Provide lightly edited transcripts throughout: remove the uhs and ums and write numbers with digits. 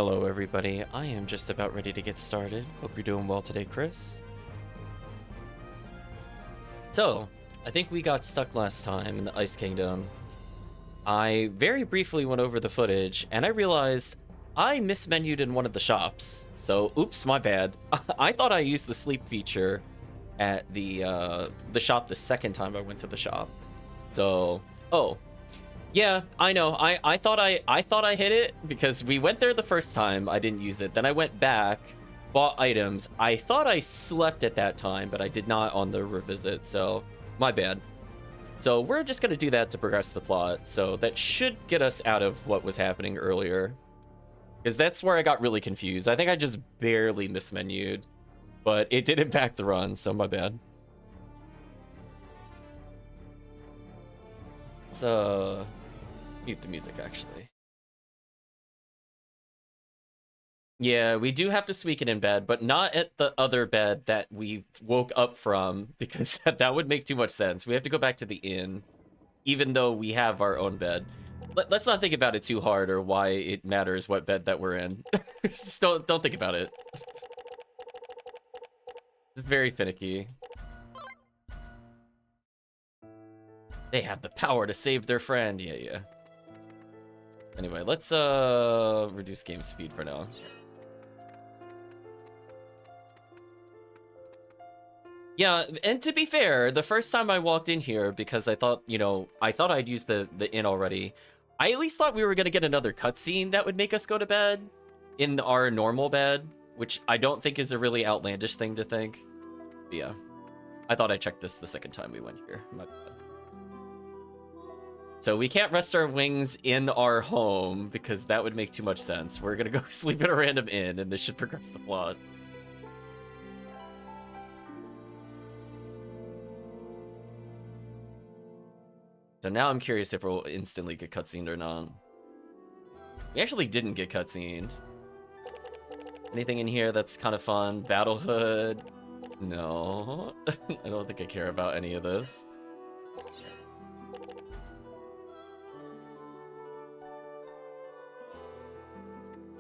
Hello everybody, I am just about ready to get started. Hope you're doing well today, Chris. So, I think we got stuck last time in the Ice Kingdom. I very briefly went over the footage, and I realized I mismenued in one of the shops. So, oops, my bad. I thought I used the sleep feature at the shop the second time I went to the shop. So, oh. Yeah, I know. I thought I hit it because we went there the first time. I didn't use it. Then I went back, bought items. I thought I slept at that time, but I did not on the revisit. So my bad. So we're just gonna do that to progress the plot. So that should get us out of what was happening earlier, because that's where I got really confused. I think I just barely mismenued, but it did impact the run. So my bad. So mute the music, actually. Yeah, we do have to squeak it in bed, but not at the other bed that we woke up from, because that would make too much sense. We have to go back to the inn, even though we have our own bed. Let's not think about it too hard or why it matters what bed that we're in. Just don't think about it. It's very finicky. They have the power to save their friend. Yeah. Anyway, let's reduce game speed for now. Yeah, and to be fair, the first time I walked in here, because I thought, I thought I'd used the inn already, I at least thought we were going to get another cutscene that would make us go to bed in our normal bed, which I don't think is a really outlandish thing to think. But yeah, I thought I checked this the second time we went here. My bad. So we can't rest our wings in our home because that would make too much sense. We're going to go sleep at a random inn, and this should progress the plot. So now I'm curious if we'll instantly get cutscened or not. We actually didn't get cutscened. Anything in here that's kind of fun? Battlehood? No. I don't think I care about any of this.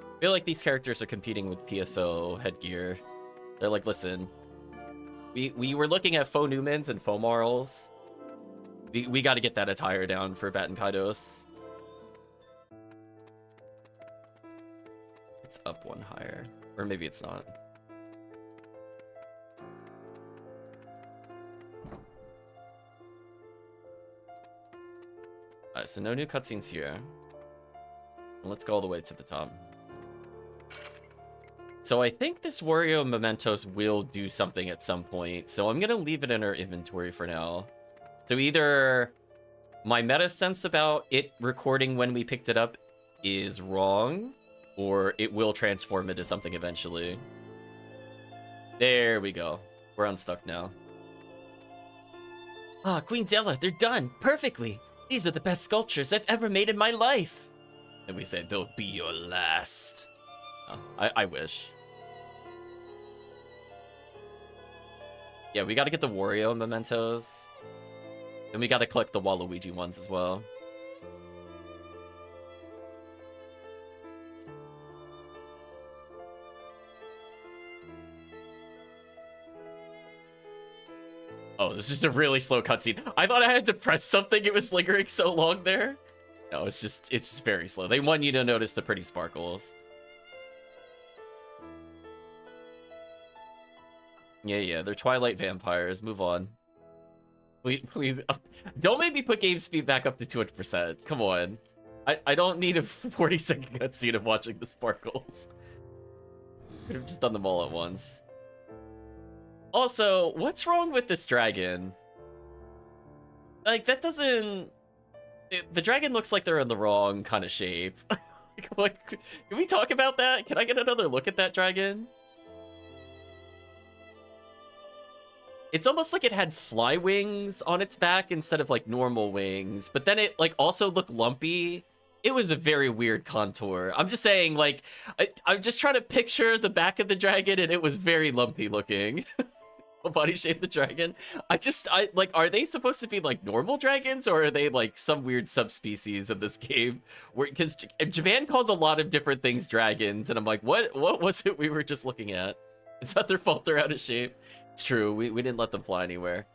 I feel like these characters are competing with PSO headgear. They're like, listen, we were looking at faux Newmans and faux Marls. We got to get that attire down for Baten Kaitos. It's up one higher. Or maybe it's not. Alright, so no new cutscenes here. Let's go all the way to the top. So I think this Wario Mementos will do something at some point. So I'm going to leave it in our inventory for now. So either my meta sense about it recording when we picked it up is wrong, or it will transform into something eventually. There we go. We're unstuck now. Ah, Queen Zella, they're done perfectly. These are the best sculptures I've ever made in my life. And we say, they'll be your last. Oh, I wish. Yeah, we got to get the Wario mementos. And we got to collect the Waluigi ones as well. Oh, this is just a really slow cutscene. I thought I had to press something. It was lingering so long there. No, it's just very slow. They want you to notice the pretty sparkles. Yeah, they're Twilight vampires. Move on. Please, don't make me put game speed back up to 200%. Come on. I don't need a 40-second cutscene of watching the sparkles. Could have just done them all at once. Also, what's wrong with this dragon? Like, that doesn't... The dragon looks like they're in the wrong kind of shape. Like, can we talk about that? Can I get another look at that dragon? It's almost like it had fly wings on its back instead of like normal wings, but then it like also looked lumpy. It was a very weird contour. I'm just saying, like, I'm just trying to picture the back of the dragon, and it was very lumpy looking. Body shape the dragon. I like, are they supposed to be like normal dragons, or are they like some weird subspecies in this game? Because Japan calls a lot of different things dragons, and I'm like, what was it we were just looking at? It's not their fault they're out of shape. It's true, we didn't let them fly anywhere.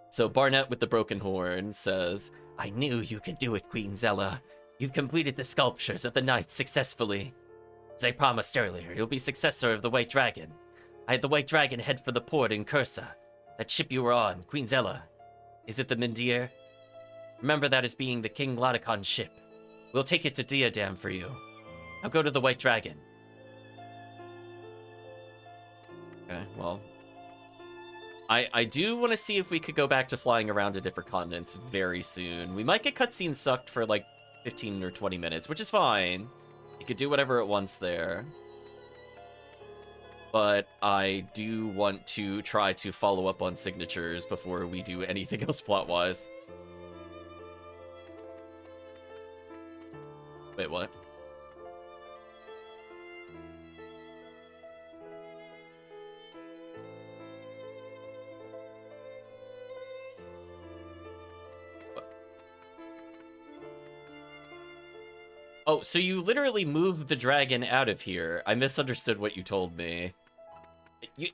So Barnett with the broken horn says, I knew you could do it, Queen Zella. You've completed the sculptures of the knights successfully. As I promised earlier, you'll be successor of the White Dragon. I had the White Dragon head for the port in Cursa. That ship you were on, Queen Zella. Is it the Mindir? Remember that as being the King Laoticon's ship. We'll take it to Diadem for you. Now go to the White Dragon. Okay, well. I do want to see if we could go back to flying around to different continents very soon. We might get cutscenes sucked for like 15 or 20 minutes, which is fine. You could do whatever it wants there. But I do want to try to follow up on signatures before we do anything else plot-wise. Wait, what? Oh, so you literally moved the dragon out of here. I misunderstood what you told me.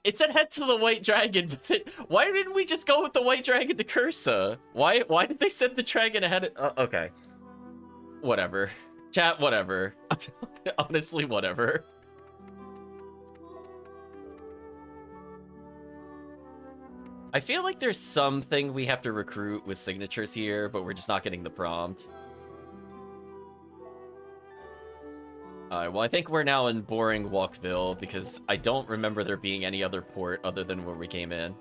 It said head to the White Dragon, but why didn't we just go with the White Dragon to Cursa? Why did they send the dragon ahead of... okay. Whatever. Chat, whatever. Honestly, whatever. I feel like there's something we have to recruit with signatures here, but we're just not getting the prompt. Alright, well, I think we're now in boring Walkville, because I don't remember there being any other port other than where we came in.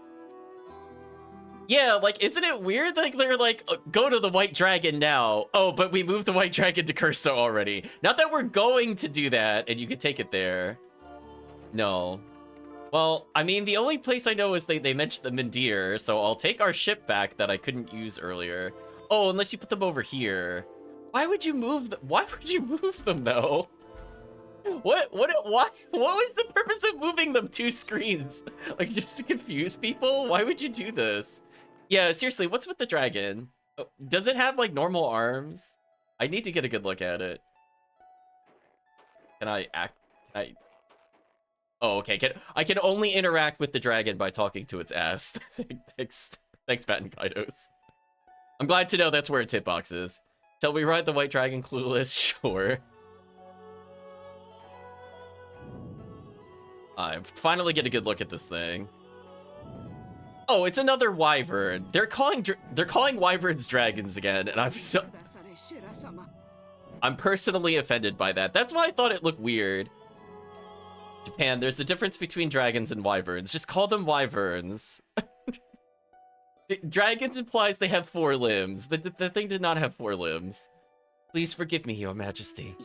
Yeah, like, isn't it weird? Like, they're like, go to the White Dragon now. Oh, but we moved the White Dragon to Cursa already. Not that we're going to do that, and you could take it there. No. Well, I mean, the only place I know is they mentioned the Mindir, so I'll take our ship back that I couldn't use earlier. Oh, unless you put them over here. Why would you move them? Why would you move them, though? Why? What was the purpose of moving them 2 screens? Like, just to confuse people? Why would you do this? Yeah, seriously, what's with the dragon? Oh, does it have, like, normal arms? I need to get a good look at it. Can I act? Oh, okay. I can only interact with the dragon by talking to its ass. Thanks, Baten Kaitos. I'm glad to know that's where its hitbox is. Shall we ride the White Dragon clueless? Sure. I finally get a good look at this thing. Oh, it's another wyvern. They're calling wyverns dragons again, and I'm personally offended by that. That's why I thought it looked weird. Japan, there's a difference between dragons and wyverns. Just call them wyverns. Dragons implies they have 4 limbs. The thing did not have 4 limbs. Please forgive me, Your Majesty.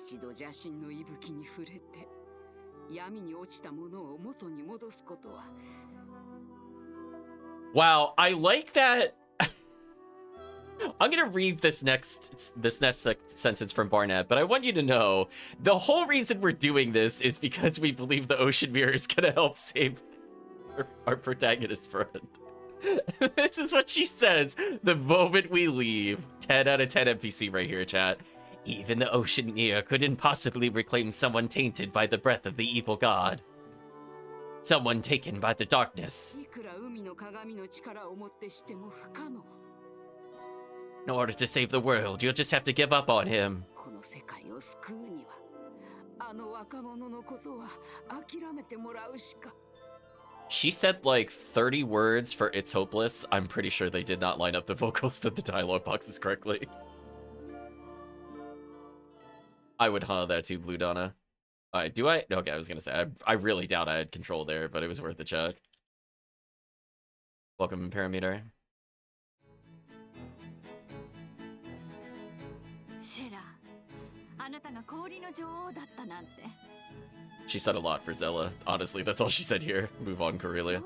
Wow, I like that. I'm gonna read this next sentence from Barnett, but I want you to know the whole reason we're doing this is because we believe the Ocean Mirror is gonna help save our protagonist friend. This is what she says the moment we leave. 10 out of 10 NPC right here, chat. Even the Ocean Mirror couldn't possibly reclaim someone tainted by the breath of the evil god. Someone taken by the darkness. In order to save the world, you'll just have to give up on him. She said like 30 words for It's Hopeless. I'm pretty sure they did not line up the vocals to the dialogue boxes correctly. I would that too, Blue Donna. Do I? Okay, I was gonna say, I really doubt I had control there, but it was worth a check. Welcome, Parameter. She said a lot for Zella. Honestly, that's all she said here. Move on, Corellia.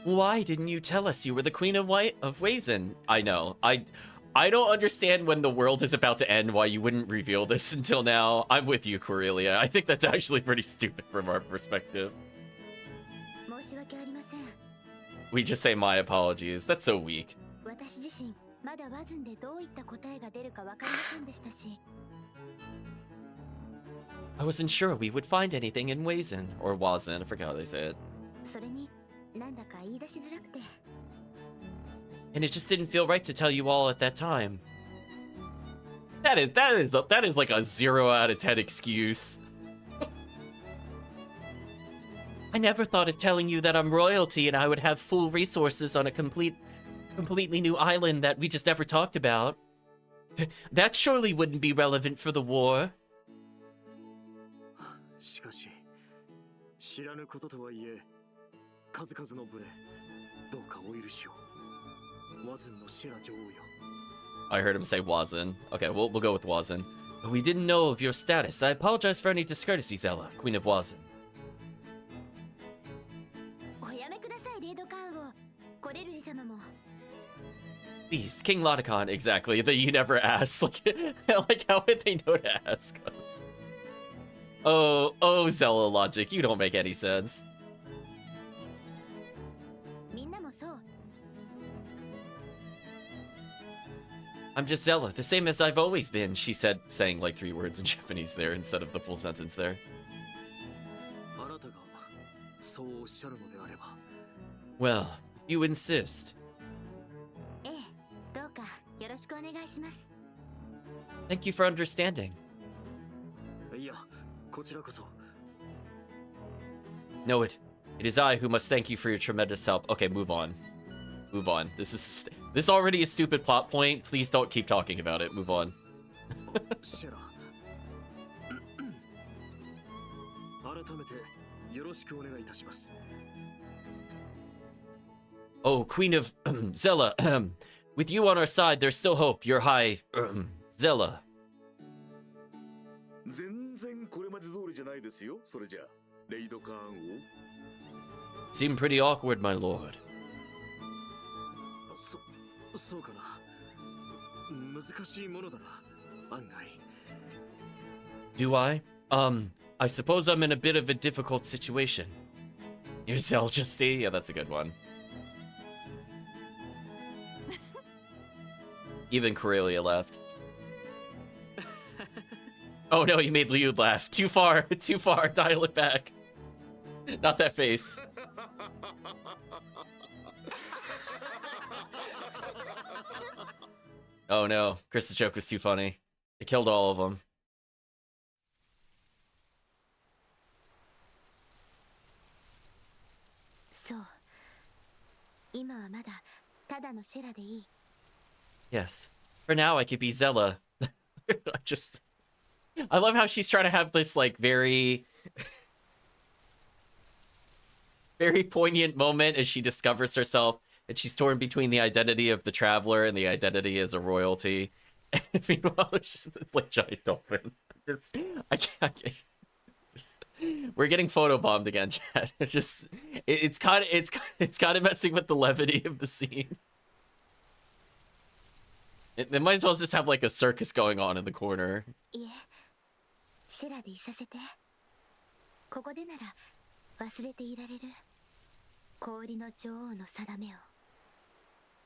Why didn't you tell us you were the Queen of Wazen? I know. I don't understand when the world is about to end why you wouldn't reveal this until now. I'm with you, Corellia. I think that's actually pretty stupid from our perspective. We just say my apologies. That's so weak. I wasn't sure we would find anything in Wazen, or Wazen, I forget how they say it. And it just didn't feel right to tell you all at that time. That is like a 0 out of 10 excuse. I never thought of telling you that I'm royalty and I would have full resources on a completely new island that we just never talked about. That surely wouldn't be relevant for the war. I heard him say Wazen. Okay, we'll go with Wazen. But we didn't know of your status. I apologize for any discourtesy, Zella, Queen of Wazen. Please, King Lotacon, exactly. That you never asked. Like, how would they know to ask us? Oh, Zella logic, you don't make any sense. I'm just Zella, the same as I've always been, she said, saying like 3 words in Japanese there instead of the full sentence there. Well, you insist. Thank you for understanding. No, it is I who must thank you for your tremendous help. Okay, move on. Move on. This is already a stupid plot point. Please don't keep talking about it. Move on. Oh, Queen of Zella. With you on our side, there's still hope. Your high Zella. Seem pretty awkward, my lord. Do I? I suppose I'm in a bit of a difficult situation. Your Zeljesty? Yeah, that's a good one. Even Corellia laughed. Oh no, you made Liu laugh. Too far, too far. Dial it back. Not that face. Oh no, Krista's joke was too funny. It killed all of them. Yes. For now, I could be Zella. I love how she's trying to have this, like, very poignant moment as she discovers herself, and she's torn between the identity of the traveler and the identity as a royalty. And meanwhile, she's this, like, giant dolphin. I can't. We're getting photobombed again, chat. It's kind of messing with the levity of the scene. They might as well just have like a circus going on in the corner.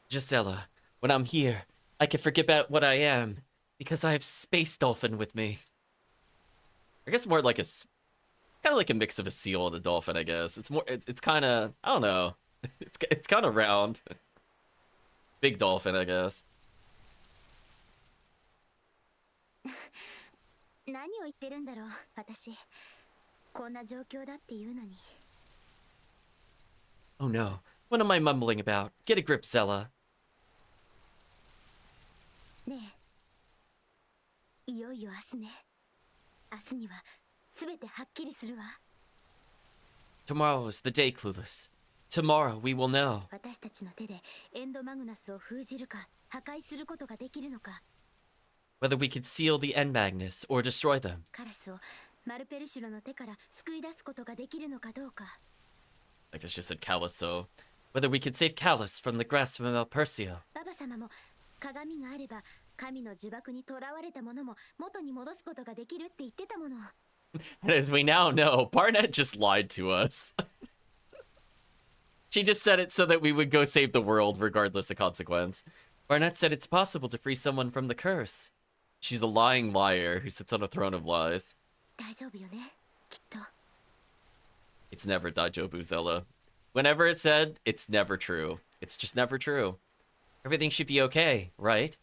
Gisela, when I'm here, I can forget about what I am because I have Space Dolphin with me. I guess more like kind of like a mix of a seal and a dolphin. I guess it's kind of, I don't know. It's kind of round. Big dolphin, I guess. Oh no, what am I mumbling about? Get a grip, Zella. Tomorrow is the day, Clueless. Tomorrow we will know. Whether we could seal the End Magnus or destroy them. I guess she said Callus, so... Whether we could save Callus from the grasp of Malpercio. 鏡があれば神の呪縛に囚われた者も元に戻すことができるって言ってたもの。 As we now know, Barnett just lied to us. She just said it so that we would go save the world regardless of consequence. Barnett said it's possible to free someone from the curse. She's a lying liar who sits on a throne of lies. 大丈夫よね、きっと。 It's never Daijobu, Zella. Whenever it's said, it's never true. It's just never true. Everything should be okay, right?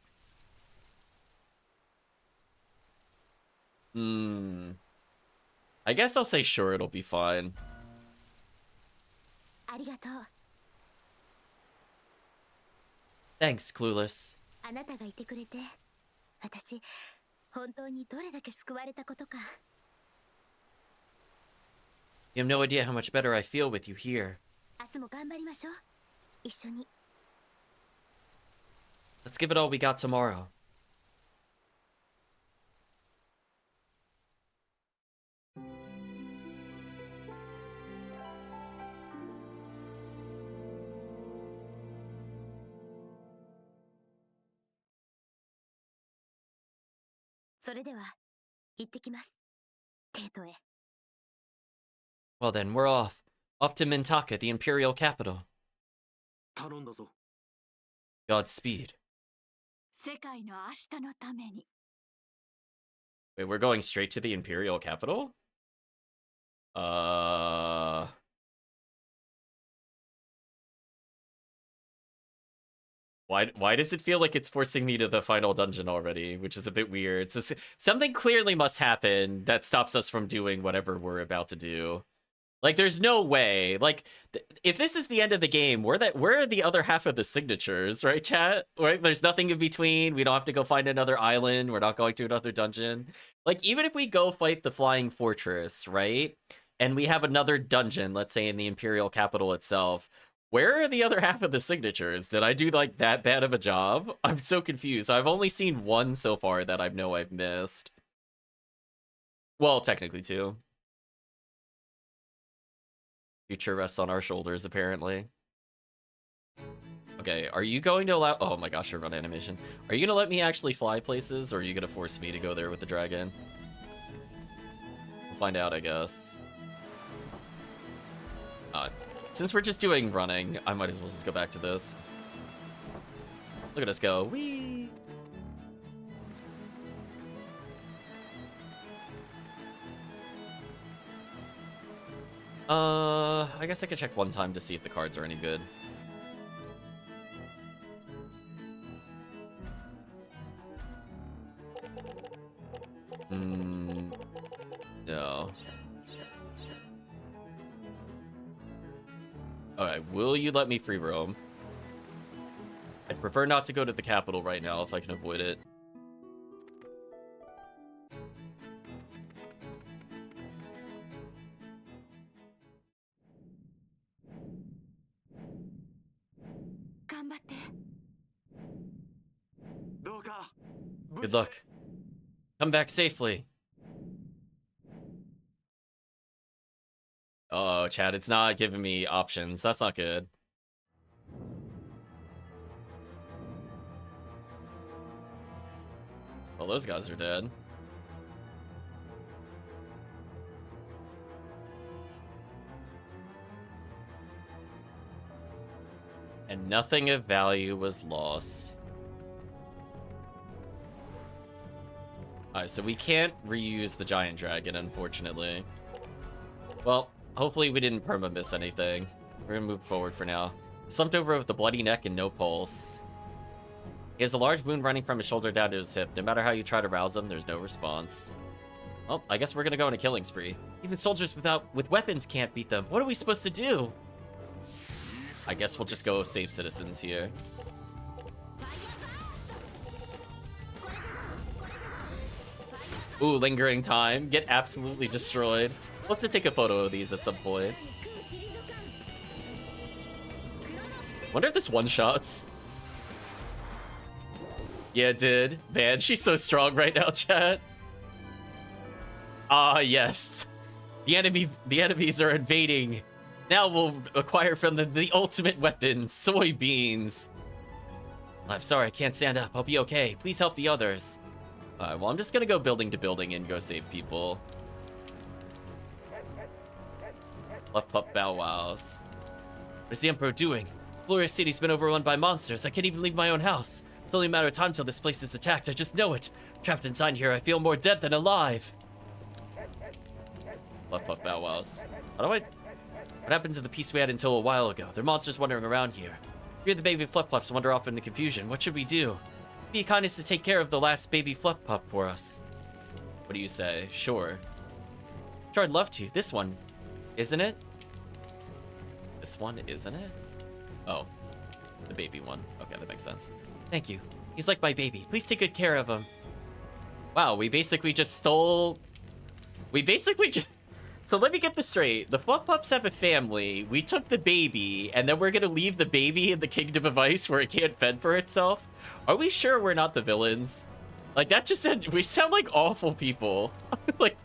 I guess I'll say sure, it'll be fine. ありがとう。 Thanks, Clueless. あなたがいてくれて、私本当にどれだけ救われたことか。 You have no idea how much better I feel with you here. 明日も頑張りましょう、一緒に。 Let's give it all we got tomorrow. Well then, we're off. Off to Mintaka, the Imperial capital. 頼んだぞ。 Godspeed. 世界の明日のために。 Wait, we're going straight to the Imperial capital? Why does it feel like it's forcing me to the final dungeon already, which is a bit weird. So something clearly must happen that stops us from doing whatever we're about to do. Like, there's no way. Like, if this is the end of the game, where are the other half of the signatures, right, chat? Right? There's nothing in between. We don't have to go find another island. We're not going to another dungeon. Like, even if we go fight the Flying Fortress, right? And we have another dungeon, let's say in the Imperial capital itself, where are the other half of the signatures? Did I do, like, that bad of a job? I'm so confused. I've only seen one so far that I know I've missed. Well, technically two. Future rests on our shoulders, apparently. Okay, are you going to allow... Oh my gosh, your run animation. Are you going to let me actually fly places, or are you going to force me to go there with the dragon? We'll find out, I guess. Since we're just doing running, I might as well just go back to this. Look at us go. Whee! I guess I could check one time to see if the cards are any good. No. Alright, will you let me free roam? I'd prefer not to go to the capital right now if I can avoid it. Good luck. Come back safely. Oh, Chad, it's not giving me options. That's not good. Well, those guys are dead. And nothing of value was lost. Alright, so we can't reuse the giant dragon, unfortunately. Well, hopefully we didn't perma-miss anything. We're gonna move forward for now. Slumped over with a bloody neck and no pulse. He has a large wound running from his shoulder down to his hip. No matter how you try to rouse him, there's no response. Well, I guess we're gonna go on a killing spree. Even soldiers with weapons can't beat them. What are we supposed to do? I guess we'll just go save citizens here. Ooh, lingering time. Get absolutely destroyed. We'll have to take a photo of these at some point. Wonder if this one-shots. Yeah, it did. Man, she's so strong right now, chat. Ah, yes. The enemies are invading. Now we'll acquire from them the ultimate weapon, soybeans. I'm sorry, I can't stand up. I'll be okay. Please help the others. Alright, well, I'm just gonna go building to building and go save people. Fluff Pup Bow Wows. What's the Emperor doing? Glorious City's been overrun by monsters. I can't even leave my own house. It's only a matter of time till this place is attacked. I just know it. Trapped inside here, I feel more dead than alive. Fluff Pup Bow Wows. What happened to the peace we had until a while ago? There are monsters wandering around here. Fear the baby Fluff Pups wander off in the confusion. What should we do? Be kindness to take care of the last baby Fluff Pup for us. What do you say? Sure. Sure, I'd love to. This one, isn't it? This one, isn't it? Oh, the baby one. Okay, that makes sense. Thank you. He's like my baby. Please take good care of him. Wow, we basically just stole... We basically just... So let me get this straight. The Fluff Pups have a family. We took the baby, and then we're gonna leave the baby in the Kingdom of Ice where it can't fend for itself? Are we sure we're not the villains? Like, that just said... We sound like awful people. Like,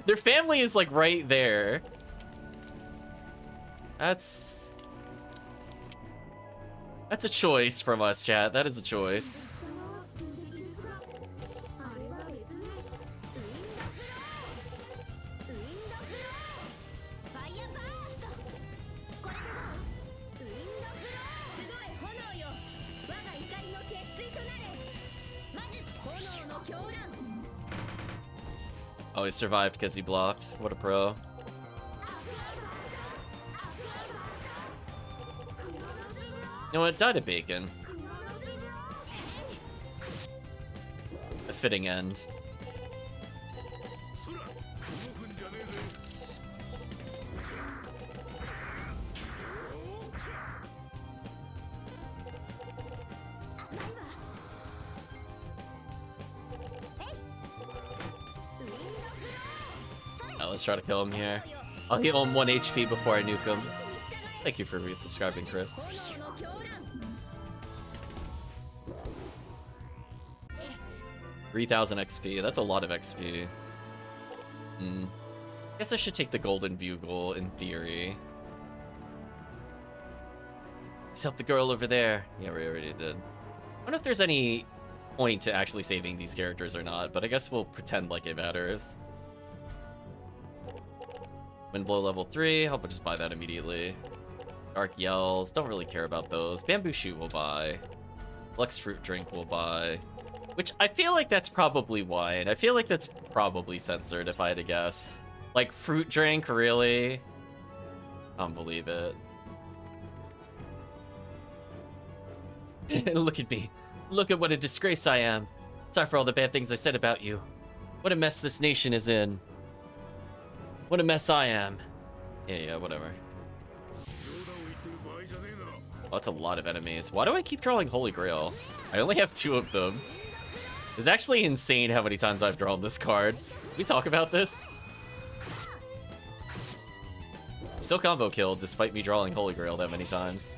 their family is, like, right there. That's a choice from us, chat. That is a choice. Oh, he survived because he blocked. What a pro. You know what? Die to bacon. A fitting end. Let's try to kill him here. I'll heal him 1 HP before I nuke him. Thank you for resubscribing, Chris. 3,000 XP. That's a lot of XP. Guess I should take the golden bugle in theory. Let's help the girl over there. Yeah, we already did. I wonder if there's any point to actually saving these characters or not, but I guess we'll pretend like it matters. Windblow level 3, I'll just buy that immediately. Dark Yells, don't really care about those. Bamboo Shoot will buy. Lux Fruit Drink will buy. Which, I feel like that's probably wine. I feel like that's probably censored, if I had to guess. Like, Fruit Drink, really? I don't believe it. Look at me. Look at what a disgrace I am. Sorry for all the bad things I said about you. What a mess this nation is in. What a mess I am. Yeah, whatever. Oh, that's a lot of enemies. Why do I keep drawing Holy Grail? I only have 2 of them. It's actually insane how many times I've drawn this card. Can we talk about this? Still combo killed despite me drawing Holy Grail that many times.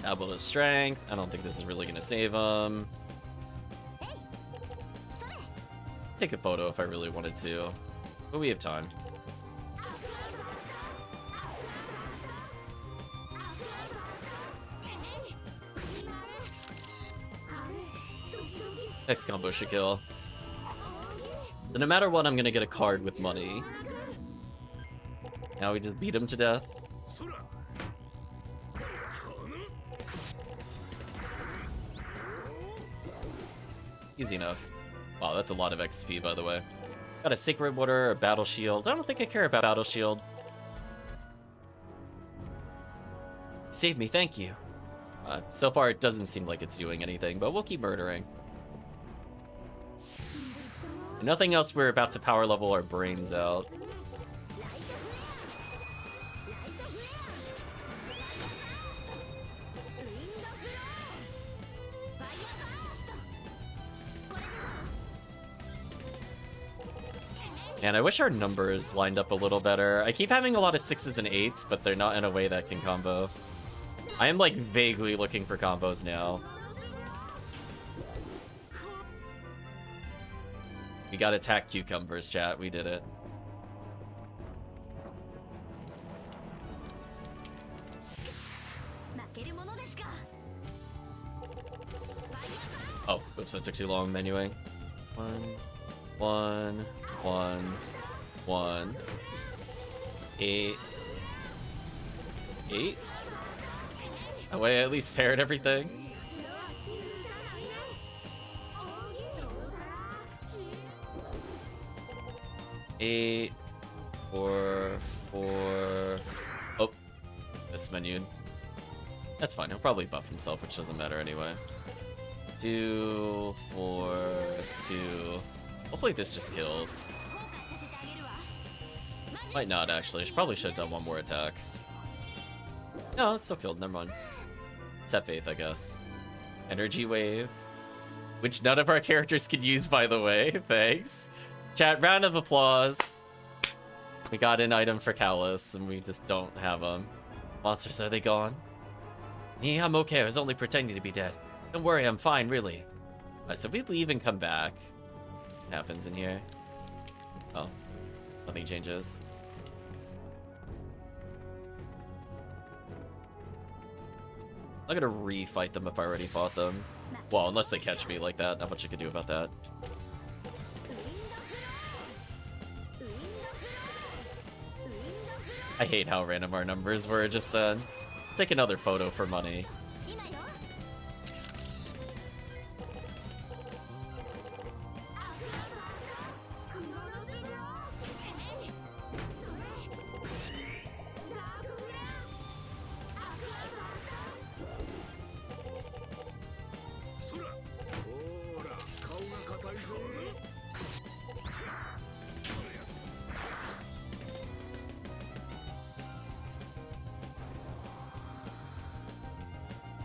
Double his strength. I don't think this is really gonna save him. Take a photo if I really wanted to, but we have time. Next combo should kill. So no matter what, I'm gonna get a card with money. Now we just beat him to death. Easy enough. Wow, that's a lot of XP, by the way. Got a Sacred Water, a Battle Shield. I don't think I care about Battle Shield. Save me, thank you. So far, it doesn't seem like it's doing anything, but we'll keep murdering. And nothing else, we're about to power level our brains out. And I wish our numbers lined up a little better. I keep having a lot of 6s and 8s, but they're not in a way that can combo. I am like vaguely looking for combos now. We got attack cucumbers, chat. We did it. Oh, oops, that took too long menuing. 1, 8. That way I at least paired everything. Eight, 4, 4. Oh, this menu. That's fine. He'll probably buff himself, which doesn't matter anyway. 2, 4, 2. Hopefully this just kills. Might not actually. Probably should have done one more attack. No, it's still killed. Never mind. Let's have faith, I guess. Energy wave, which none of our characters could use, by the way. Thanks. Chat, round of applause. We got an item for Callus, and we just don't have them. Monsters, are they gone? Me, I'm okay. I was only pretending to be dead. Don't worry, I'm fine, really. Alright, so if we leave and come back, what happens in here? Oh, nothing changes. I'm gonna re-fight them if I already fought them. Well, unless they catch me like that. Not much I can do about that. I hate how random our numbers were just then. Take another photo for money.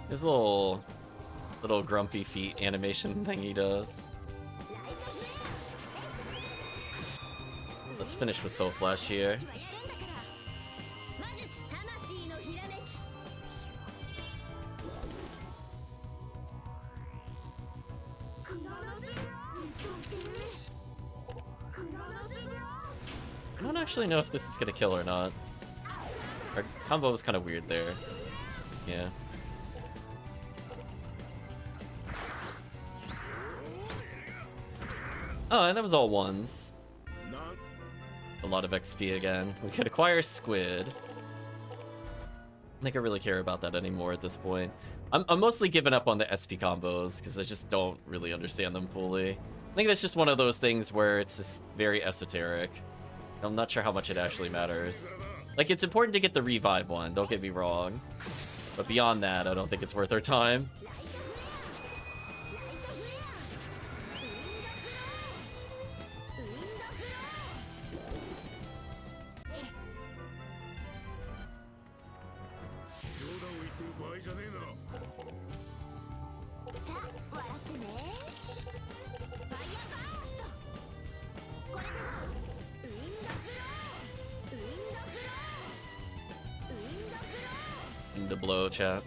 His little grumpy feet animation thing he does. Let's finish with Soul Flash here. I don't actually know if this is gonna kill or not. Our combo was kind of weird there. Yeah. Oh, and that was all ones. A lot of XP again. We could acquire Squid. I don't think I really care about that anymore at this point. I'm mostly giving up on the SP combos because I just don't really understand them fully. I think that's just one of those things where it's just very esoteric. I'm not sure how much it actually matters. Like, it's important to get the revive one, don't get me wrong. But beyond that, I don't think it's worth our time. To blow, chat.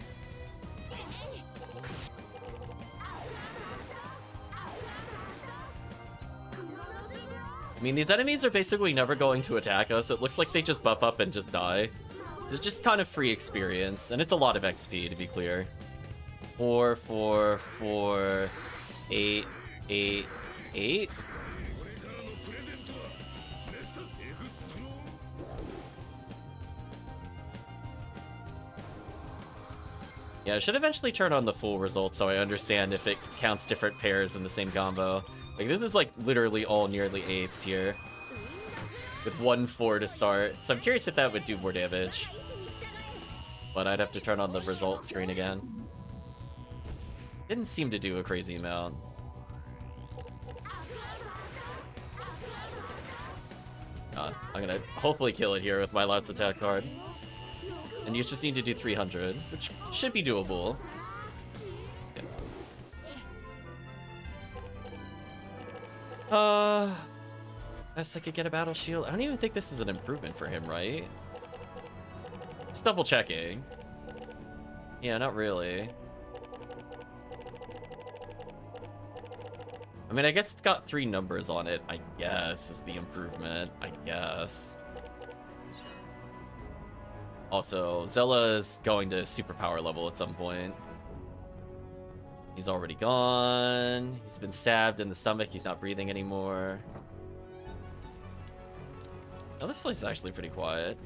I mean, these enemies are basically never going to attack us. It looks like they just buff up and just die. It's just kind of free experience, and it's a lot of XP, to be clear. 4, 4, 4, 8, 8, 8. Yeah, I should eventually turn on the full results so I understand if it counts different pairs in the same combo. Like, this is like literally all nearly 8s here. With 1 4 to start. So I'm curious if that would do more damage. But I'd have to turn on the result screen again. Didn't seem to do a crazy amount. I'm gonna hopefully kill it here with my last attack card. And you just need to do 300, which should be doable. Yeah. Best I could get a battle shield. I don't even think this is an improvement for him, right? Just double checking. Yeah, not really. I mean, I guess it's got 3 numbers on it, I guess, is the improvement. I guess. Also, Zella is going to superpower level at some point. He's already gone. He's been stabbed in the stomach. He's not breathing anymore. Oh, this place is actually pretty quiet.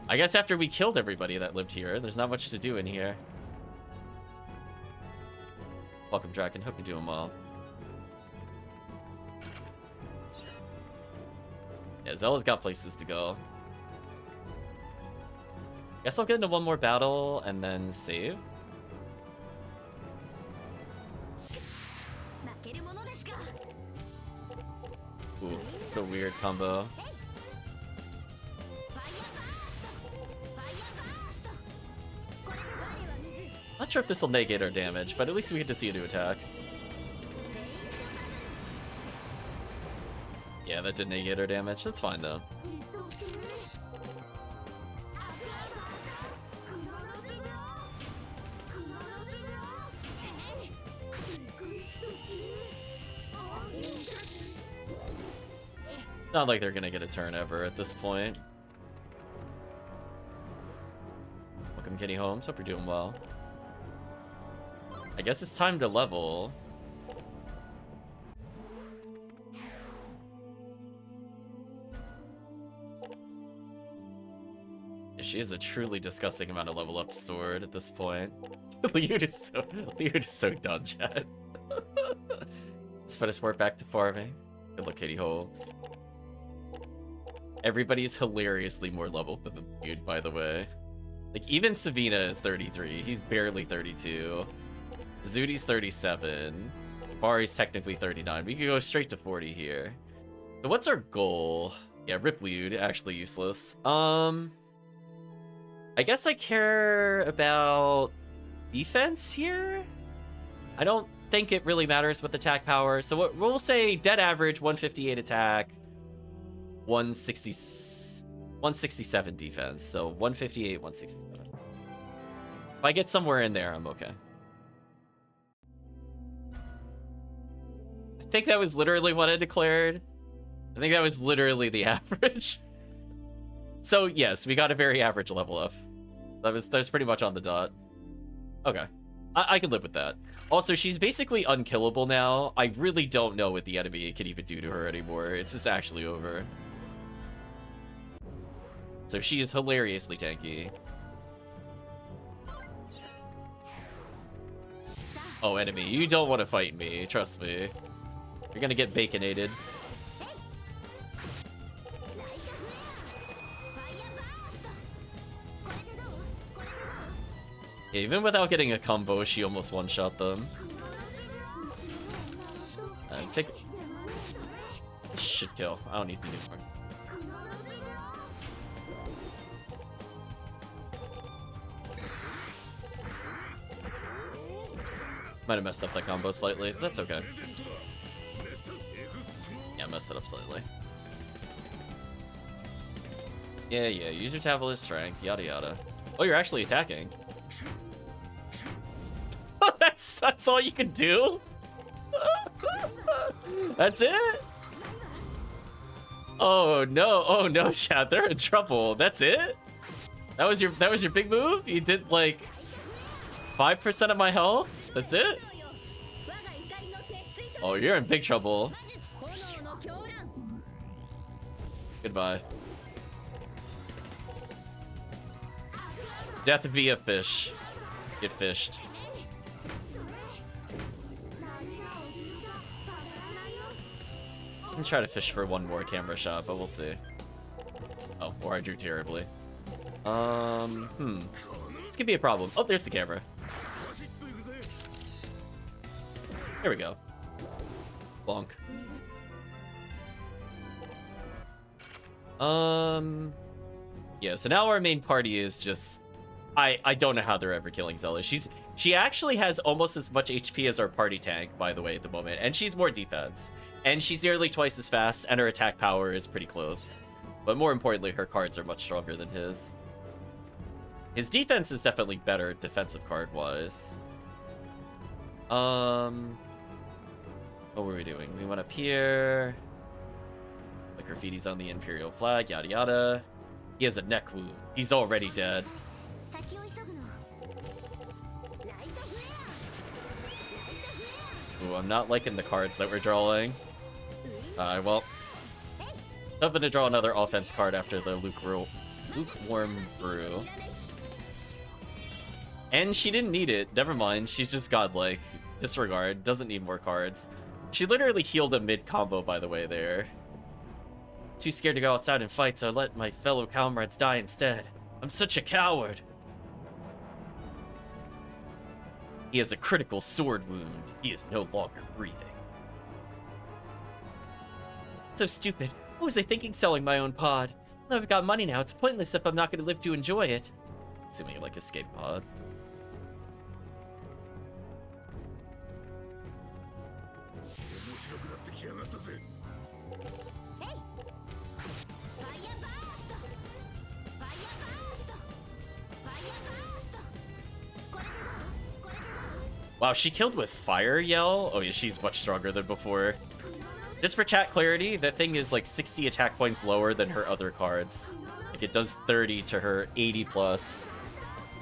I guess after we killed everybody that lived here, there's not much to do in here. Welcome, Draken. Hope you're doing well. Yeah, Zella's got places to go. Guess I'll get into one more battle and then save. Ooh, the weird combo. Not sure if this will negate our damage, but at least we get to see a new attack. Yeah, that did negate our damage. That's fine, though. Not like they're gonna get a turn ever at this point. Welcome, Kenny Holmes. Hope you're doing well. I guess it's time to level. She is a truly disgusting amount of level up stored at this point. Liud is so done, chat. Sped sport back to farming. Good luck, Katie Holmes. Everybody's hilariously more leveled than the Liud, by the way. Like, even Savina is 33. He's barely 32. Zudi's 37. Bari's technically 39. We could go straight to 40 here. So what's our goal? Yeah, rip Liud, actually useless. I guess I care about defense here? I don't think it really matters with attack power. So we'll say dead average, 158 attack, 167 defense. So 158, 167. If I get somewhere in there, I'm okay. I think that was literally what I declared. I think that was literally the average. So yes, we got a very average level up. That was pretty much on the dot. Okay, I can live with that. Also, she's basically unkillable now. I really don't know what the enemy can even do to her anymore. It's just actually over. So she is hilariously tanky. Oh, enemy, you don't want to fight me. Trust me. You're gonna get baconated. Yeah, even without getting a combo, she almost one-shot them. Take... This should kill. I don't need to do more. Might have messed up that combo slightly. That's okay. Yeah, messed it up slightly. Yeah, use your tablet strength, yada yada. Oh, you're actually attacking. That's all you can do? That's it? Oh no, chat, they're in trouble. That's it? That was your big move? You did like 5% of my health? That's it? Oh, you're in big trouble. Goodbye. Death via fish. Get fished. I'm gonna try to fish for one more camera shot, but we'll see. Oh, or I drew terribly. This could be a problem. Oh, there's the camera. Here we go. Bonk. Yeah, so now our main party is just... I don't know how they're ever killing Zella. She's She actually has almost as much HP as our party tank, by the way, at the moment. And she's more defense. And she's nearly twice as fast, and her attack power is pretty close. But more importantly, her cards are much stronger than his. His defense is definitely better, defensive card-wise. What were we doing? We went up here. The graffiti's on the Imperial flag, yada yada. He has a neck wound. He's already dead. 先を急ぐの。ライトフレア。 Ooh, I'm not liking the cards that we're drawing. Well, hoping to draw another offense card after the lukewarm brew. And she didn't need it. Never mind. She's just godlike. Disregard. Doesn't need more cards. She literally healed a mid-combo, by the way, there. Too scared to go outside and fight, so I let my fellow comrades die instead. I'm such a coward. He has a critical sword wound. He is no longer breathing. So stupid. What was I thinking selling my own pod? Now I've got money now. It's pointless if I'm not going to live to enjoy it. Assuming you like escape pod. Wow, she killed with fire yell? Oh yeah, she's much stronger than before. Just for chat clarity, that thing is like 60 attack points lower than her other cards. Like it does 30 to her 80 plus.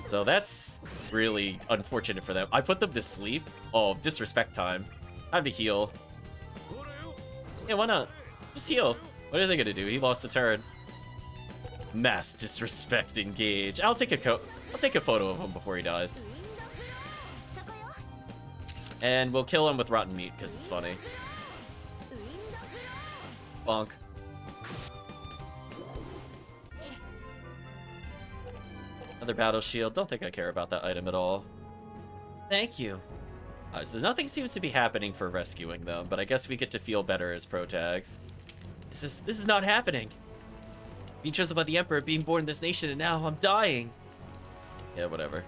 So that's really unfortunate for them. I put them to sleep. Oh, disrespect time. Time to heal. Yeah, why not? Just heal. What are they gonna do? He lost a turn. Mass disrespect engage. I'll take a photo of him before he dies. And we'll kill him with rotten meat because it's funny. Bonk. Another battle shield. Don't think I care about that item at all. Thank you. So nothing seems to be happening for rescuing them, but I guess we get to feel better as pro tags. This is not happening. Being chosen by the Emperor, being born in this nation, and now I'm dying. Yeah, whatever.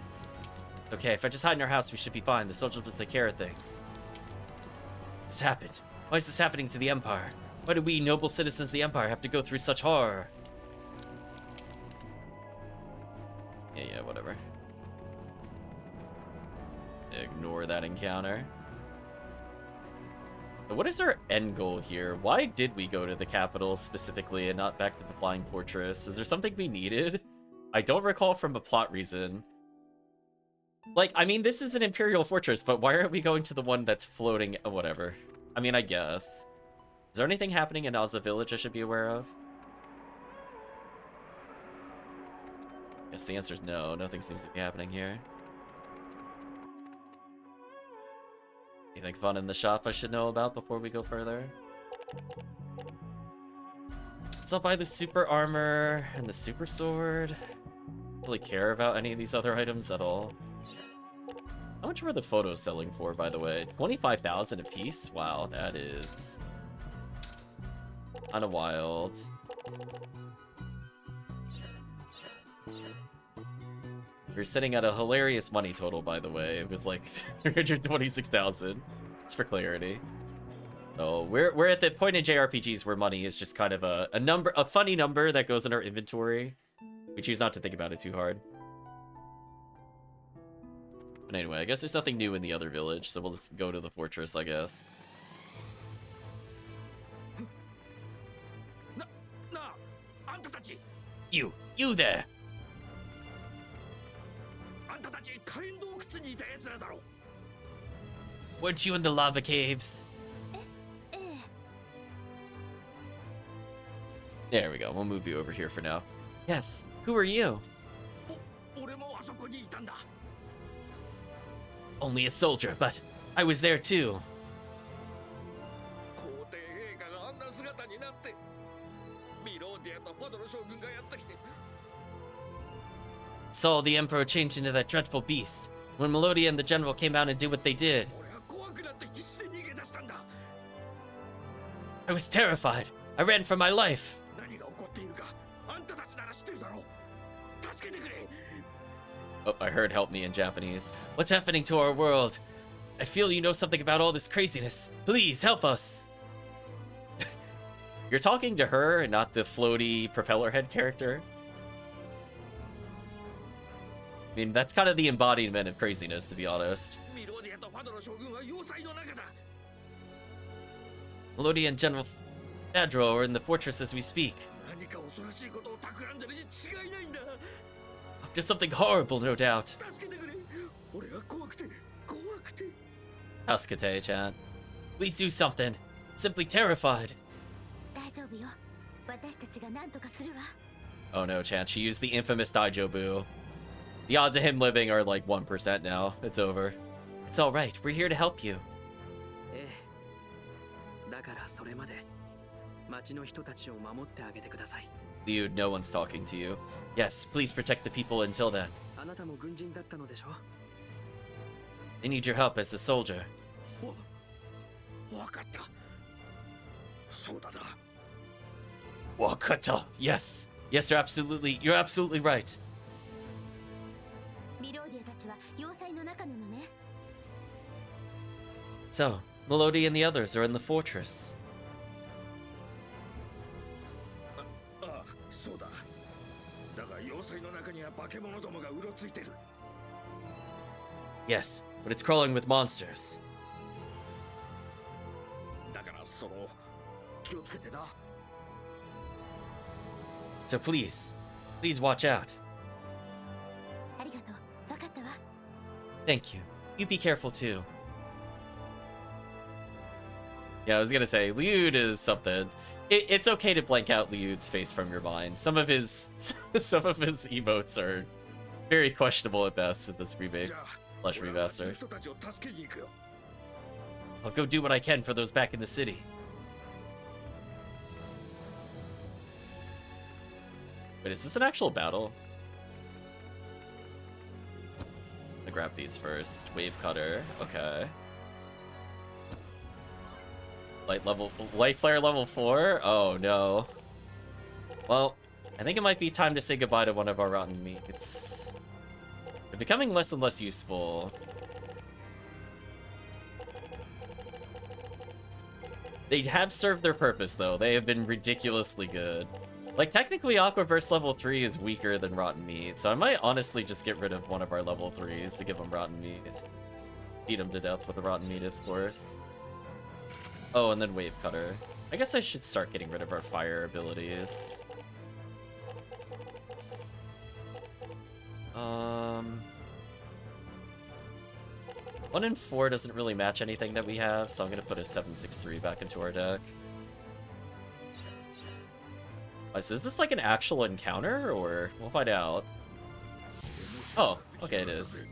Okay, if I just hide in our house, we should be fine. The soldiers will take care of things. What's happened? Why is this happening to the Empire? Why do we, noble citizens of the Empire, have to go through such horror? Yeah, whatever. Ignore that encounter. But what is our end goal here? Why did we go to the capital specifically and not back to the Flying Fortress? Is there something we needed? I don't recall from a plot reason. Like, I mean, this is an Imperial Fortress, but why aren't we going to the one that's floating? Whatever. I mean, I guess. Is there anything happening in Naza Village I should be aware of? Guess the answer is no. Nothing seems to be happening here. Anything fun in the shop I should know about before we go further? So I'll buy the super armor and the super sword. Don't really care about any of these other items at all. How much were the photos selling for, by the way? 25,000 a piece? Wow, that is kinda wild. We're sitting at a hilarious money total, by the way. It was like 326,000. It's for clarity. So we're at the point in JRPGs where money is just kind of a funny number that goes in our inventory. We choose not to think about it too hard. But anyway, I guess there's nothing new in the other village, so we'll just go to the fortress, I guess. You there! Weren't you in the lava caves? There we go, we'll move you over here for now. Yes, who are you? Only a soldier, but I was there too. Saw the Emperor change into that dreadful beast. When Melodia and the General came out and did what they did, I was terrified. I ran for my life. Oh, I heard help me in Japanese. What's happening to our world? I feel you know something about all this craziness. Please help us. You're talking to her and not the floaty propeller head character. I mean, that's kind of the embodiment of craziness, to be honest. ミローディアとファドの将軍は要塞の中だ。 Melodia and General Fadro are in the fortress as we speak. 何か恐ろしいことを企んでるに違いないんだ。 Up to something horrible, no doubt. 助けてくれ。俺は怖くて怖くて。 Haskate-chan. Please do something. Simply terrified. 大丈夫よ。私たちが何とかするわ。 Oh no, Chan. She used the infamous Daijobu. The odds of him living are like 1% now. It's over. It's alright. We're here to help you. ええ。だからそれまで町の人たちを守ってあげてください。 Liu, no one's talking to you. Yes, please protect the people until then. あなたも軍人だったのでしょ。 I need your help as a soldier. わかった。そうだな。 Wakata. Yes. Yes, you're absolutely right. ミローディアたちは要塞の中なのね。 So, Melody and the others are in the fortress. ああ、そうだ。だが要塞の中には化け物どもがうろついてる。 Yes, but it's crawling with monsters. だから気をつけてな。 So please watch out. ありがとう。わかったわ。 Thank you. You be careful too. Yeah, I was gonna say, Liud is something. It's okay to blank out Liud's face from your mind. Some of his emotes are very questionable at best at this remake. じゃあ、 Flesh 俺は町の remaster. 人たちを助けに行くよ。 I'll go do what I can for those back in the city. Wait, is this an actual battle? I grab these first. Wave cutter. Okay. Light flare level 4? Oh no. Well, I think it might be time to say goodbye to one of our rotten meats. They're becoming less and less useful. They have served their purpose though. They have been ridiculously good. Like, technically, Aquaverse level 3 is weaker than Rotten Meat, so I might honestly just get rid of one of our level 3s to give them Rotten Meat. Beat them to death with the Rotten Meat, of course. Oh, and then Wave Cutter. I guess I should start getting rid of our fire abilities. 1 and 4 doesn't really match anything that we have, so I'm gonna put a 763 back into our deck. So is this like an actual encounter, or we'll find out? Oh, okay, it is.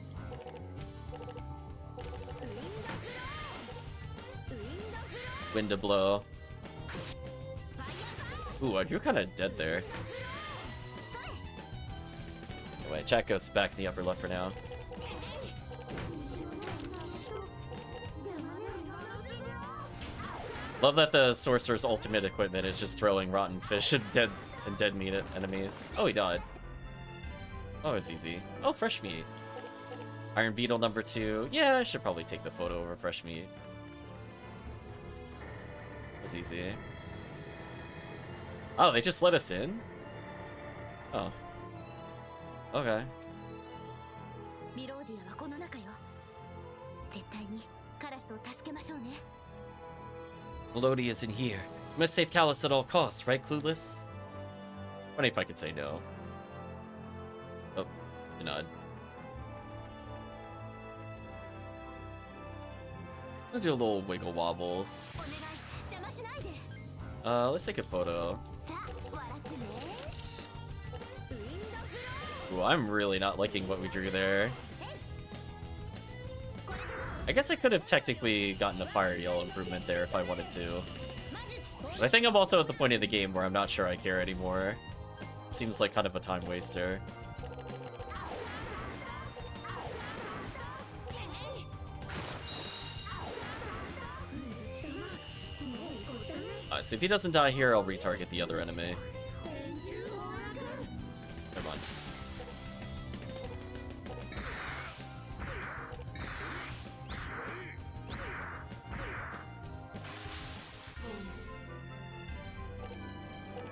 Wind to blow. Ooh, I drew kind of dead there. Anyway, chat goes back in the upper left for now. Love that the sorcerer's ultimate equipment is just throwing rotten fish and dead meat at enemies. Oh, he died. Oh, it's easy. Oh, fresh meat. Iron Beetle number 2. Yeah, I should probably take the photo over fresh meat. It's easy. Oh, they just let us in? Oh. Okay. ミローディアはこの中よ。絶対にカラスを助けましょうね。 Melody is in here. We must save Callus at all costs, right, Clueless? Funny if I could say no. Oh, the nod. I'll do a little wiggle wobbles. お願い、邪魔しないで。 Let's take a photo. さあ、笑ってね。ウィンドフロ Ooh, I'm really not liking what we drew there. ー。これで I guess I could have technically gotten a fire yell improvement there if I wanted to. 魔術。 But I think I'm also at the point of the game where I'm not sure I care anymore. Seems like kind of a time waster. So if he doesn't die here, I'll retarget the other enemy. Come on.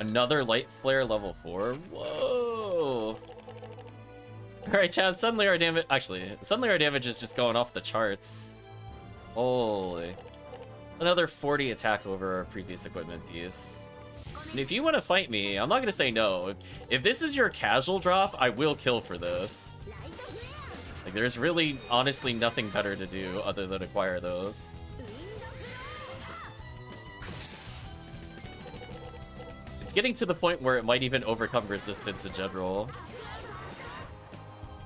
Another light flare level 4? Whoa! Alright, Chad, suddenly our damage... Actually, suddenly our damage is just going off the charts. Holy. Another 40 attack over our previous equipment piece. And if you want to fight me, I'm not going to say no. If this is your casual drop, I will kill for this. Like, there's really, honestly, nothing better to do other than acquire those. It's getting to the point where it might even overcome resistance in general.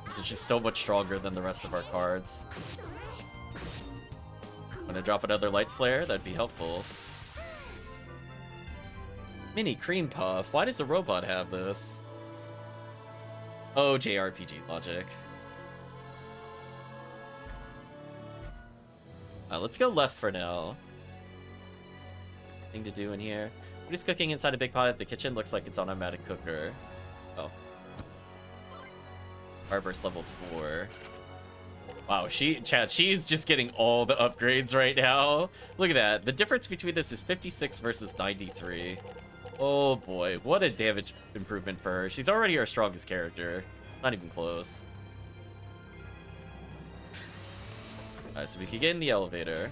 It's just so much stronger than the rest of our cards. Want to drop another light flare? That'd be helpful. Mini cream puff. Why does a robot have this? Oh, JRPG logic. Let's go left for now. Thing to do in here. What is cooking inside a big pot at the kitchen? Looks like it's on automatic cooker. Oh. Starburst level 4. Wow, Chad, she's just getting all the upgrades right now. Look at that. The difference between this is 56 versus 93. Oh boy, what a damage improvement for her. She's already our strongest character. Not even close. Alright, so we can get in the elevator.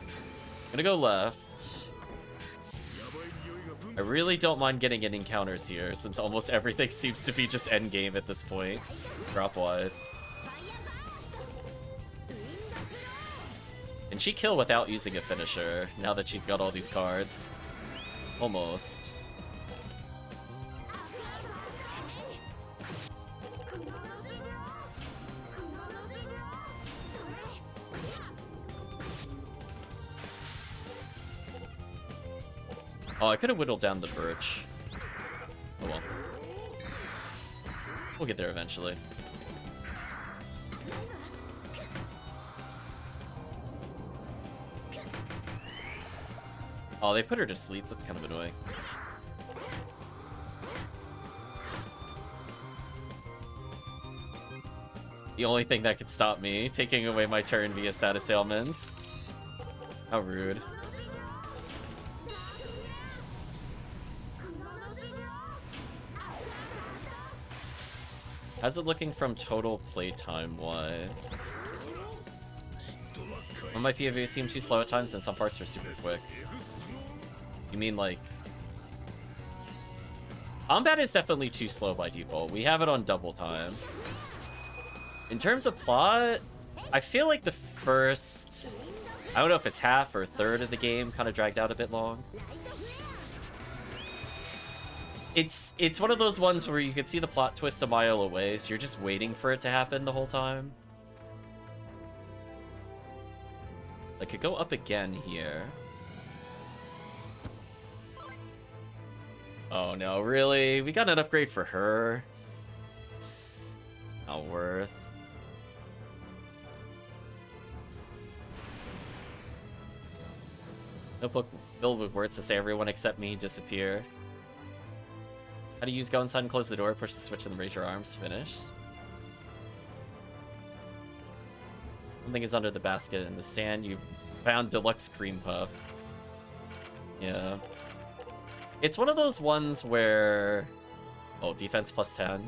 I'm gonna go left. I really don't mind getting in encounters here, since almost everything seems to be just endgame at this point, drop-wise. Can she kill without using a finisher, now that she's got all these cards? Almost. Oh, I could have whittled down the birch. Oh well. We'll get there eventually. Oh, they put her to sleep. That's kind of annoying. The only thing that could stop me, taking away my turn via status ailments. How rude. How's it looking from total playtime wise? On my POV, it seemed too slow at times, and some parts were super quick. You mean like... Combat is definitely too slow by default. We have it on double time. In terms of plot, I feel like the first... I don't know if it's half or a third of the game kind of dragged out a bit long. It's one of those ones where you can see the plot twist a mile away, so you're just waiting for it to happen the whole time. I could go up again here. Oh no, really? We got an upgrade for her? It's not worth. Notebook filled with words to say everyone except me disappear. How to use go inside and close the door, push the switch and then raise your arms. Finished. Something is under the basket in the stand. You've found deluxe cream puff. Yeah. It's one of those ones where... Oh, defense plus 10.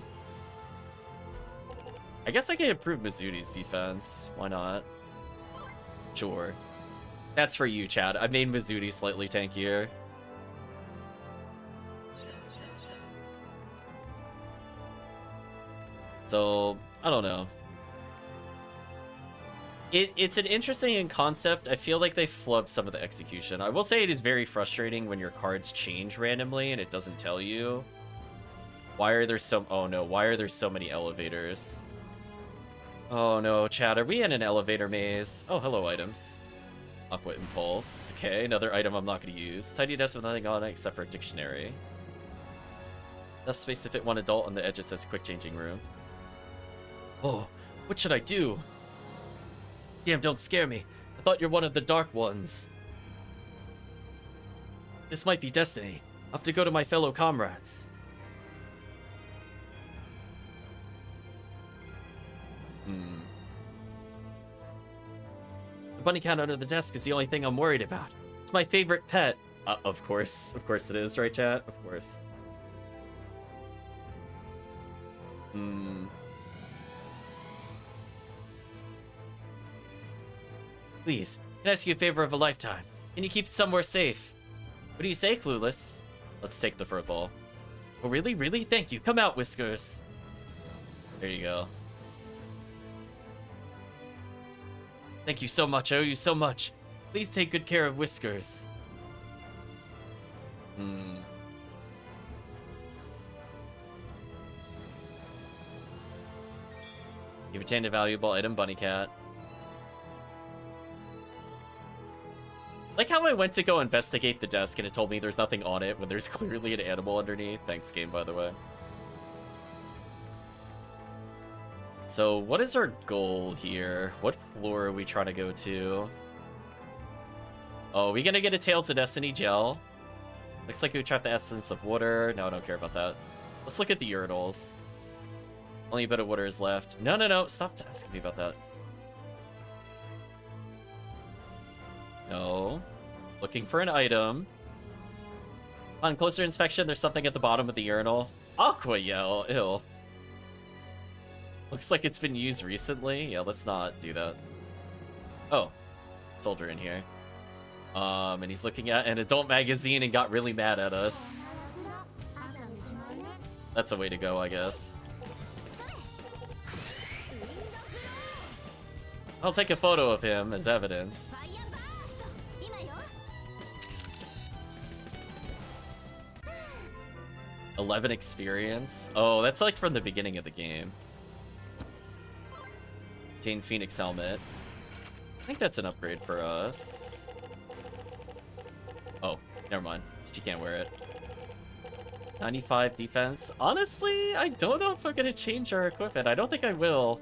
I guess I can improve Mizuti's defense. Why not? Sure. That's for you, Chad. I made Mizuti slightly tankier. So, I don't know. It's an interesting concept. I feel like they flubbed some of the execution. I will say it is very frustrating when your cards change randomly and it doesn't tell you. Why are there so... Oh no, why are there so many elevators? Oh no, Chad, are we in an elevator maze? Oh, hello, items. Aqua Impulse. Okay, another item I'm not going to use. Tidy desk with nothing on it except for a dictionary. Enough space to fit one adult on the edge. It says quick changing room. Oh, what should I do? Damn, don't scare me. I thought you're one of the dark ones. This might be destiny. I'll have to go to my fellow comrades. The bunny cat under the desk is the only thing I'm worried about. It's my favorite pet. Of course it is, right, chat? Of course. Please, can I ask you a favor of a lifetime? Can you keep it somewhere safe? What do you say, Clueless? Let's take the fur ball. Oh, really? Really? Thank you. Come out, Whiskers. There you go. Thank you so much. I owe you so much. Please take good care of Whiskers. You've obtained a valuable item, Bunny Cat. Like how I went to go investigate the desk and it told me there's nothing on it when there's clearly an animal underneath. Thanks, game, by the way. So, what is our goal here? What floor are we trying to go to? Oh, are we gonna get a Tales of Destiny gel? Looks like we trapped the essence of water. No, I don't care about that. Let's look at the urinals. Only a bit of water is left. No. Stop asking me about that. No. Looking for an item. On closer inspection, there's something at the bottom of the urinal. Aqua Yell. Ew. Looks like it's been used recently. Yeah, let's not do that. Oh. Soldier in here. And he's looking at an adult magazine and got really mad at us. That's a way to go, I guess. I'll take a photo of him as evidence. 11 experience. Oh, that's like from the beginning of the game. Obtain Phoenix helmet. I think that's an upgrade for us. Oh, never mind. She can't wear it. 95 defense. Honestly, I don't know if I'm gonna change our equipment. I don't think I will.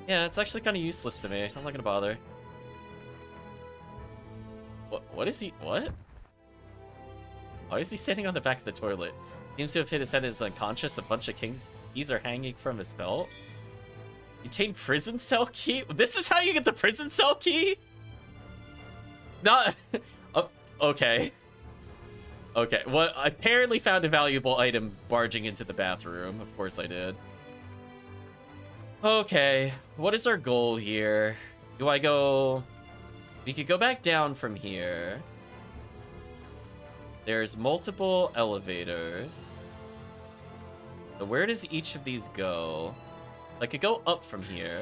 Yeah, it's actually kind of useless to me. I'm not gonna bother. What is he? What? Why is he standing on the back of the toilet? Seems to have hit his head and is unconscious. A bunch of keys are hanging from his belt. Obtain prison cell key? This is how you get the prison cell key? Not... oh, okay. Okay, well, I apparently found a valuable item barging into the bathroom. Of course I did. Okay, what is our goal here? Do I go... We could go back down from here. There's multiple elevators. So where does each of these go? I could go up from here.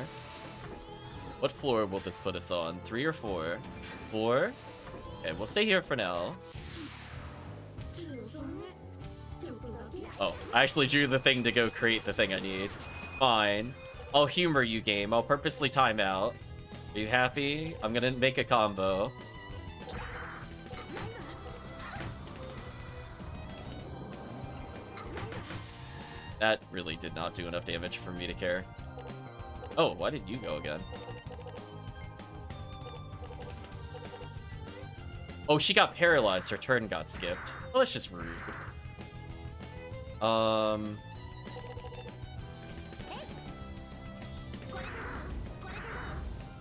What floor will this put us on? 3 or 4? 4? Okay, we'll stay here for now. Oh, I actually drew the thing to go create the thing I need. Fine. I'll humor you, game. I'll purposely time out. Are you happy? I'm gonna make a combo. That really did not do enough damage for me to care. Oh, why did you go again? Oh, she got paralyzed. Her turn got skipped. Well, that's just rude.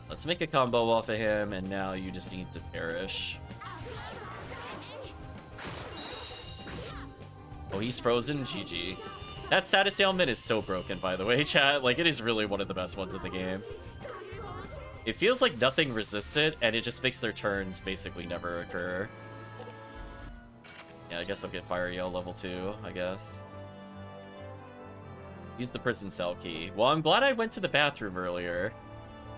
Let's make a combo off of him, and now you just need to perish. Oh, he's frozen? GG. That status ailment is so broken, by the way, chat. Like, it is really one of the best ones in the game. It feels like nothing resists it, and it just makes their turns basically never occur. Yeah, I guess I'll get Fire Yell level 2, I guess. Use the prison cell key. Well, I'm glad I went to the bathroom earlier.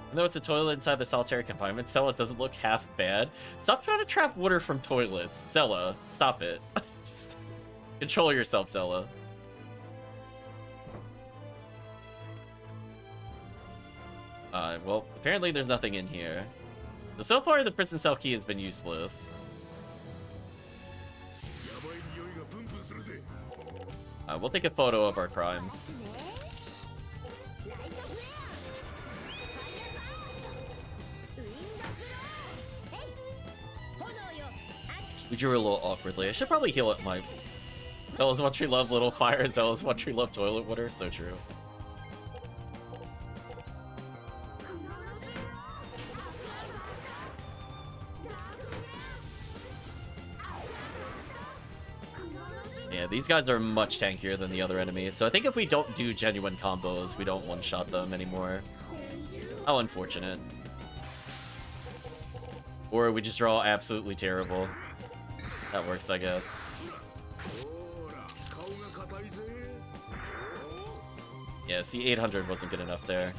Even though it's a toilet inside the solitary confinement cell, it doesn't look half bad. Stop trying to trap water from toilets. Zella, stop it. Just control yourself, Zella. Well, apparently there's nothing in here. So far, the prison cell key has been useless. We'll take a photo of our crimes. We drew a little awkwardly. I should probably heal up my... Zella's One Tree Love Little Fire and Zella's One Tree Love Toilet Water. So true. Yeah, these guys are much tankier than the other enemies, so I think if we don't do genuine combos, we don't one-shot them anymore. How unfortunate. Or we just draw absolutely terrible. That works, I guess. Yeah, see, 800 wasn't good enough there.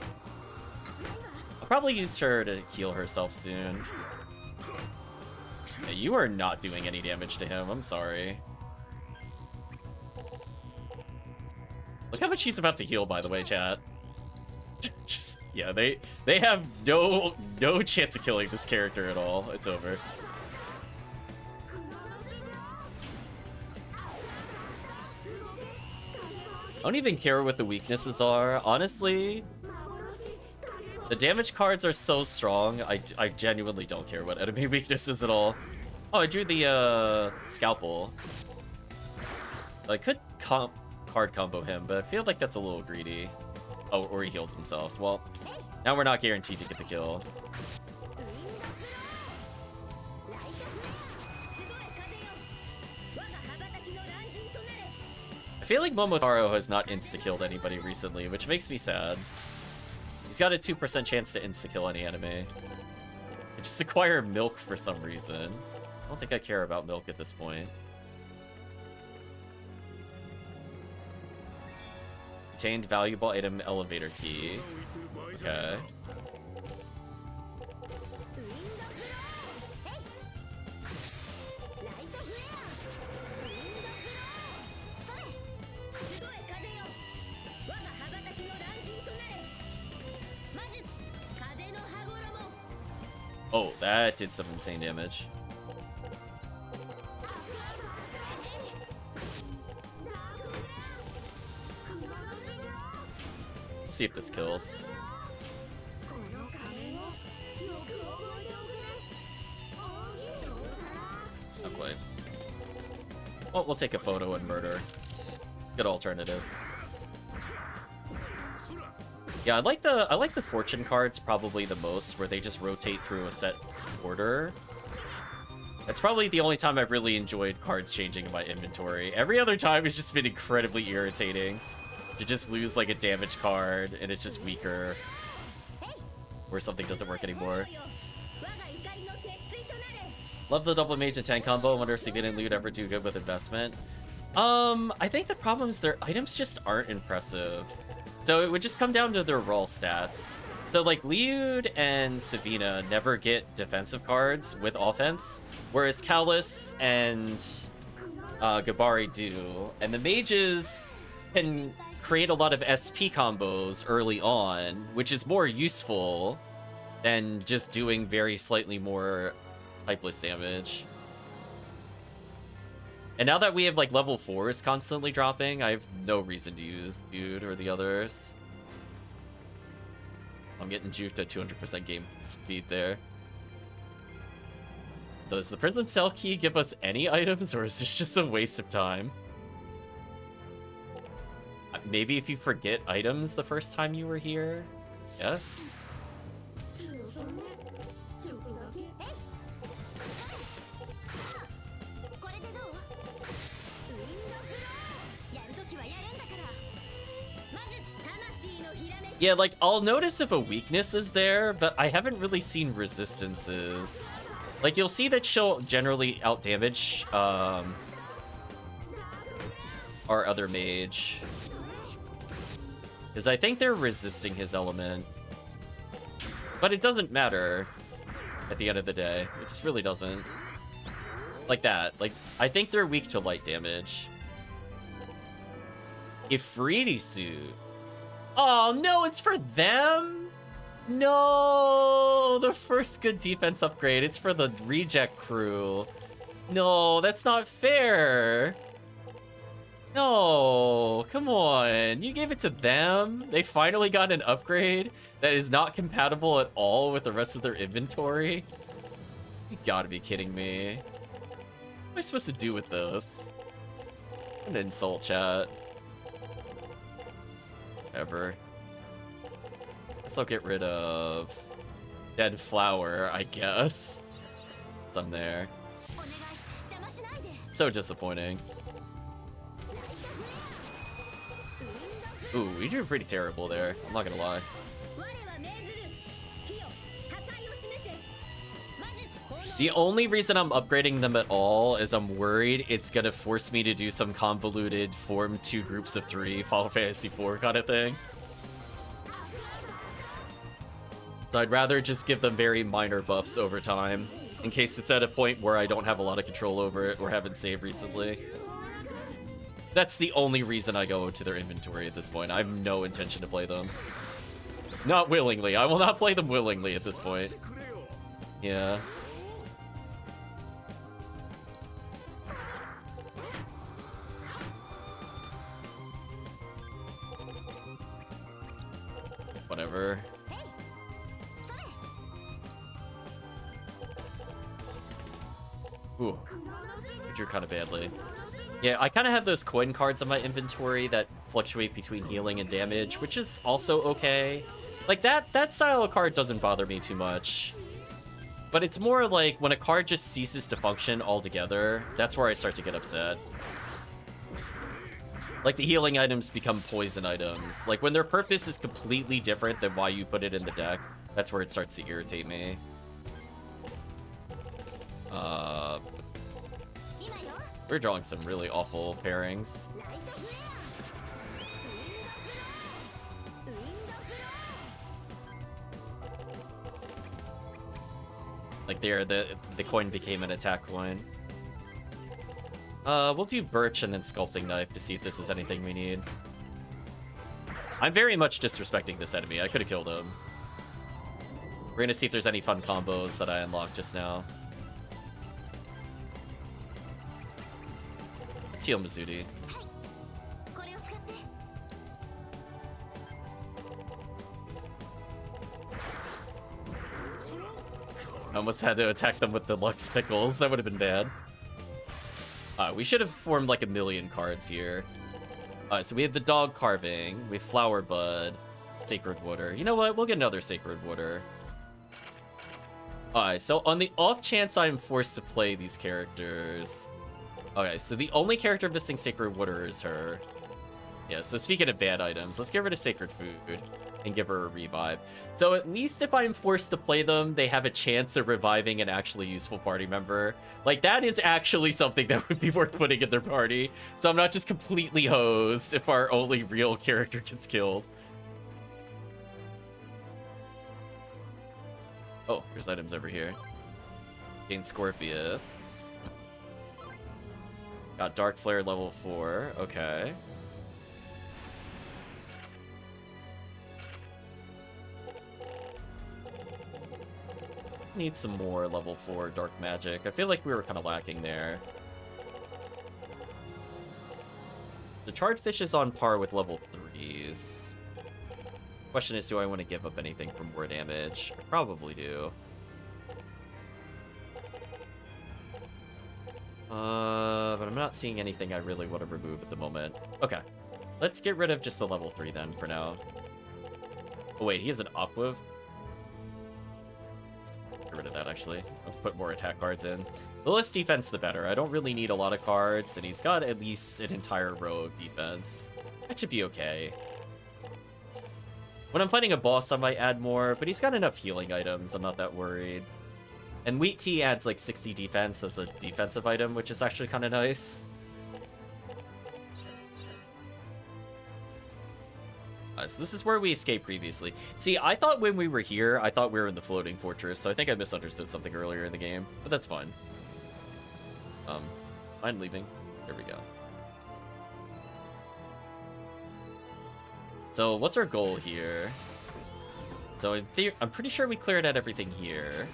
I'll probably use her to heal herself soon. Yeah, you are not doing any damage to him, I'm sorry. Look how much he's about to heal, by the way, chat. Just, yeah, they have no chance of killing this character at all. It's over. I don't even care what the weaknesses are. Honestly, the damage cards are so strong, I genuinely don't care what enemy weaknesses at all. Oh, I drew the scalpel. I could card combo him, but I feel like that's a little greedy. Oh, or he heals himself. Well, now we're not guaranteed to get the kill. I feel like Momotaro has not insta-killed anybody recently, which makes me sad. He's got a 2% chance to insta-kill any enemy. I just acquire milk for some reason. I don't think I care about milk at this point. Obtained valuable item elevator key. Okay. Oh, that did some insane damage. Let's see if this kills. Not quite. Well, we'll take a photo and murder. Good alternative. Yeah, I like the fortune cards probably the most, where they just rotate through a set order. That's probably the only time I've really enjoyed cards changing in my inventory. Every other time it's just been incredibly irritating to just lose like a damage card and it's just weaker, or something doesn't work anymore. Love the double mage and tank combo. I wonder if Savina and Lude ever do good with investment. I think the problem is their items just aren't impressive. So it would just come down to their raw stats. So like Liud and Savina never get defensive cards with offense, whereas Callus and Gabari do. And the mages can create a lot of SP combos early on, which is more useful than just doing very slightly more typeless damage. And now that we have like level 4s constantly dropping, I have no reason to use Dude or the others. I'm getting juked at 200% game speed there. So does the prison cell key give us any items, or is this just a waste of time? Maybe if you forget items the first time you were here? Yes? Yeah, like, I'll notice if a weakness is there, but I haven't really seen resistances. Like, you'll see that she'll generally outdamage, our other mage. Because I think they're resisting his element. But it doesn't matter at the end of the day. It just really doesn't. Like that. Like, I think they're weak to light damage. Ifriti suit. Oh, no, it's for them? No, the first good defense upgrade. It's for the reject crew. No, that's not fair. No, come on. You gave it to them? They finally got an upgrade that is not compatible at all with the rest of their inventory? You gotta be kidding me. What am I supposed to do with this? An insult, chat. Ever. Guess I'll get rid of Dead Flower, I guess. Some there. So disappointing. Ooh, we do pretty terrible there. I'm not gonna lie. The only reason I'm upgrading them at all is I'm worried it's gonna force me to do some convoluted form 2 groups of 3 Final Fantasy IV kind of thing. So I'd rather just give them very minor buffs over time, in case it's at a point where I don't have a lot of control over it or haven't saved recently. That's the only reason I go to their inventory at this point. I have no intention to play them. Not willingly. I will not play them willingly at this point. Yeah. Whatever. Ooh. I drew kind of badly. Yeah, I kind of have those coin cards on my inventory that fluctuate between healing and damage, which is also okay. Like, that style of card doesn't bother me too much. But it's more like when a card just ceases to function altogether, that's where I start to get upset. Like, the healing items become poison items. Like, when their purpose is completely different than why you put it in the deck, that's where it starts to irritate me. We're drawing some really awful pairings. Like there, the coin became an attack coin. We'll do Birch and then Sculpting Knife to see if this is anything we need. I'm very much disrespecting this enemy. I could have killed him. We're gonna see if there's any fun combos that I unlocked just now. Let's heal Mizuti. I almost had to attack them with the Lux Pickles. That would have been bad. We should have formed like a million cards here. So we have the Dog Carving, we have Flower Bud, Sacred Water. You know what? We'll get another Sacred Water. Alright, so on the off chance I'm forced to play these characters... Okay, so the only character missing Sacred Water is her. Yeah, so speaking of bad items, let's get rid of Sacred Food and give her a revive. So at least if I'm forced to play them, they have a chance of reviving an actually useful party member. Like, that is actually something that would be worth putting in their party. So I'm not just completely hosed if our only real character gets killed. Oh, there's items over here. Gain Scorpius. Got Dark Flare level 4. Okay. Need some more level 4 Dark Magic. I feel like we were kind of lacking there. The Charged-Fish is on par with level 3s. Question is, do I want to give up anything for more damage? I probably do. But I'm not seeing anything I really want to remove at the moment. Okay. Let's get rid of just the level 3 then for now. Oh wait, he has an Aqua? Get rid of that actually. I'll put more attack cards in. The less defense, the better. I don't really need a lot of cards, and he's got at least an entire row of defense. That should be okay. When I'm fighting a boss, I might add more, but he's got enough healing items. I'm not that worried. And Wheat Tea adds like 60 defense as a defensive item, which is actually kind of nice. So this is where we escaped previously. See, I thought when we were here, I thought we were in the floating fortress, so I think I misunderstood something earlier in the game, but that's fine. Mind leaving? There we go. So what's our goal here? So in theory, I'm pretty sure we cleared out everything here.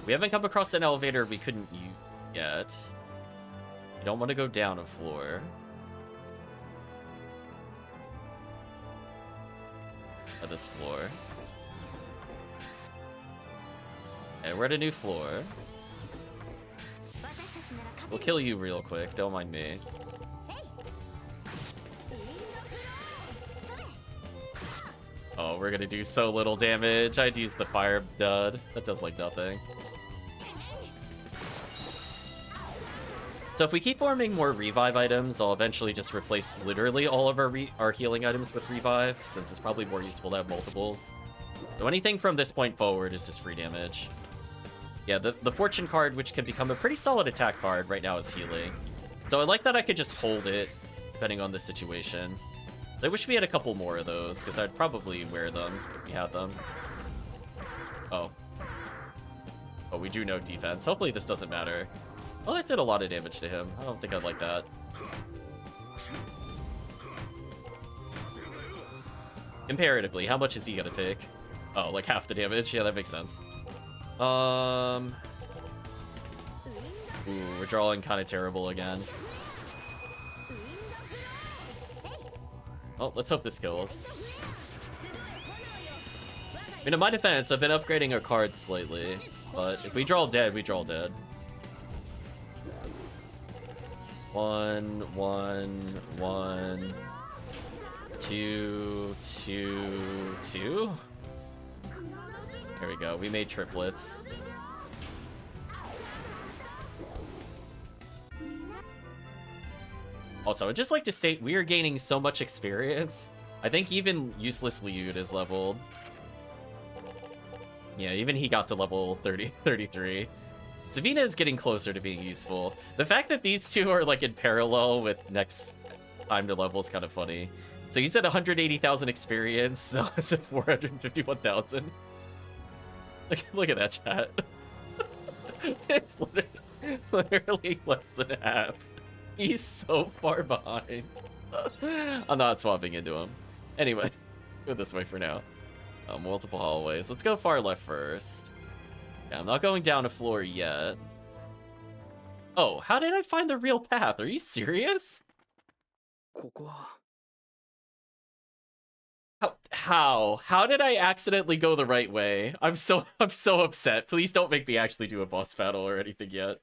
We haven't come across an elevator we couldn't use yet. I don't want to go down a floor. Or this floor. And we're at a new floor. We'll kill you real quick, don't mind me. Oh, we're gonna do so little damage. I'd use the fire dud. That does like nothing. So if we keep farming more revive items, I'll eventually just replace literally all of our healing items with revive, since it's probably more useful to have multiples. So anything from this point forward is just free damage. Yeah, the fortune card, which can become a pretty solid attack card right now, is healing. So I like that I could just hold it, depending on the situation. I wish we had a couple more of those, because I'd probably wear them if we had them. Oh. Oh, we do know defense. Hopefully this doesn't matter. Well, that did a lot of damage to him. I don't think I'd like that. Comparatively, how much is he gonna take? Oh, like half the damage? Yeah, that makes sense. Ooh, we're drawing kind of terrible again. Well, let's hope this kills. I mean, in my defense, I've been upgrading our cards slightly, but if we draw dead, we draw dead. 1, 1, 1, 2, 2, 2. There we go. We made triplets. Also, I'd just like to state we are gaining so much experience. I think even useless Liud is leveled. Yeah, even he got to level 33. Savina is getting closer to being useful. The fact that these two are like in parallel with next time to level is kind of funny. So he's at 180,000 experience, so it's at 451,000. Look at that chat. It's literally less than half. He's so far behind. I'm not swapping into him. Anyway, go this way for now. Multiple hallways. Let's go far left first. Yeah, I'm not going down a floor yet. Oh, how did I find the real path? Are you serious? How did I accidentally go the right way? I'm so upset. Please don't make me actually do a boss battle or anything yet.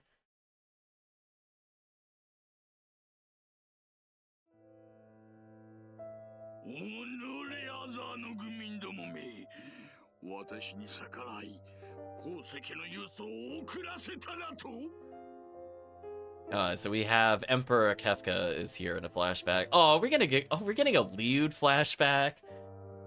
So we have Emperor Kefka is here in a flashback. Oh, we're getting a Liud flashback.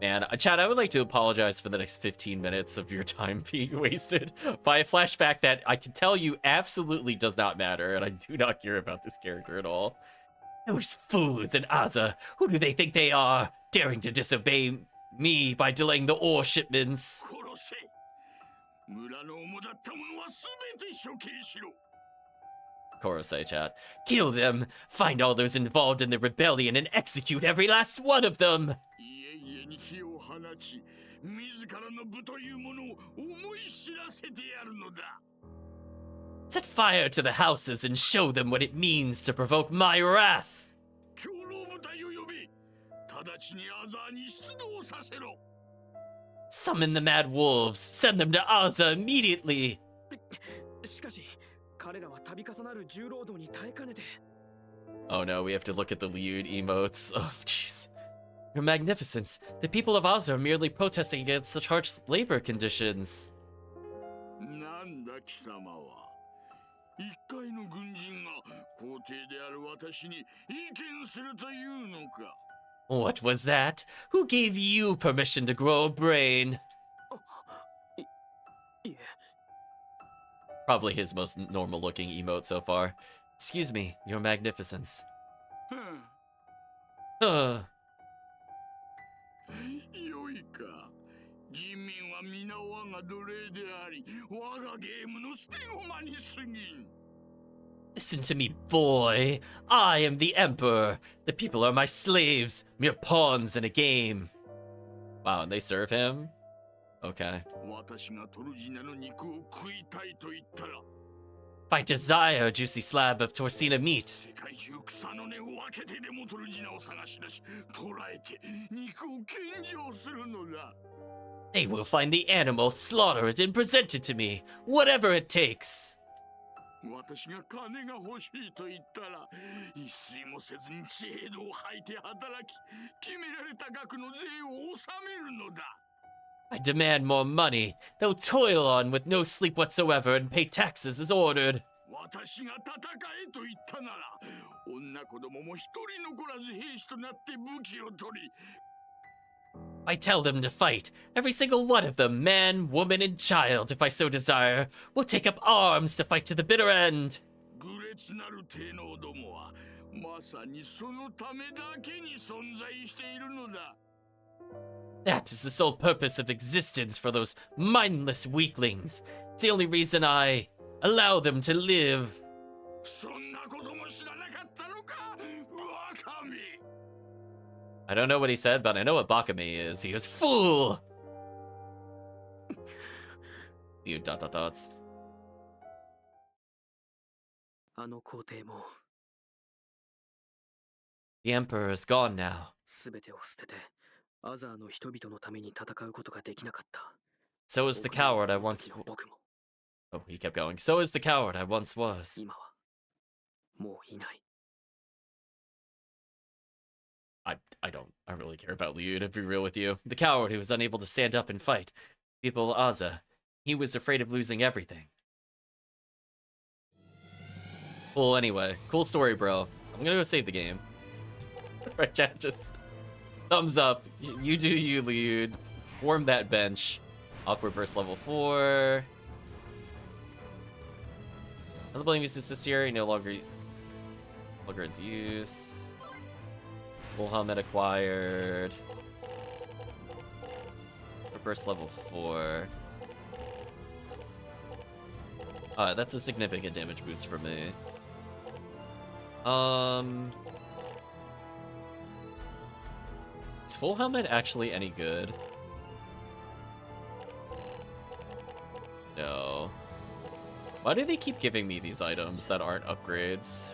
Man, Chad, I would like to apologize for the next 15 minutes of your time being wasted by a flashback that I can tell you absolutely does not matter, and I do not care about this character at all. Those fools in Aza, who do they think they are, daring to disobey me by delaying the ore shipments? Korosei chat. Kill them! Find all those involved in the rebellion and execute every last one of them! Set fire to the houses and show them what it means to provoke my wrath! Summon the mad wolves! Send them to Aza immediately! Oh no, we have to look at the Liud emotes. Oh, jeez. Your Magnificence, the people of Aza are merely protesting against such harsh labor conditions. What was that? Who gave you permission to grow a brain? Probably his most normal-looking emote so far. Excuse me, Your Magnificence. Listen to me, boy. I am the Emperor. The people are my slaves, mere pawns in a game. Wow, and they serve him? Okay. If I desire a juicy slab of Torsina meat, they will find the animal, slaughter it, and present it to me, whatever it takes. I demand more money. They'll toil on with no sleep whatsoever and pay taxes as ordered. 私が戦えと言ったなら、女子供も一人残らず兵士となって武器を取り、 I tell them to fight. Every single one of them, man, woman, and child, if I so desire, will take up arms to fight to the bitter end. 愚劣なる帝王どもはまさにそのためだけに存在しているのだ。 That is the sole purpose of existence for those mindless weaklings. It's the only reason I allow them to live. そんなことも知らなかったのか、バカめ。 I don't know what he said, but I know what Bakame is. He goes, fool! You ... dots. あの皇帝も The Emperor is gone now. 全てを捨ててアザーの人々のために戦うことができなかった。 So is the coward I once... 僕も Oh, he kept going. So is the coward I once was. 今はもういない。 I don't really care about Liu, to be real with you. The coward who was unable to stand up and fight. People Aza. He was afraid of losing everything. Well, anyway, cool story, bro. I'm gonna go save the game. Right, chat, just thumbs up. You do you, Liu. Form that bench. Awkward burst level 4. Another blame uses this year, no longer is use. Full helmet acquired. Burst level 4. Alright, that's a significant damage boost for me. Is full helmet actually any good? No. Why do they keep giving me these items that aren't upgrades?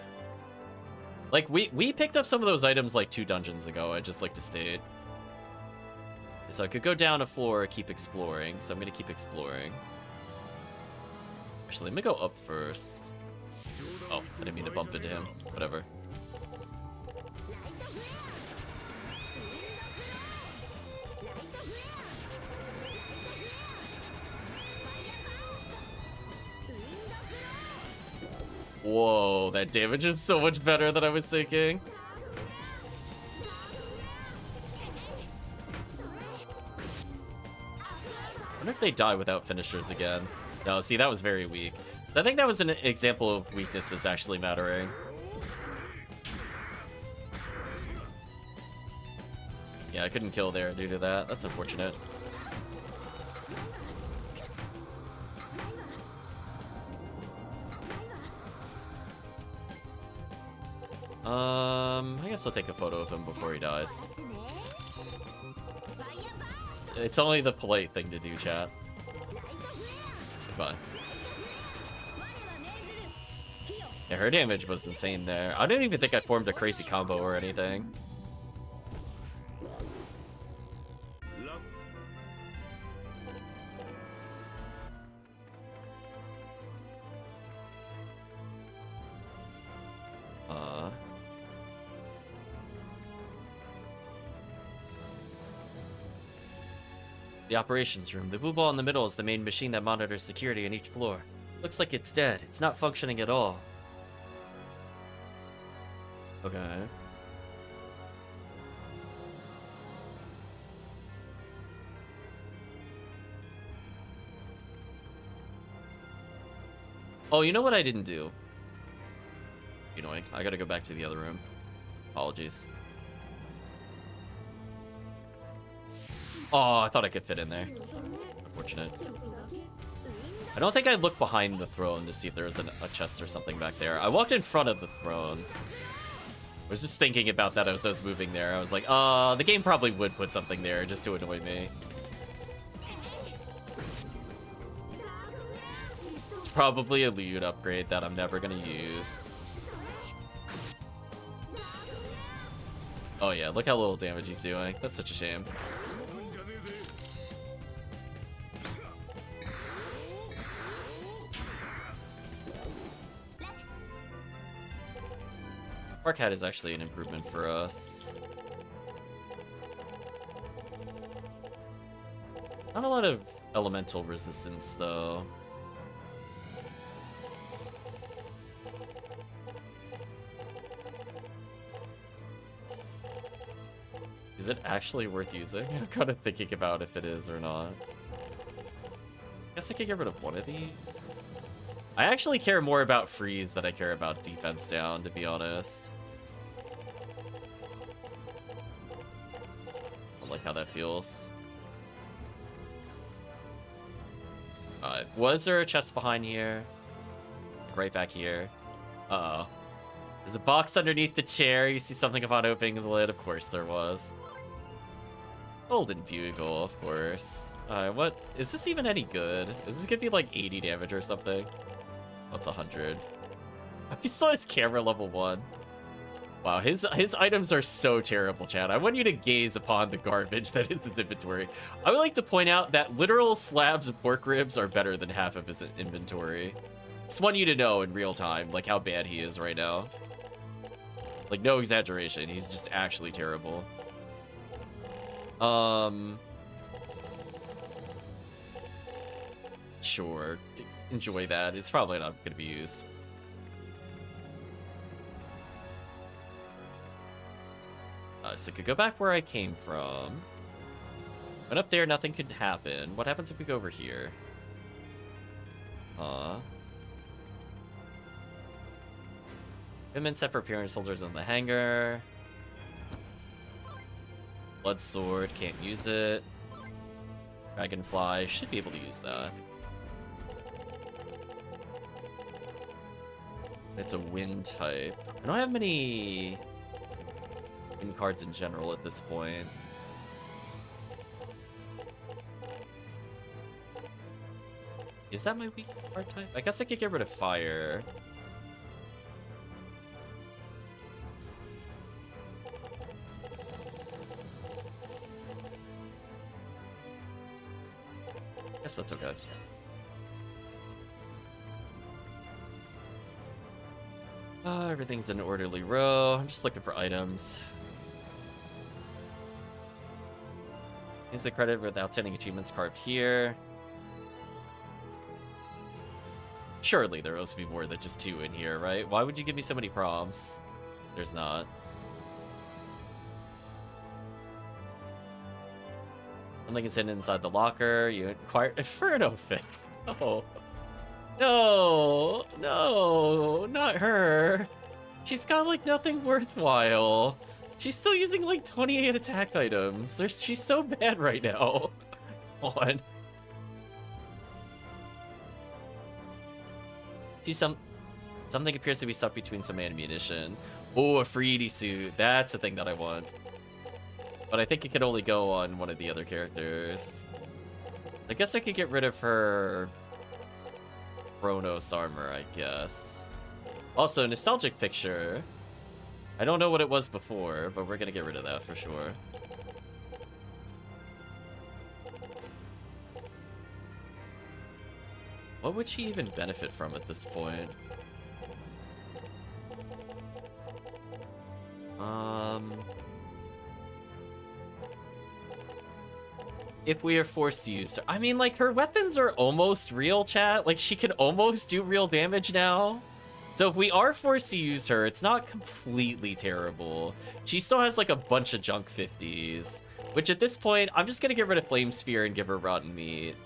Like, we picked up some of those items like 2 dungeons ago, I just like to state. So I could go down a floor or keep exploring, so I'm gonna keep exploring. Actually, let me go up first. Oh, I didn't mean to bump into him. Whatever. Whoa, that damage is so much better than I was thinking. I wonder if they die without finishers again. No, see, that was very weak. I think that was an example of weaknesses actually mattering. Yeah, I couldn't kill there due to that. That's unfortunate. I guess I'll take a photo of him before he dies. It's only the polite thing to do, chat. Goodbye. Yeah, her damage was insane there. I don't even think I formed a crazy combo or anything. The operations room. The blue ball in the middle is the main machine that monitors security on each floor. Looks like it's dead. It's not functioning at all. Okay. Oh, you know what I didn't do? Annoying. I gotta go back to the other room. Apologies. Oh, I thought I could fit in there. Unfortunate. I don't think I looked behind the throne to see if there was a chest or something back there. I walked in front of the throne. I was just thinking about that as I was moving there. I was like, the game probably would put something there just to annoy me. It's probably a loot upgrade that I'm never gonna use. Oh yeah, look how little damage he's doing. That's such a shame. Arc Hat is actually an improvement for us. Not a lot of elemental resistance, though. Is it actually worth using? I'm kind of thinking about if it is or not. Guess I could get rid of one of these. I actually care more about freeze than I care about defense down, to be honest. I like how that feels. Alright, was there a chest behind here? Right back here. Uh-oh. There's a box underneath the chair. You see something upon opening the lid? Of course there was. Golden Bugle, of course. What? Is this even any good? Is this gonna be like 80 damage or something? Oh, it's 100. He still has camera level 1. Wow, his items are so terrible, Chad. I want you to gaze upon the garbage that is his inventory. I would like to point out that literal slabs of pork ribs are better than half of his inventory. Just want you to know in real time, like, how bad he is right now. Like, no exaggeration. He's just actually terrible. Sure. Enjoy that. It's probably not going to be used. So I could go back where I came from. Went up there, nothing could happen. What happens if we go over here? Equipment set for appearance soldiers in the hangar. Blood sword, can't use it. Dragonfly, should be able to use that. It's a wind type. I don't have many wind cards in general at this point. Is that my weak card type? I guess I could get rid of fire. Guess that's okay. Everything's in an orderly row. I'm just looking for items. Use the credit with outstanding achievements carved here. Surely there must be more than just 2 in here, right? Why would you give me so many prompts? There's not. Something is hidden inside the locker. You acquired Inferno Fix. No. No. No. Not her. She's got, like, nothing worthwhile. She's still using, like, 28 attack items. She's so bad right now. Come on. See, something appears to be stuck between some ammunition. Oh, a free ED suit. That's the thing that I want. But I think it can only go on one of the other characters. I guess I could get rid of her Chronos armor, I guess. Also, nostalgic picture. I don't know what it was before, but we're gonna get rid of that for sure. What would she even benefit from at this point? If we are forced to use her. I mean, like, her weapons are almost real, chat. Like, she can almost do real damage now. So if we are forced to use her, it's not completely terrible. She still has, like, a bunch of junk 50s. Which, at this point, I'm just gonna get rid of Flame Sphere and give her Rotten Meat.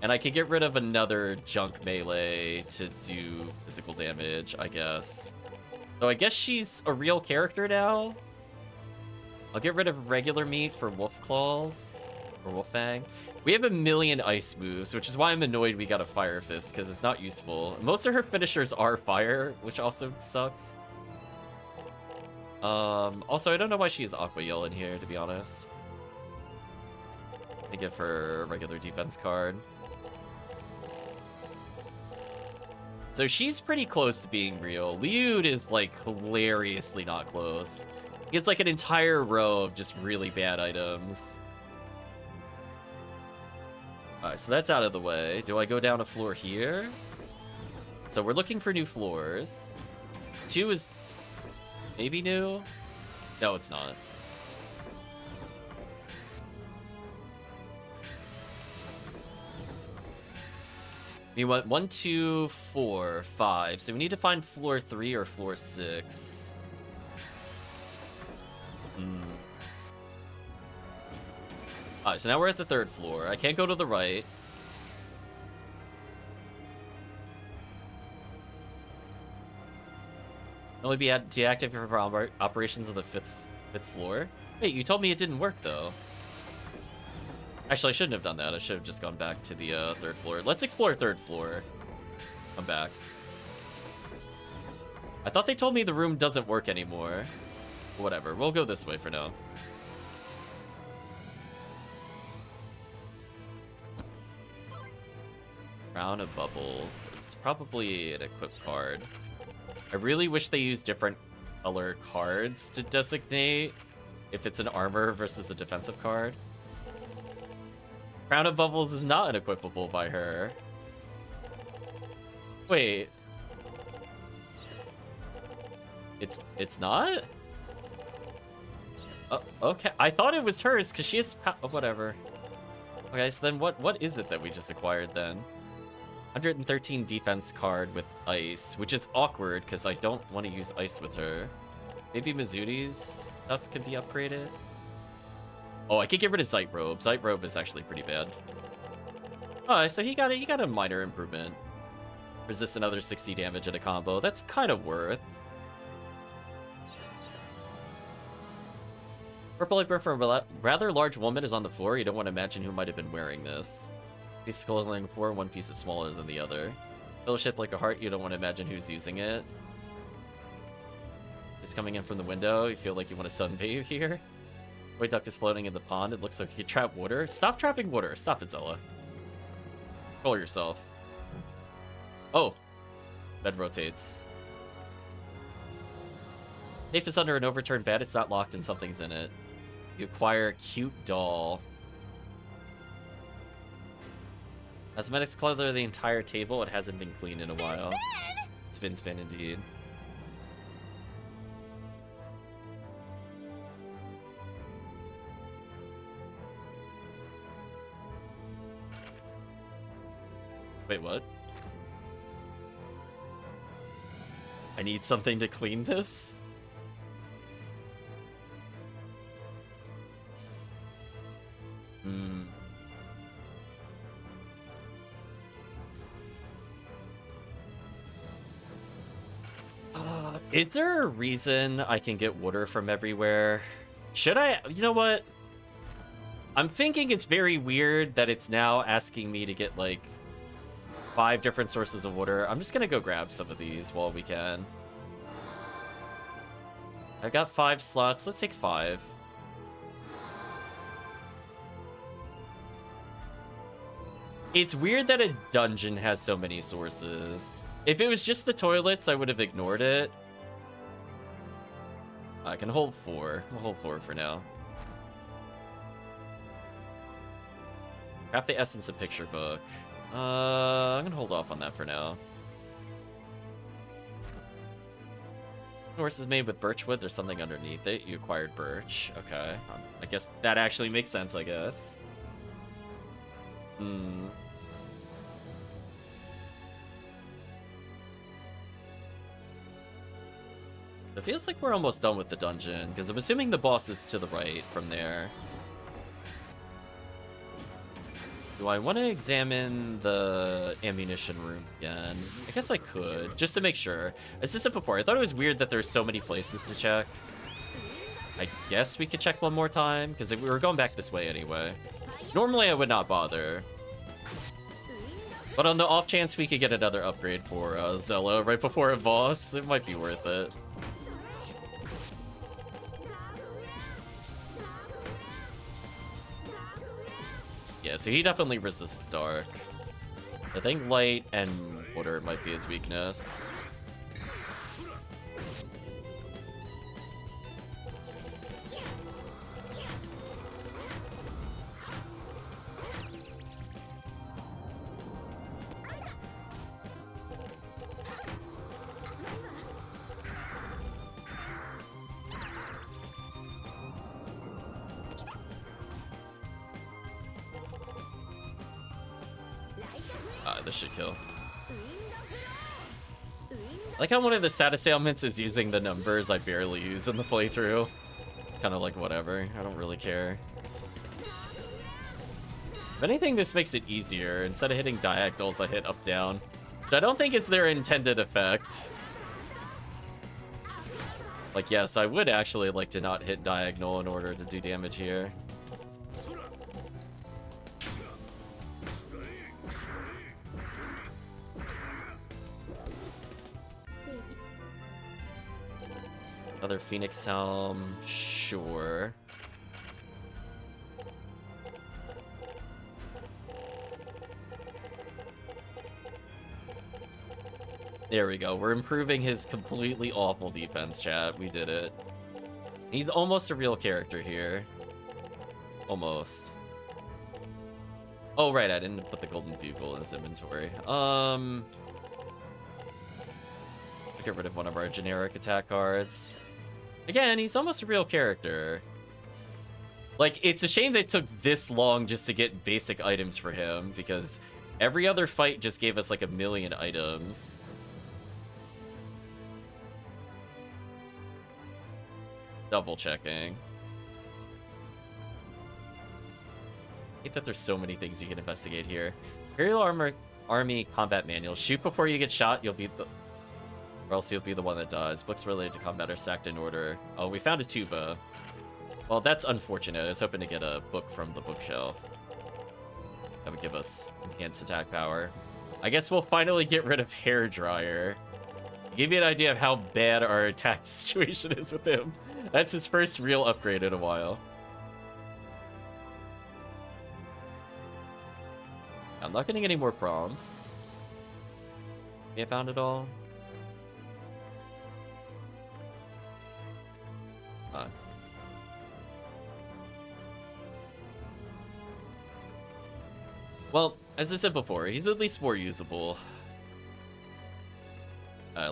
And I can get rid of another junk melee to do physical damage, I guess. So I guess she's a real character now. I'll get rid of regular meat for Wolf Claws. Or Wolf Fang. We have a million ice moves, which is why I'm annoyed we got a Fire Fist, because it's not useful. Most of her finishers are fire, which also sucks. Also, I don't know why she has Aqua Yell in here, to be honest. I give her a regular defense card. So she's pretty close to being real. Liud is, like, hilariously not close. He has, like, an entire row of just really bad items. Alright, so that's out of the way. Do I go down a floor here? So we're looking for new floors. 2 is maybe new? No, it's not. We want 1, 2, 4, 5. So we need to find floor 3 or floor 6. Alright, so now we're at the 3rd floor. I can't go to the right. Only be deactivated for operations on the 5th floor. Wait, you told me it didn't work though. Actually, I shouldn't have done that. I should have just gone back to the 3rd floor. Let's explore 3rd floor. Come back. I thought they told me the room doesn't work anymore. Whatever, we'll go this way for now. Crown of Bubbles. It's probably an equipped card. I really wish they used different color cards to designate if it's an armor versus a defensive card. Crown of Bubbles is not an equipable by her. Wait. It's not? Okay. I thought it was hers because she has whatever. Okay, so then what is it that we just acquired then? 113 defense card with ice, which is awkward because I don't want to use ice with her. Maybe Mizuti's stuff can be upgraded. Oh, I could get rid of Zite Robe. Zite Robe is actually pretty bad. Oh, so he got a minor improvement. Resist another 60 damage in a combo. That's kind of worth. Purple apron from a rather large woman is on the floor. You don't want to imagine who might have been wearing this. Piece of clothing for one piece that's smaller than the other. Fellowship like a heart. You don't want to imagine who's using it. It's coming in from the window. You feel like you want to sunbathe here. White duck is floating in the pond. It looks like you trap water. Stop trapping water. Stop it, Zella. Control yourself. Oh. Bed rotates. Safe is under an overturned bed. It's not locked and something's in it. You acquire a cute doll. Cosmetics color the entire table. It hasn't been cleaned in a while. Spin indeed. Wait, what? I need something to clean this? Is there a reason I can get water from everywhere? Should I? You know what? I'm thinking it's very weird that it's now asking me to get, like, 5 different sources of water. I'm just gonna go grab some of these while we can. I've got 5 slots. Let's take 5. It's weird that a dungeon has so many sources. If it was just the toilets, I would have ignored it. I can hold 4. We'll hold 4 for now. Craft the essence of picture book. I'm gonna hold off on that for now. Horse is made with birch wood. There's something underneath it. You acquired birch. Okay. I guess that actually makes sense, I guess. It feels like we're almost done with the dungeon, because I'm assuming the boss is to the right from there. Do I want to examine the ammunition room again? I guess I could, just to make sure. As I said before, I thought it was weird that there's so many places to check. I guess we could check one more time, because we were going back this way anyway. Normally I would not bother. But on the off chance we could get another upgrade for Zella right before a boss, it might be worth it. Yeah, so he definitely resists dark. I think light and water might be his weakness. This should kill. I like how one of the status ailments is using the numbers I barely use in the playthrough. Kind of like whatever. I don't really care. If anything, this makes it easier. Instead of hitting diagonals, I hit up down. Which I don't think is their intended effect. Like, yes, I would actually like to not hit diagonal in order to do damage here. Another Phoenix Helm, sure. There we go. We're improving his completely awful defense, chat. We did it. He's almost a real character here. Almost. Oh, right. I didn't put the golden bugle in his inventory. Get rid of one of our generic attack cards. Again, he's almost a real character. Like, it's a shame they took this long just to get basic items for him, because every other fight just gave us like 1,000,000 items. Double checking. I hate that there's so many things you can investigate here. Imperial Army Combat Manual. Shoot before you get shot, you'll be the... Or else you'll be the one that dies. Books related to combat are stacked in order. Oh, we found a tuba. Well, that's unfortunate. I was hoping to get a book from the bookshelf. That would give us enhanced attack power. I guess we'll finally get rid of Hairdryer. Give you an idea of how bad our attack situation is with him. That's his first real upgrade in a while. I'm not getting any more prompts. We have found it all. Well, as I said before, he's at least more usable.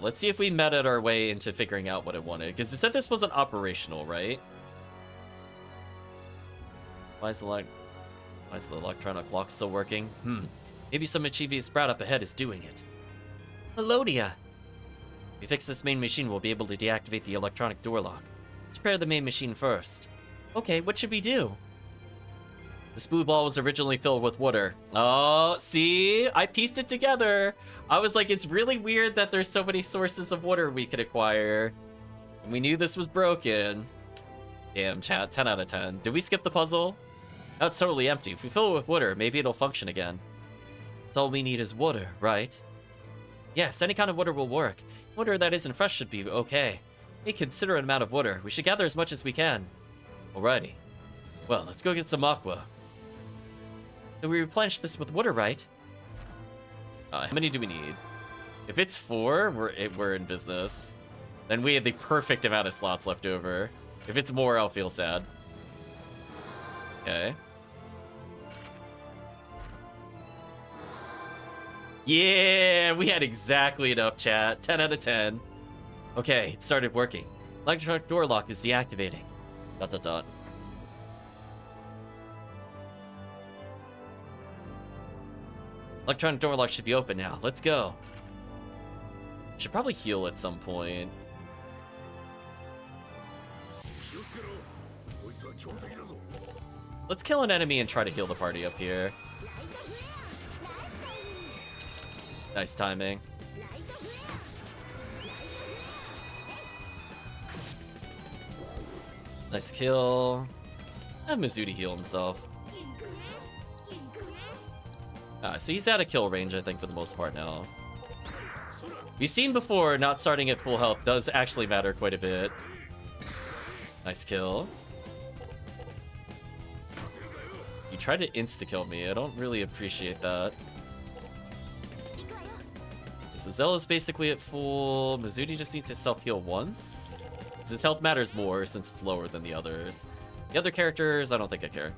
Let's see if we meted our way into figuring out what it wanted, because it said this wasn't operational, right? Why is the electronic lock still working? Maybe some mischievous sprout up ahead is doing it. Melodia! If we fix this main machine, we'll be able to deactivate the electronic door lock. Let's repair the main machine first. Okay, what should we do? This blue ball was originally filled with water. Oh, see? I pieced it together. I was like, it's really weird that there's so many sources of water we could acquire. And we knew this was broken. Damn, chat, 10 out of 10. Did we skip the puzzle? Now it's totally empty. If we fill it with water, maybe it'll function again. That's all we need is water, right? Yes, any kind of water will work. Water that isn't fresh should be okay. A considerate amount of water. We should gather as much as we can. Alrighty. Well, let's go get some aqua. So we replenish this with water, right? How many do we need? If it's 4, we're in business. Then we have the perfect amount of slots left over. If it's more, I'll feel sad. Okay. Yeah, we had exactly enough, chat. 10 out of 10. Okay, it started working. Electronic door lock is deactivating. ... Electronic door lock should be open now. Let's go. Should probably heal at some point. Let's kill an enemy and try to heal the party up here. Nice timing. Nice kill. Have Mizuti heal himself. So he's out of kill range, I think, for the most part now. We've seen before, not starting at full health does actually matter quite a bit. Nice kill. You tried to insta-kill me. I don't really appreciate that. So Zella's basically at full. Mizuti just needs to self-heal once. His health matters more since it's lower than the others. The other characters, I don't think I care.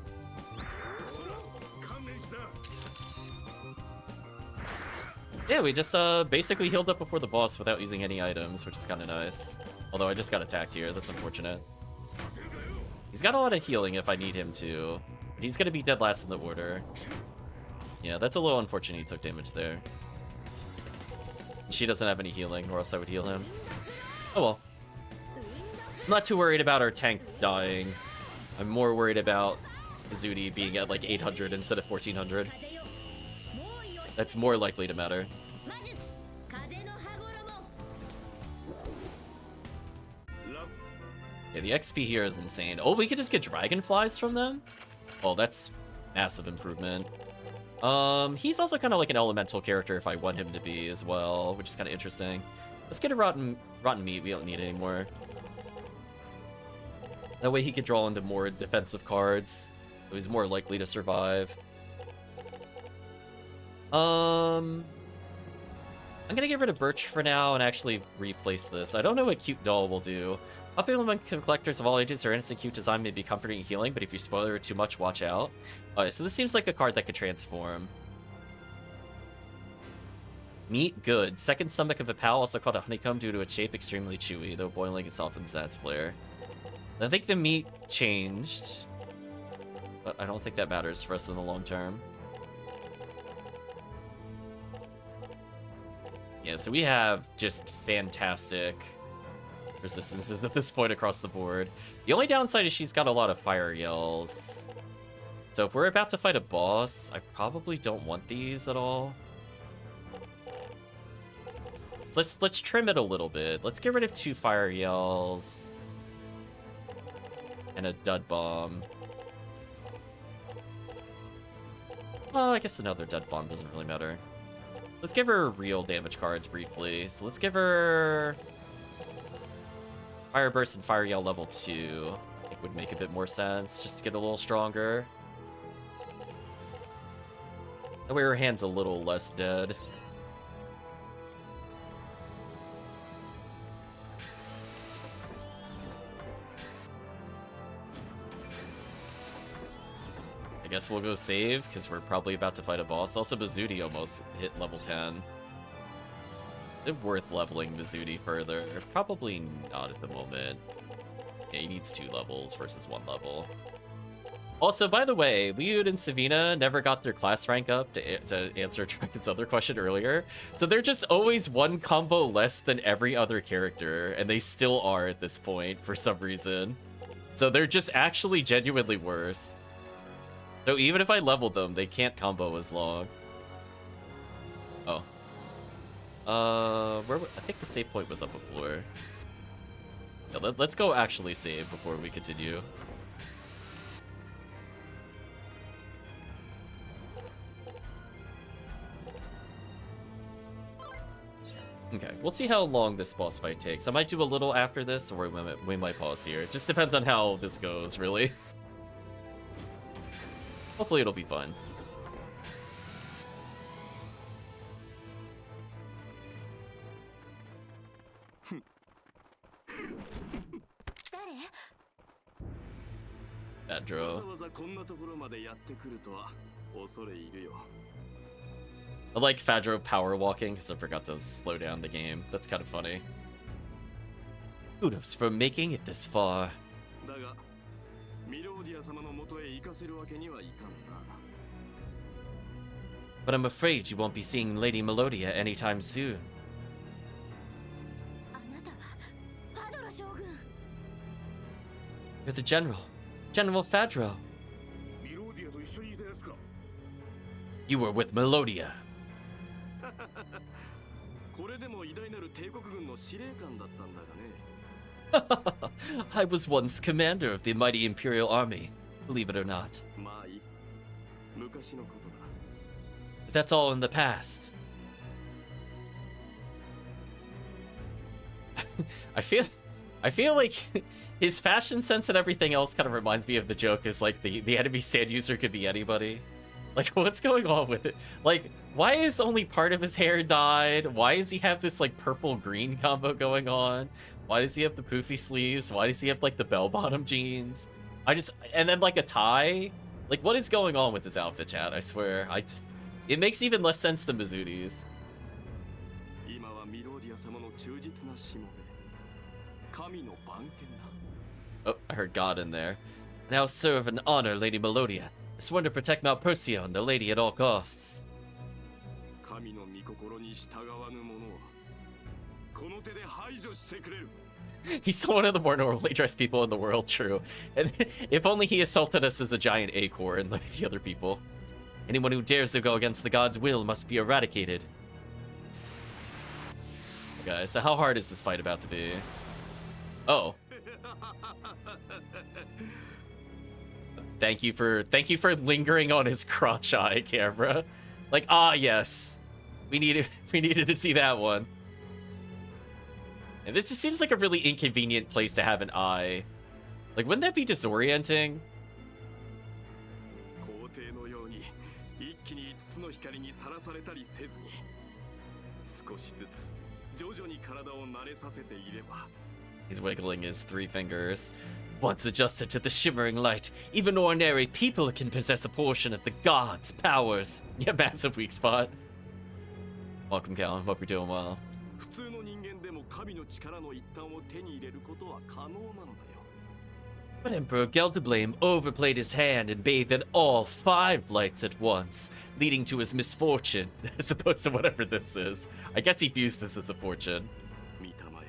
Yeah, we just basically healed up before the boss without using any items, which is kind of nice. Although I just got attacked here, that's unfortunate. He's got a lot of healing if I need him to, but he's gonna be dead last in the order. Yeah, that's a little unfortunate he took damage there. She doesn't have any healing, or else I would heal him. Oh well. I'm not too worried about our tank dying. I'm more worried about Zudi being at like 800 instead of 1400. That's more likely to matter. Yeah, the XP here is insane. Oh, we could just get dragonflies from them? Oh, that's massive improvement. He's also kind of like an elemental character if I want him to be as well, which is kind of interesting. Let's get a rotten meat. We don't need any more. That way he could draw into more defensive cards, so he's more likely to survive. I'm gonna get rid of Birch for now and actually replace this. I don't know what Cute Doll will do. Popular among collectors of all ages, her innocent cute design may be comforting and healing, but if you spoil her too much, watch out. Alright, so this seems like a card that could transform. Meat, good. Second stomach of a pal, also called a honeycomb due to its shape, extremely chewy, though boiling it softens that's flare. I think the meat changed, but I don't think that matters for us in the long term. Yeah, so we have just fantastic resistances at this point across the board. The only downside is she's got a lot of fire yells. So if we're about to fight a boss, I probably don't want these at all. Let's trim it a little bit. Let's get rid of 2 fire yells and a dud bomb. Well, I guess another dud bomb doesn't really matter. Let's give her real damage cards briefly. So let's give her Fire Burst and Fire Yell level 2. I think would make a bit more sense, just to get a little stronger. That way her hand's a little less dead. I guess we'll go save, because we're probably about to fight a boss. Also, Bazooty almost hit level 10. Is it worth leveling Bazooty further? Probably not at the moment. Yeah, he needs 2 levels versus 1 level. Also, by the way, Liud and Savina never got their class rank up to answer Draken's other question earlier. So they're just always 1 combo less than every other character, and they still are at this point for some reason. So they're just actually genuinely worse. So even if I leveled them, they can't combo as long. Oh. I think the save point was up before. Yeah, let's go actually save before we continue. Okay, we'll see how long this boss fight takes. I might do a little after this, or we might pause here. It just depends on how this goes, really. Hopefully it'll be fun. Badro. I like Fadro power walking because I forgot to slow down the game. That's kind of funny. Kudos for making it this far. But I'm afraid you won't be seeing Lady Melodia anytime soon. You're the General. General Fadro. You were with Melodia. I was once commander of the mighty Imperial Army, believe it or not. But that's all in the past. I feel like his fashion sense and everything else kind of reminds me of the joke is like the enemy stand user could be anybody. Like, what's going on with it? Like, why is only part of his hair dyed? Why does he have this, like, purple-green combo going on? Why does he have the poofy sleeves? Why does he have, like, the bell-bottom jeans? And then, like, a tie? Like, what is going on with his outfit, chat? I swear. It makes even less sense than Mizuti's. Oh, I heard God in there. Now serve and honor Lady Melodia. I sworn to protect Malpersia and the lady at all costs. He's still one of the more normally dressed people in the world, true. And if only he assaulted us as a giant acorn like the other people. Anyone who dares to go against the god's will must be eradicated. Okay, so how hard is this fight about to be? Oh. Thank you for lingering on his crotch eye camera. Like, ah, yes. We needed to see that one. And this just seems like a really inconvenient place to have an eye. Like, wouldn't that be disorienting? 皇帝のように一気に5つの光にさらされたりせずに少しずつ徐々に体を慣れさせていれば He's wiggling his 3 fingers. Once adjusted to the shimmering light, even ordinary people can possess a portion of the god's powers. Yeah, massive weak spot. Welcome, Callum. Hope you're doing well. 普通の人間でも神の力の一端を手に入れることは可能なのだよ But Emperor Gelderblame overplayed his hand and bathed in all 5 lights at once, leading to his misfortune, as opposed to whatever this is. I guess he views this as a fortune. 見たまえ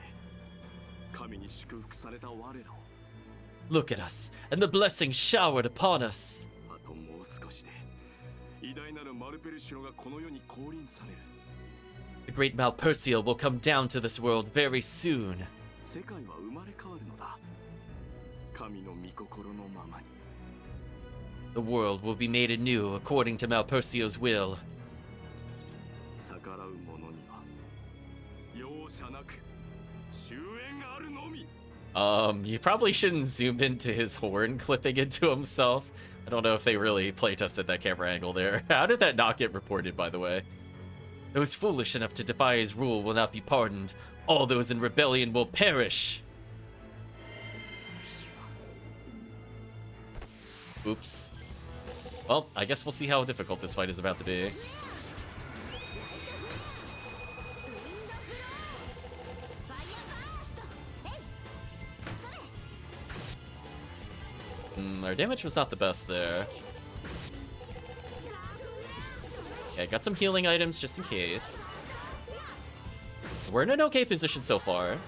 神に祝福された我らを Look at us, and the blessing showered upon us. あともう少しで偉大なるマルペルシロがこの世に降臨される The great Malpercial will come down to this world very soon. 世界は生まれ変わるのだ神の御心のままに The world will be made anew according to Malpercial's will. 逆らう者には容赦なく終焉があるのみ You probably shouldn't zoom into his horn clipping into himself. I don't know if they really playtested that camera angle there. How did that not get reported, by the way? Those foolish enough to defy his rule will not be pardoned. All those in rebellion will perish. Oops. Well, I guess we'll see how difficult this fight is about to be. Our damage was not the best there. Okay, got some healing items just in case. We're in an okay position so far.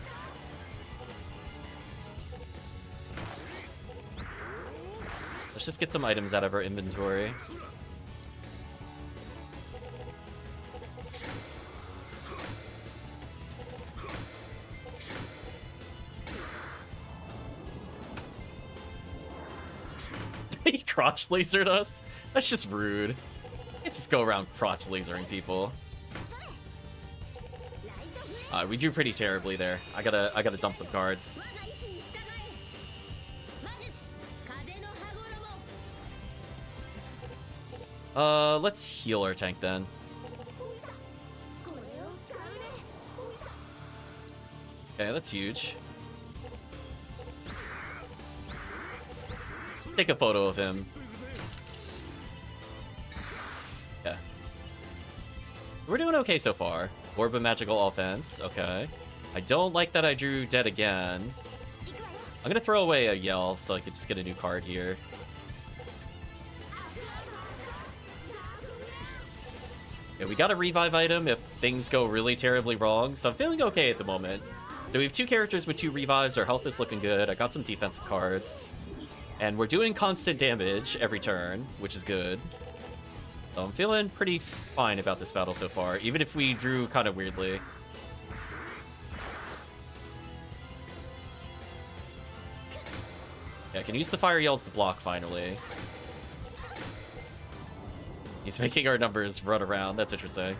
Let's just get some items out of our inventory. He crotch lasered us? That's just rude. You can't just go around crotch lasering people. We drew pretty terribly there. I gotta dump some cards. Let's heal our tank then. Okay, that's huge. Take a photo of him. Yeah. We're doing okay so far. Orb of Magical Offense. Okay. I don't like that I drew dead again. I'm gonna throw away a Yell so I could just get a new card here. Yeah, we got a revive item if things go really terribly wrong, so I'm feeling okay at the moment. So we have 2 characters with 2 revives, our health is looking good, I got some defensive cards. And we're doing constant damage every turn, which is good. So I'm feeling pretty fine about this battle so far, even if we drew kind of weirdly. Yeah, I can use the fire yells to block finally. He's making our numbers run around, that's interesting.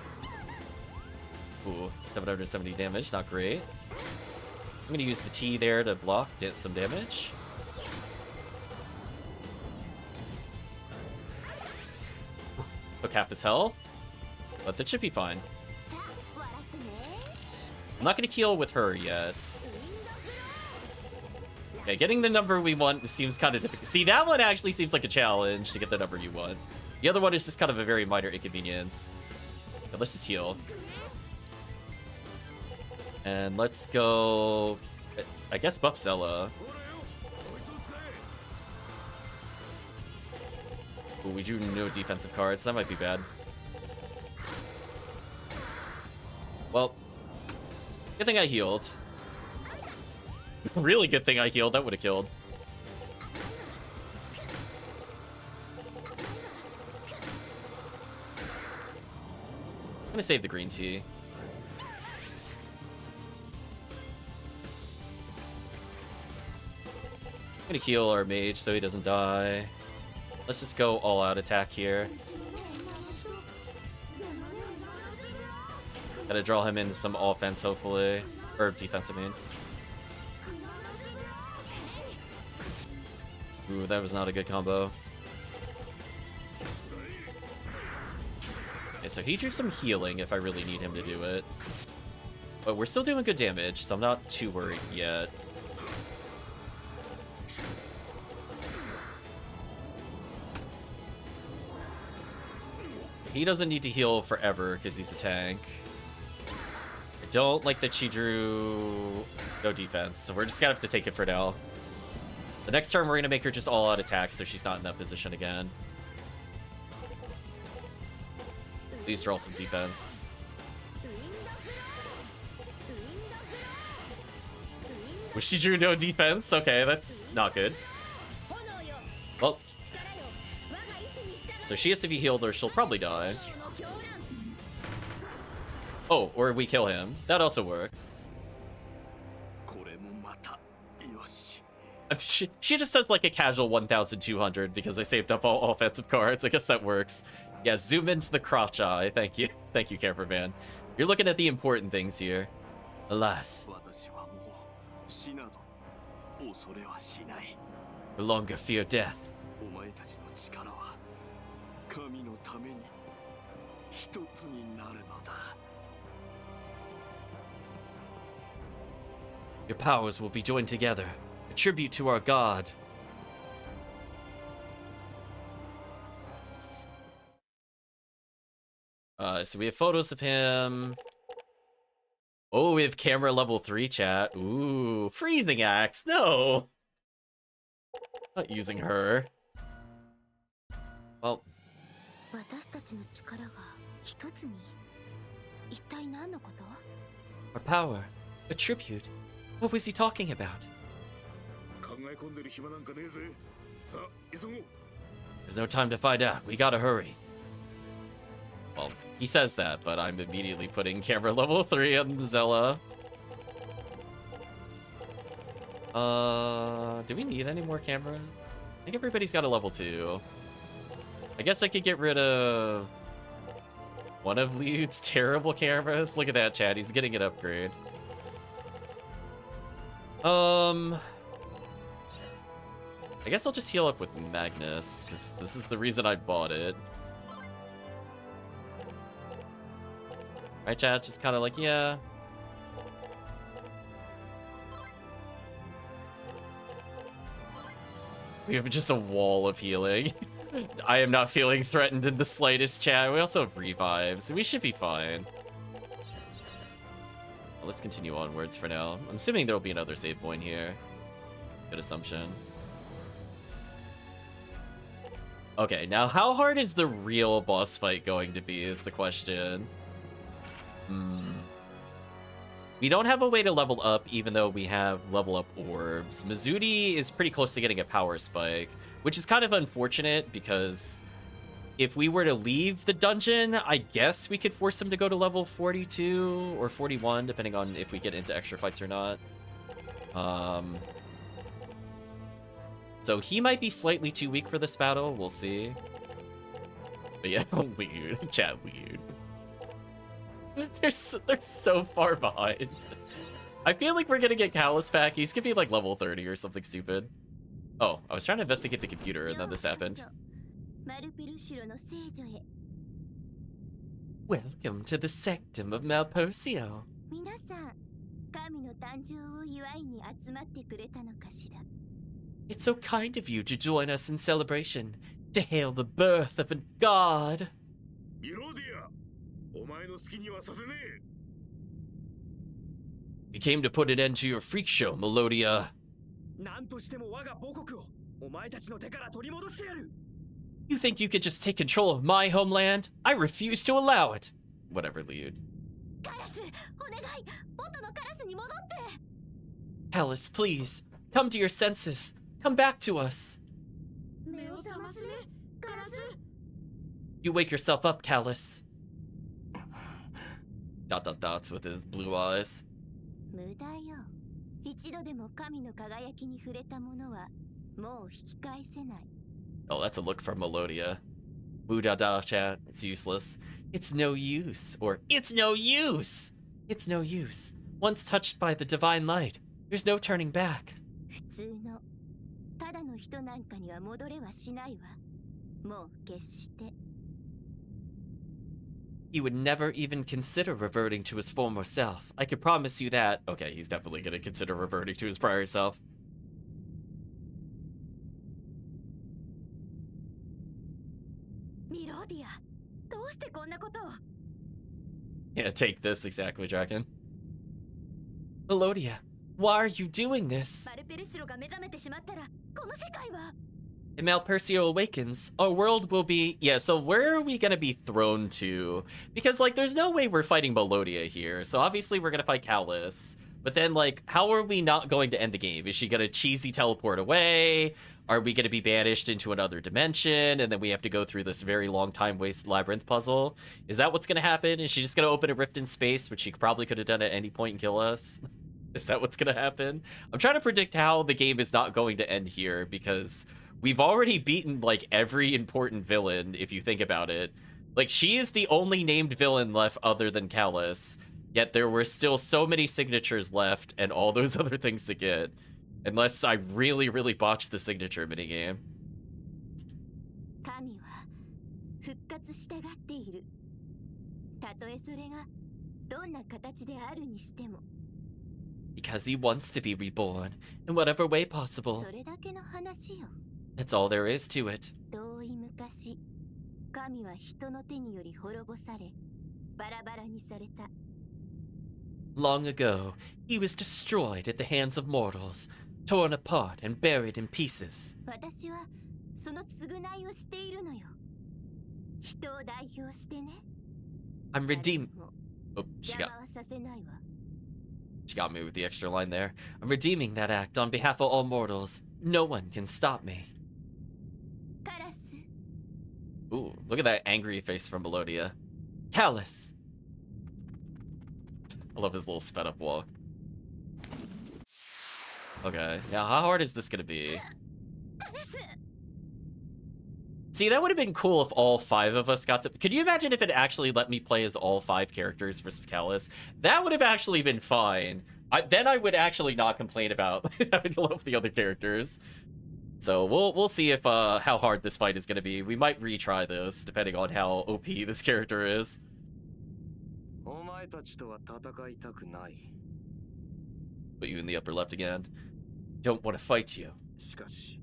Ooh, 770 damage, not great. I'm gonna use the T there to block, get some damage. Took half his health, but that should be fine. I'm not gonna heal with her yet. Okay, getting the number we want seems kind of difficult. See, that one actually seems like a challenge to get the number you want. The other one is just kind of a very minor inconvenience. But let's just heal. And let's go, I guess, buff Zella. Ooh, we drew no defensive cards. That might be bad. Well, good thing I healed. Really good thing I healed. That would have killed. I'm gonna save the green tea. I'm gonna heal our mage so he doesn't die. Let's just go all out attack here. Gotta draw him into some offense, hopefully. Or defense, I mean. Ooh, that was not a good combo. Okay, so he drew some healing if I really need him to do it. But we're still doing good damage, so I'm not too worried yet. He doesn't need to heal forever because he's a tank. I don't like that she drew no defense, so we're just gonna have to take it for now. The next turn, we're gonna make her just all out attack so she's not in that position again. Please draw some defense. Well, she drew no defense. Okay, that's not good. Well, so she has to be healed or she'll probably die. Oh, or we kill him. That also works. She just does like a casual 1,200 because I saved up all offensive cards. I guess that works. Yeah, zoom into the crotch eye. Thank you. Thank you, cameraman. You're looking at the important things here. Alas. No longer fear death. Your powers will be joined together. A tribute to our god. So we have photos of him. Oh, we have camera level 3 chat. Ooh, freezing axe. No. Not using her. Well. Our power. A tribute. What was he talking about? There's no time to find out. We gotta hurry. Well, he says that, but I'm immediately putting camera level 3 on Zella. Do we need any more cameras? I think everybody's got a level 2. I guess I could get rid of one of Liud's terrible cameras. Look at that, chat. He's getting an upgrade. I guess I'll just heal up with Magnus, because this is the reason I bought it. Right, chat? Just kind of like, yeah. We have just a wall of healing. I am not feeling threatened in the slightest, chat. We also have revives. We should be fine. Well, let's continue onwards for now. I'm assuming there will be another save point here. Good assumption. Okay, now how hard is the real boss fight going to be is the question. We don't have a way to level up, even though we have level up orbs. Mizudi is pretty close to getting a power spike, which is kind of unfortunate because if we were to leave the dungeon, I guess we could force him to go to level 42 or 41, depending on if we get into extra fights or not. So he might be slightly too weak for this battle. We'll see. But yeah, weird. Chat weird. They're so far behind. I feel like we're gonna get Callus back. He's gonna be like level 30 or something stupid. Oh, I was trying to investigate the computer and then this happened. Welcome to the Sectum of Malposio. It's so kind of you to join us in celebration, to hail the birth of a god. We came to put an end to your freak show, Melodia. You think you could just take control of my homeland? I refuse to allow it. Whatever, Liud. Callus, please, come to your senses. Come back to us. 目を覚ますねガラス You wake yourself up, Callus. Dot dot dots with his blue eyes. 無駄よ一度でも神の輝きに触れたものはもう引き返せない Oh, that's a look from Melodia. Woo-da-da chat. It's useless. It's no use. Or, it's no use! It's no use. Once touched by the divine light, there's no turning back. 普通のただの人なんかには戻れはしないわもう決して He would never even consider reverting to his former self. I could promise you that. Okay, he's definitely gonna consider reverting to his prior self. ミロディアどうしてこんなことを Yeah, take this exactly, Draken. Melodia, why are you doing this? バルペルシロが目覚めてしまったらこの世界は If Malpercio awakens, our world will be... Yeah, so where are we gonna be thrown to? Because, like, there's no way we're fighting Melodia here, so obviously we're gonna fight Callus. But then, like, how are we not going to end the game? Is she gonna cheesy teleport away? Are we gonna be banished into another dimension, and then we have to go through this very long time-wasted labyrinth puzzle? Is that what's gonna happen? Is she just gonna open a rift in space, which she probably could have done at any point and kill us? Is that what's gonna happen? I'm trying to predict how the game is not going to end here, because... we've already beaten, like, every important villain, if you think about it. Like, she is the only named villain left other than Callus, yet there were still so many signatures left and all those other things to get. Unless I really, really botched the signature minigame. 神は復活したがっているたとえそれがどんな形であるにしても Because he wants to be reborn, in whatever way possible. それだけの話よ That's all there is to it. 遠い昔神は人の手により滅ぼされバラバラにされた Long ago, he was destroyed at the hands of mortals, torn apart and buried in pieces. 私はその償いをしているのよ人を代表してね I'm redeem... 誰も Oh, she 邪 got 魔はさせないわ she got me with the extra line there. I'm redeeming that act on behalf of all mortals. No one can stop me. カラス Ooh, look at that angry face from Melodia. Callus! I love his little sped up walk. Okay, now how hard is this gonna be? See, that would have been cool if all 5 of us got to... Could you imagine if it actually let me play as all 5 characters versus Callus? That would have actually been fine. Then I would actually not complain about having to love the other characters. So we'll see if how hard this fight is gonna be. We might retry this, depending on how OP this character is. お前たちとは戦いたくない。 Put you in the upper left again. Don't want to fight you. しかし、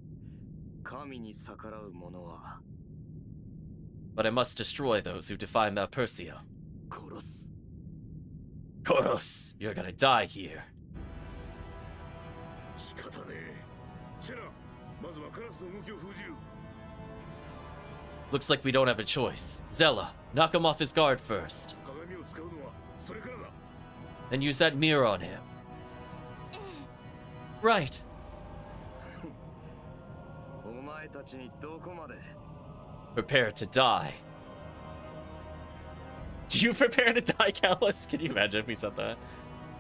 神に逆らう者は But I must destroy those who defy Malpercio. 殺す。 Koros, you're gonna die here. 仕方ねえ。シェラ、まずはカラスの動きを封じる。 Looks like we don't have a choice. Zella, knock him off his guard first. 鏡を使うのはそれからだ。 Then use that mirror on him. Right. お前たちにどこまで Prepare to die. Do you prepare to die, Callus? Can you imagine if we said that?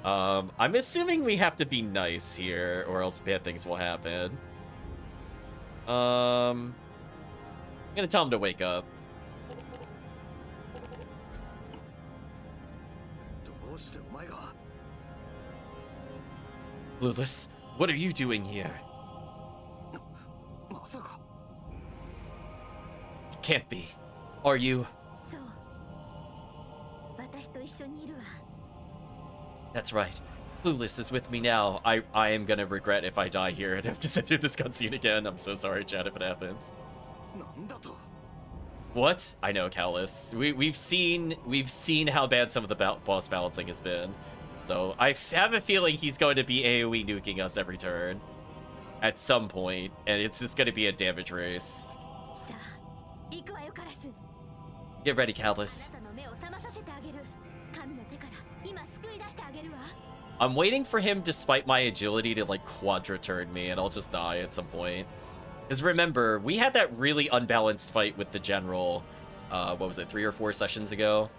I'm assuming we have to be nice here, or else bad things will happen. I'm gonna tell him to wake up. どうしてお前が Clueless, what are you doing here? まさか Can't be. Are you? そう私と一緒にいるわ That's right. Clueless is with me now. I am gonna regret if I die here and have to sit through this cutscene again. I'm so sorry, Chad, if it happens. なんだと What? I know, Callus. We've seen how bad some of the boss balancing has been. So I have a feeling he's going to be AoE nuking us every turn. At some point, and it's just gonna be a damage race. さあ行くわよカラス Get ready, あ Callus. なたの目を覚まさせてあげる神の手から今救い出してあげるわ I'm waiting for him, despite my agility, to like quadra turn me, and I'll just die at some point. Because remember, we had that really unbalanced fight with the general, what was it, 3 or 4 sessions ago?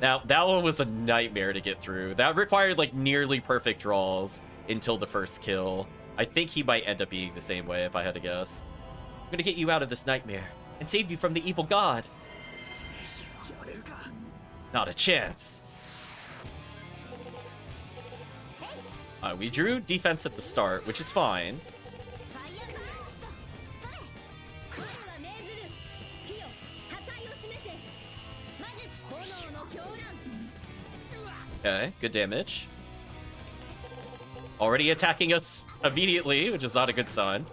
Now, that one was a nightmare to get through. That required like nearly perfect draws until the first kill. I think he might end up being the same way if I had to guess. I'm gonna get you out of this nightmare and save you from the evil god. Not a chance. We drew defense at the start, which is fine. Okay, good damage. Already attacking us immediately, which is not a good sign.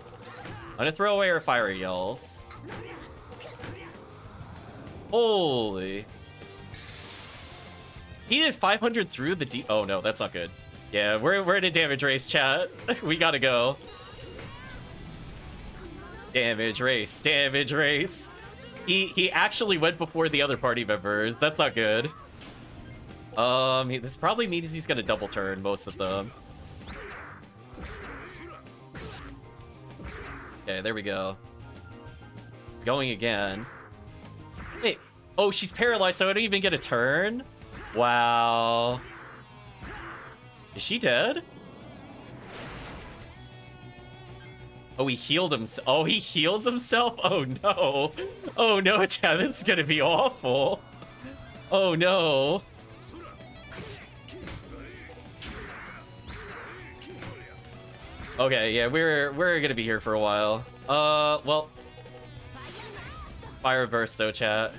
I'm gonna throw away our fire yells. Holy. He did 500 through the oh no, that's not good. Yeah, we're in a damage race, chat. We gotta go. Damage race, damage race. He actually went before the other party members. That's not good. This probably means he's gonna double turn most of them. Okay, there we go. It's going again. Wait, oh, she's paralyzed, so I don't even get a turn? Wow. Is she dead? Oh, he healed himself. Oh, he heals himself? Oh, no. Oh, no, chat, this is gonna be awful. Oh, no. Okay, yeah, we're gonna be here for a while. Well, fire burst though, chat.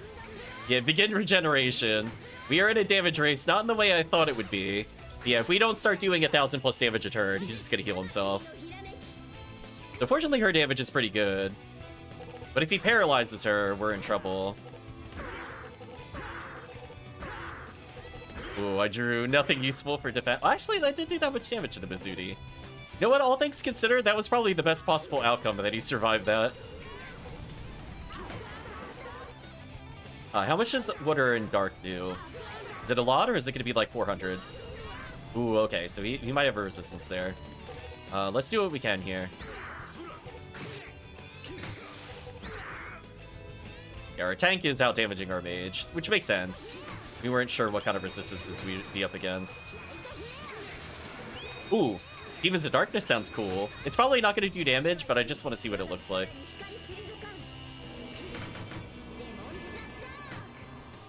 Yeah, begin regeneration. We are in a damage race, not in the way I thought it would be. Yeah, if we don't start doing 1,000 plus damage a turn, he's just gonna heal himself. So fortunately, her damage is pretty good. But if he paralyzes her, we're in trouble. Ooh, I drew nothing useful for defense. Actually, that didn't do that much damage to the Mizuti. You know what, all things considered, that was probably the best possible outcome that he survived that. How much does Water and Dark do? Is it a lot, or is it going to be like 400? Ooh, okay, so he might have a resistance there. Let's do what we can here. Yeah, our tank is out-damaging our mage, which makes sense. We weren't sure what kind of resistances we'd be up against. Ooh, Demons of Darkness sounds cool. It's probably not going to do damage, but I just want to see what it looks like.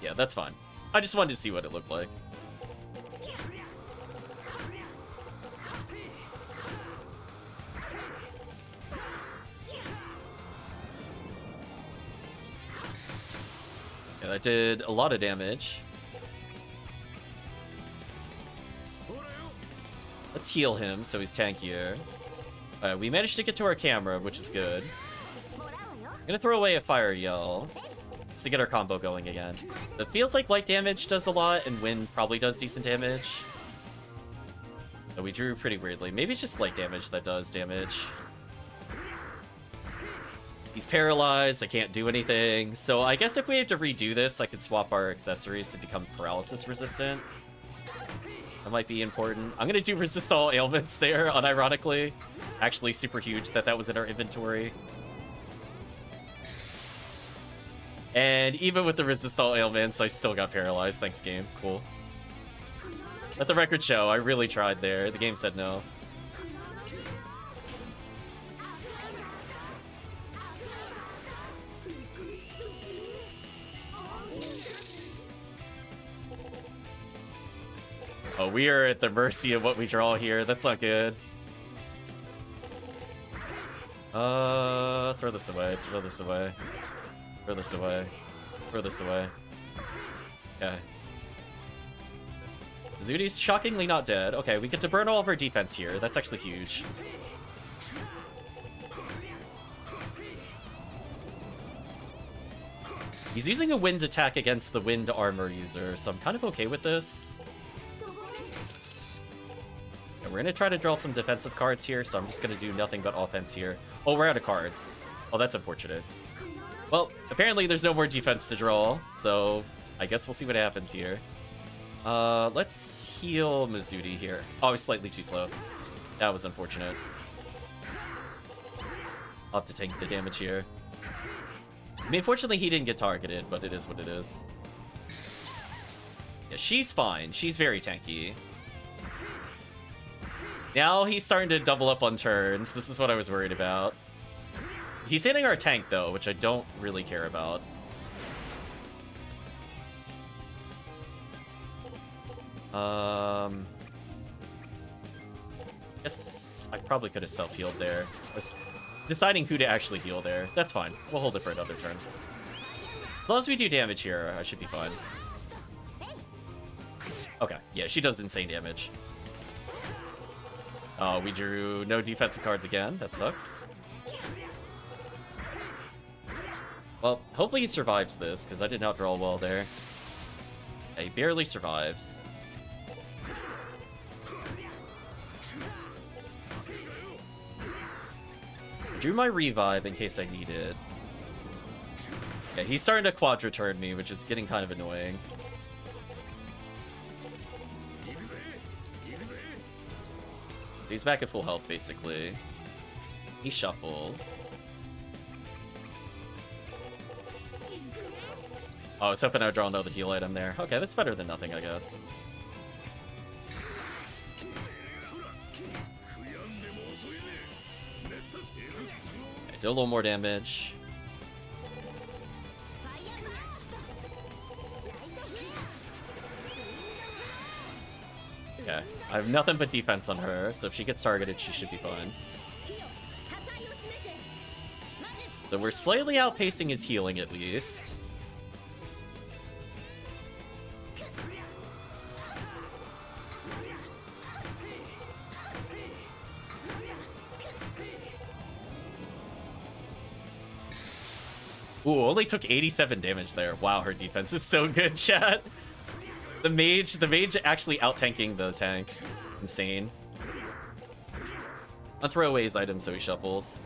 Yeah, that's fine. I just wanted to see what it looked like. Yeah, that did a lot of damage. Let's heal him so he's tankier. We managed to get to our camera, which is good. I'm gonna throw away a fire yell just to get our combo going again. It feels like light damage does a lot, and wind probably does decent damage. So we drew pretty weirdly. Maybe it's just light damage that does damage. He's paralyzed, I can't do anything. So I guess if we had to redo this, I could swap our accessories to become paralysis resistant. That might be important. I'm gonna do resist all ailments there, unironically. Actually super huge that was in our inventory. And even with the resist all ailments, I still got paralyzed. Thanks, game. Cool. Let the record show, I really tried there. The game said no. Oh, we are at the mercy of what we draw here. That's not good. Throw this away. Throw this away. Throw this away. Throw this away. Okay. Zuti's shockingly not dead. Okay, we get to burn all of our defense here. That's actually huge. He's using a wind attack against the wind armor user, so I'm kind of okay with this. We're gonna try to draw some defensive cards here, so I'm just gonna do nothing but offense here. Oh, we're out of cards. Oh, that's unfortunate. Well, apparently there's no more defense to draw, so I guess we'll see what happens here. Let's heal Mizuti here. Oh, I was slightly too slow. That was unfortunate. I'll have to take the damage here. I mean, fortunately, he didn't get targeted, but it is what it is. Yeah, she's fine. She's very tanky. Now he's starting to double up on turns. This is what I was worried about. He's hitting our tank, though, which I don't really care about. Guess I probably could have self-healed there. I was deciding who to actually heal there. That's fine. We'll hold it for another turn. As long as we do damage here, I should be fine. Okay, yeah, she does insane damage. Oh, we drew no defensive cards again. That sucks. Well, hopefully he survives this, because I did not draw well there. Yeah, he barely survives. Drew my revive in case I need it. Yeah, he's starting to quadra-turn me, which is getting kind of annoying. He's back at full health, basically. He shuffled. Oh, I was hoping I would draw another heal item there. Okay, that's better than nothing, I guess. Okay, do a little more damage. Okay, I have nothing but defense on her, so if she gets targeted, she should be fine. So we're slightly outpacing his healing, at least. Ooh, only took 87 damage there. Wow, her defense is so good, chat. The mage actually out-tanking the tank. Insane. I'll throw away his item so he shuffles.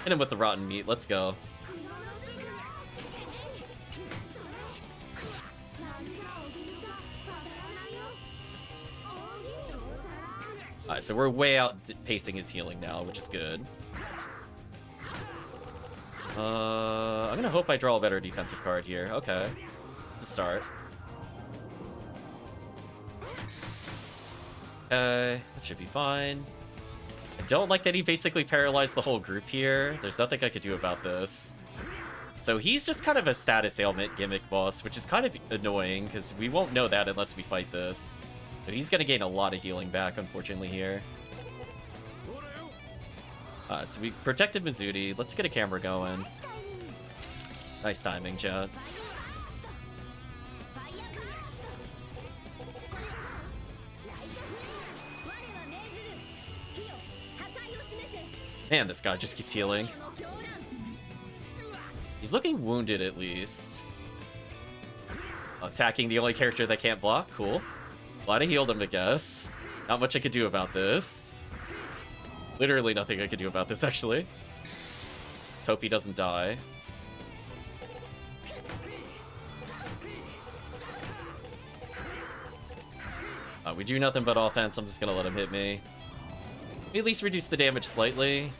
Hit him with the rotten meat, let's go. Alright, so we're way outpacing his healing now, which is good. I'm gonna hope I draw a better defensive card here. Okay. To start. Okay, that should be fine. I don't like that he basically paralyzed the whole group here. There's nothing I could do about this. So he's just kind of a status ailment gimmick boss, which is kind of annoying, because we won't know that unless we fight this. But he's gonna gain a lot of healing back, unfortunately, here. So we protected Mizuti. Let's get a camera going. Nice timing, chat. Man, this guy just keeps healing. He's looking wounded, at least. Attacking the only character that can't block. Cool. Glad I healed him, I guess. Not much I could do about this. Literally nothing I could do about this, actually. Let's hope he doesn't die. We do nothing but offense. I'm just gonna let him hit me. At least reduce the damage slightly.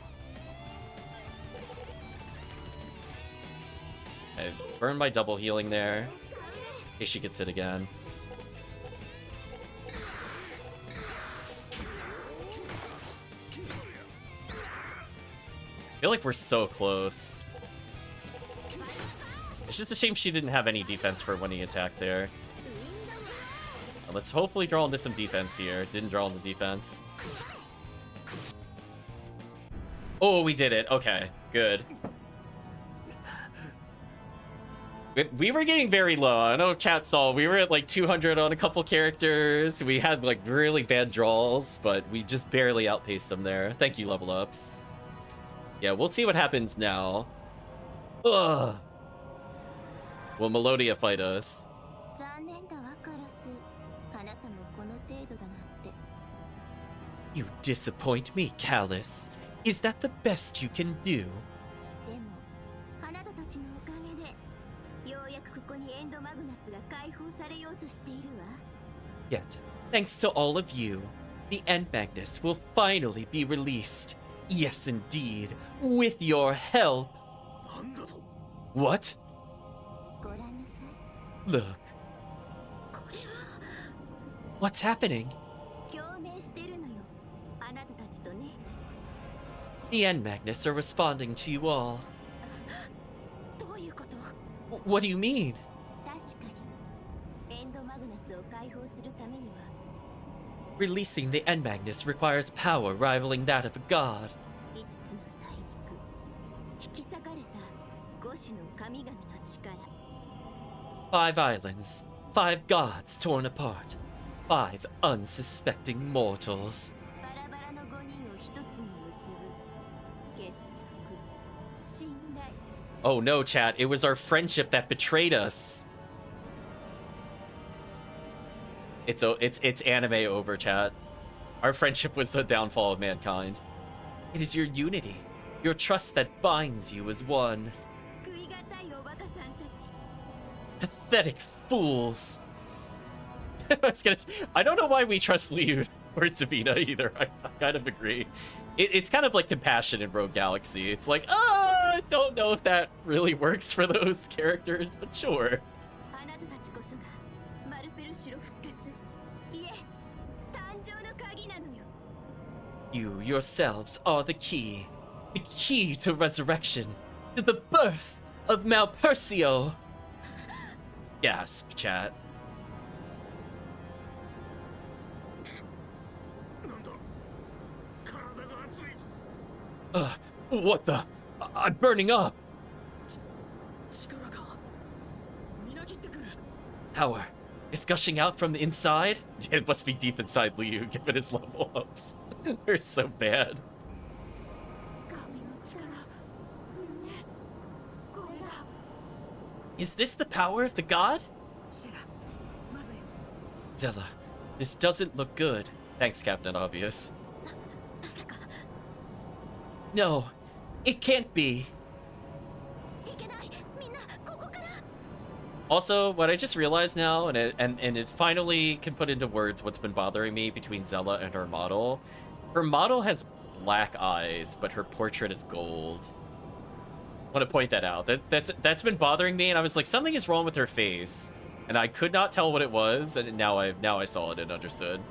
Okay, burn my double healing there. In case she gets hit again. I feel like we're so close. It's just a shame she didn't have any defense for when he attacked there. Let's hopefully draw into some defense here. Didn't draw into defense. Oh, we did it. Okay, good. We were getting very low. I don't know if chat saw. We were at like 200 on a couple characters. We had like really bad draws, but we just barely outpaced them there. Thank you, level ups. Yeah, we'll see what happens now. Ugh. Will Melodia fight us? You disappoint me, Callus. Is that the best you can do? としているわ。 Yet, thanks to all of you, the End Magnus will finally be released. Yes, indeed, with your help. なんだと。 What? ご覧なさい。 Look, これは what's happening? 共鳴してるのよ。あなたたちとね。 The End Magnus are responding to you all. どういうこと？ What do you mean? 確かにエンドマグナスを解放するためには Releasing the End Magnus requires power rivaling that of a god. 5つの大陸引き裂かれた5種の神々の力 5 islands, 5 gods torn apart, 5 unsuspecting mortals. バラバラの5人を一つに結ぶ結束信頼 Oh no, chat, it was our friendship that betrayed us. It's anime over, chat. Our friendship was the downfall of mankind. It is your unity, your trust that binds you as one. 救いがたいおバカさんたち Pathetic fools. I don't know why we trust Liu or Sabina either. I kind of agree. It's kind of like compassion in Rogue Galaxy. It's like, I don't know if that really works for those characters, but sure. あなたたちこそがマルペル城復活いえ誕生の鍵なのよ You yourselves are the key to resurrection, to the birth of Malpersio. Gasp, chat. なんだ。体が熱い。 What the? I'm burning up. 力がみなぎってくる。 Power is gushing out from the inside? It must be deep inside Liu, given his level ups. They're so bad. 神の力ねこれだ Is this the power of the god? シェラまずい Zella, this doesn't look good. Thanks, Captain Obvious. まさか No, it can't be. いけないみんなここから Also, what I just realized now, and it finally can put into words what's been bothering me between Zella and her model. Her model has black eyes, but her portrait is gold. I want to point that out. That's been bothering me, and I was like, something is wrong with her face, and I could not tell what it was, and now I saw it and understood.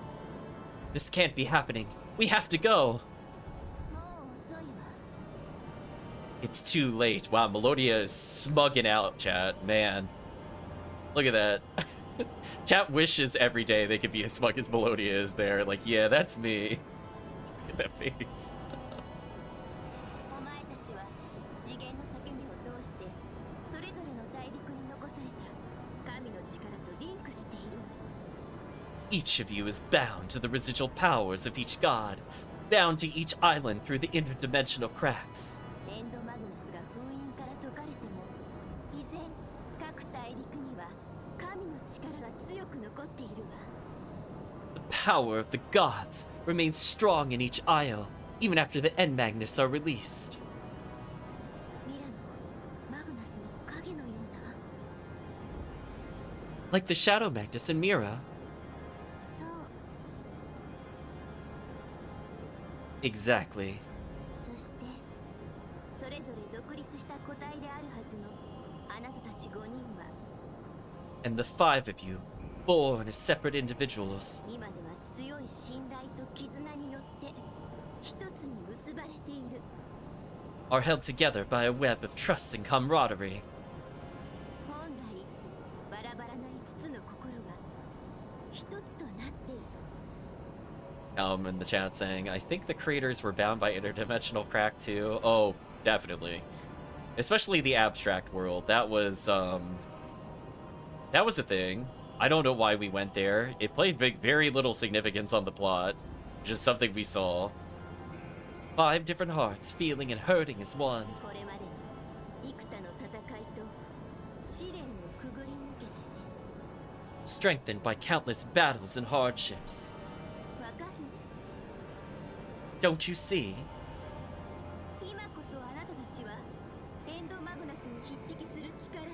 This can't be happening. We have to go. もう遅いわ It's too late. Wow, Melodia is smugging out, chat. Man. Look at that. Chat wishes every day they could be as smug as Melodia is there. Like, yeah, that's me. Look at that face. お前たちは次元の裂け目を通してそれぞれの大陸に残された神の力とリンクしている Each of you is bound to the residual powers of each god, bound to each island through the interdimensional cracks. エンドマグナスが封印から解かれても依然各大陸には神の力が強く残っているわ The power of the gods remains strong in each isle, even after the End Magnus are released. ミラのマグナスの影のような Like the Shadow Magnus in Mira. そう Exactly. そしてそれぞれ独立した個体であるはずのあなたたち5人は And the 5 of you, born as separate individuals, 今では強い信頼と絆によって一つに結ばれている are held together by a web of trust and camaraderie. 本来バラバラな5つの心が一つとなっている In the chat saying, I think the creators were bound by interdimensional crack too. Oh, definitely. Especially the abstract world. That was a thing. I don't know why we went there. It played very little significance on the plot. Just something we saw. 5 different hearts feeling and hurting as one. これまでに幾多の戦いと試練をくぐり抜けてね Strengthened by countless battles and hardships. わかる Don't you see? 今こそあなたたちはエンドマグナスに匹敵する力と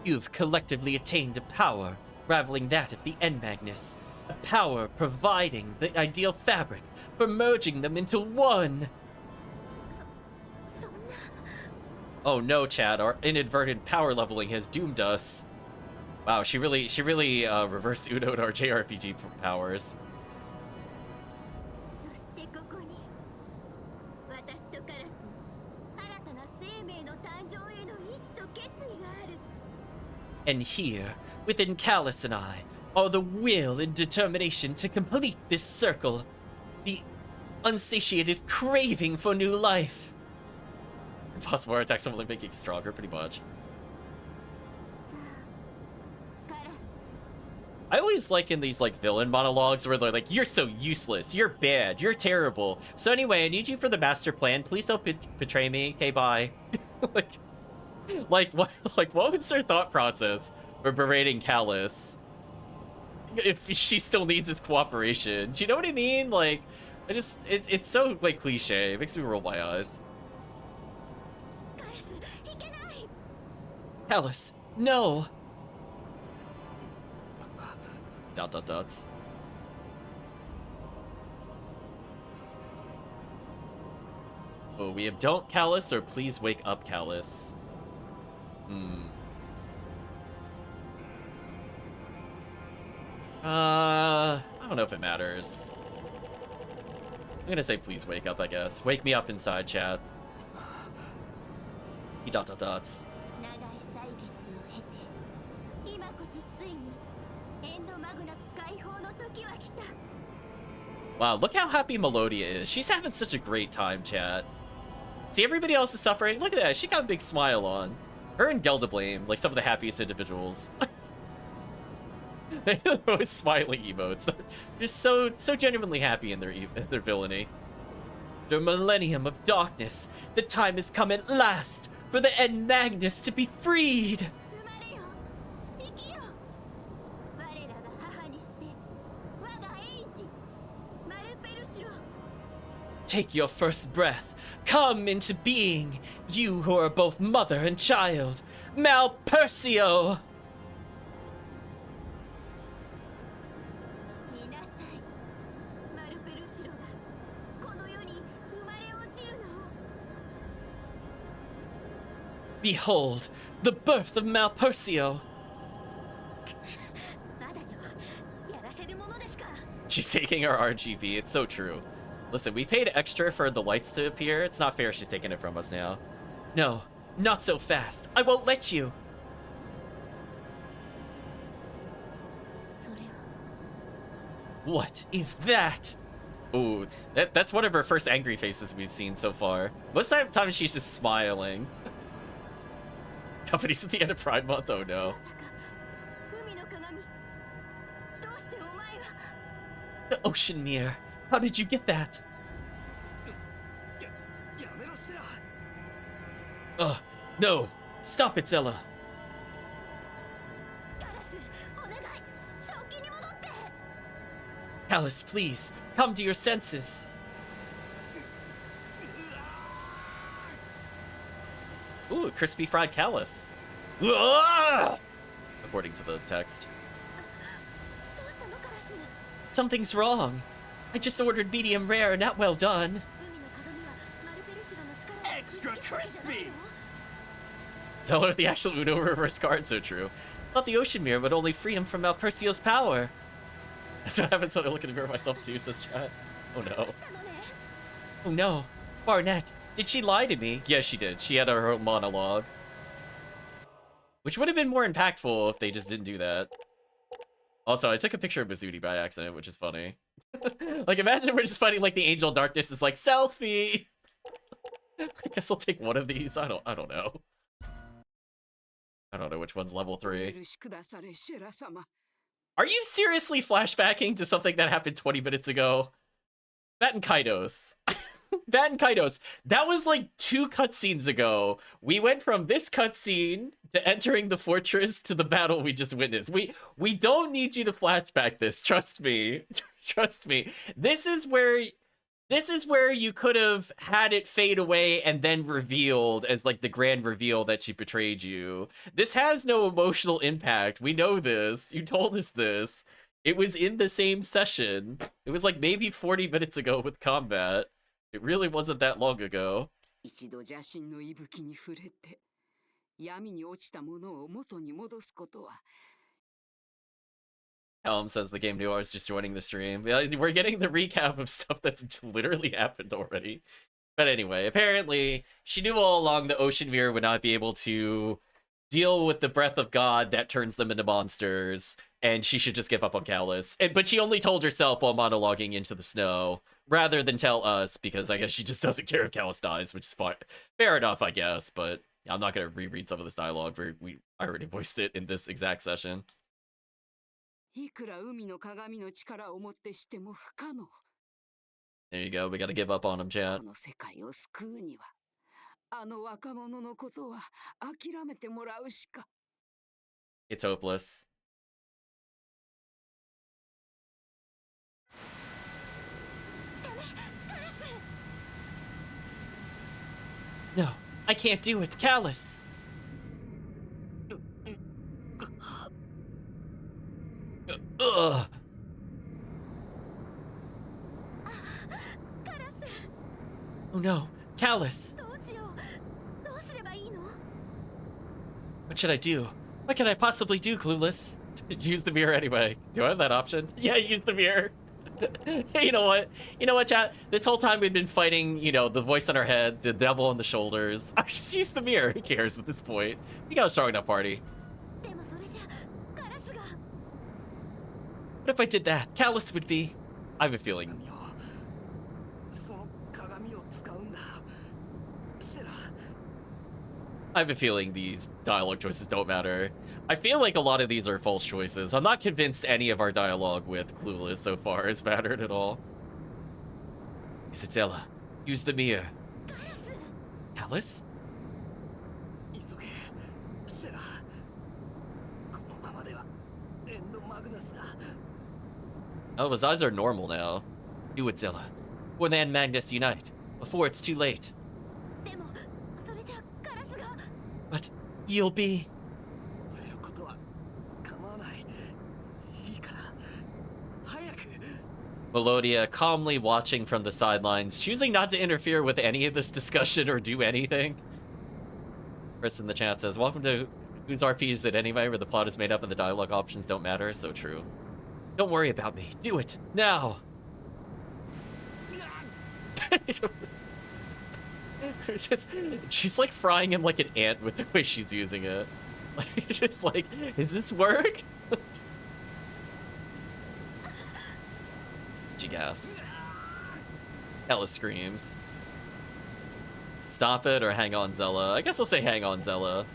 You've collectively attained a power rivaling that of the End Magnus. A power providing the ideal fabric for merging them into one. そんな Oh no, Chad, our inadvertent power leveling has doomed us. Wow, she really reverse Udo'd our JRPG powers. そしてここに私とカラスの新たな生命の誕生への意志と決意がある。 And here, within Callus and I, are the will and determination to complete this circle. The unsatiated craving for new life. Possible attacks only making stronger, pretty much. さあ、カラス。 I always like in these like villain monologues where they're like, "You're so useless, you're bad, you're terrible. So anyway, I need you for the master plan. Please don't betray me. Okay, bye." like what was her thought process for berating Callus? If she still needs his cooperation, do you know what I mean? Like, it's so like cliche. It makes me roll my eyes. カラス、いけない。 Callus, no. Dots. Oh, we have don't Callus or please wake up Callus. I don't know if it matters. I'm gonna say please wake up, I guess. Wake me up inside, chat. Dots. 長い歳月を経て、今こそついにエンドマグナス解放の時は来た。 Wow, look how happy Melodia is. She's having such a great time, chat. See, everybody else is suffering. Look at that. She got a big smile on. Her and Geldablame, like some of the happiest individuals. They're always smiling emotes. They're just so genuinely happy in their villainy. The millennium of darkness. The time has come at last for the End Magnus to be freed. 生まれよ、生きよ。我らが母にして、我が英治、マルペルシロ。 Take your first breath. Come into being. You who are both mother and child. Malpercio. 見なさい。マルペルシロがこの世に生まれ落ちるのを。 Behold, the birth of Malpercio. まだよ、やらせるものですか。 She's taking our RGB. It's so true. Listen, we paid extra for the lights to appear. It's not fair she's taking it from us now. No, not so fast. I won't let you. それは。 What is that? Ooh, that's one of her first angry faces we've seen so far. Most of the time she's just smiling. Companies at the end of Pride Month? Oh no. まさか海の鏡。どうしてお前が。 The Ocean Mirror. How did you get that? やめろセラ。 No. Stop it, Zella. カラス、お願い、正気に戻って。 Alice, please, come to your senses. Ooh, crispy fried callus. According to the text. どうしたのカラス。 Something's wrong. I just ordered medium rare, not well done. 海の鏡はマルペルシロの力を Extra 吸収してるんじゃないの。 Tell her the actual Uno reverse card, so true. Thought the Ocean Mirror would only free him from Malpercio's power. That's what happens when I look in the mirror myself too, says chat. Oh ど no. うしたのね。 Oh no. Barnett, did she lie to me? Yes, she did. She had her own monologue. Which would have been more impactful if they just didn't do that. Also, I took a picture of Mizuti by accident, which is funny. Like, imagine we're just fighting like the Angel Darkness is like, selfie! I guess I'll take one of these. I don't know. I don't know which one's level 3. 許しくだされシェラ様。 Are you seriously flashbacking to something that happened 20 minutes ago? Baten Kaitos. Baten Kaitos. That was like 2 cutscenes ago. We went from this cutscene to entering the fortress to the battle we just witnessed. We don't need you to flashback this. Trust me. Trust me. This is where This is where you could have had it fade away and then revealed as like the grand reveal that she betrayed you. This has no emotional impact. We know this. You told us this. It was in the same session. It was like maybe 40 minutes ago with combat. It really wasn't that long ago. 一度邪神の息吹に触れて闇に落ちたものを元に戻すことは Helm says the game knew I was just joining the stream. We're getting the recap of stuff that's literally happened already. But anyway, apparently she knew all along the Ocean Mirror would not be able to deal with the breath of God that turns them into monsters, and she should just give up on Callus. But she only told herself while monologuing into the snow, rather than tell us, because I guess she just doesn't care if Callus dies, which is fine. Fair enough, I guess, but I'm not going to reread some of this dialogue. I already voiced it in this exact session. いくら海の鏡の力をもってしても不可能。 There you go, we gotta give up on him, chat. この世界を救うにはあの若者のことは諦めてもらうしか。 It's hopeless. No, I can't do it, Callus! Ugh! Oh no, Callus! どうしよう。どうすればいいの？ What should I do? What can I possibly do, Clueless? Use the mirror anyway. Do I have that option? Yeah, use the mirror. You know what? You know what, chat? This whole time we've been fighting, you know, the voice on our head, the devil on the shoulders. I just use the mirror. Who cares at this point? We got a strong enough party. でもそれじゃガラスが。 What if I did that? Callus would be... I have a feeling. その鏡を使うんだ。シェラ。 I have a feeling these dialogue choices don't matter. I feel like a lot of these are false choices. I'm not convinced any of our dialogue with Clueless so far has mattered at all. Isabella, use the mirror. Callus? 急げ。シェラ。このままではエンドマグナスが。 Oh, his eyes are normal now. Do it, Zilla. Or then Magnus unite, before it's too late. でもそれじゃガラスが。 But you'll be... 俺のことは構わない。いいから。早く。 Melodia calmly watching from the sidelines, choosing not to interfere with any of this discussion or do anything. Chris in the chat says, welcome to Who's RP Is It Anyway, where the plot is made up and the dialogue options don't matter. So true. Don't worry about me. Do it. Now. She's like frying him like an ant with the way she's using it. Like, just like, does this work? She gas. Ella screams. Stop it or hang on, Zella. I guess I'll say hang on, Zella.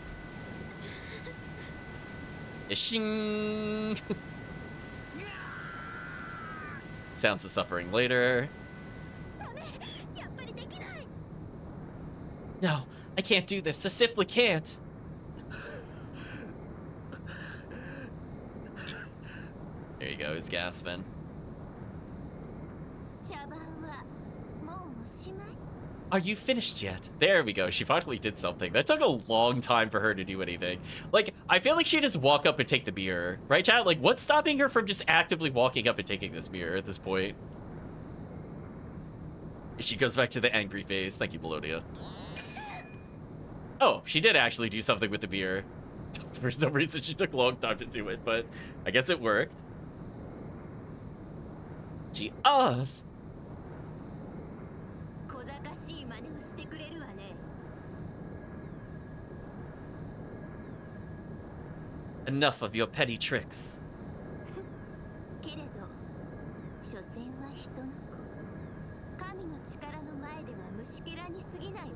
Ishing. Sounds of suffering later. ダメ。やっぱりできない。 No, I can't do this. I simply can't. There you go, he's gasping. 茶番はもうおしまい。 Are you finished yet? There we go. She finally did something. That took a long time for her to do anything. Like, I feel like she just walk up and take the mirror. Right, chat? Like, what's stopping her from just actively walking up and taking this mirror at this point? She goes back to the angry face. Thank you, Melodia. Oh, she did actually do something with the mirror. For some reason, she took a long time to do it, but I guess it worked. She us. 小賢しい真似をしてくれるわね。 Enough of your petty tricks. けれど所詮は人の子。神の力の前では虫けらに過ぎないわ。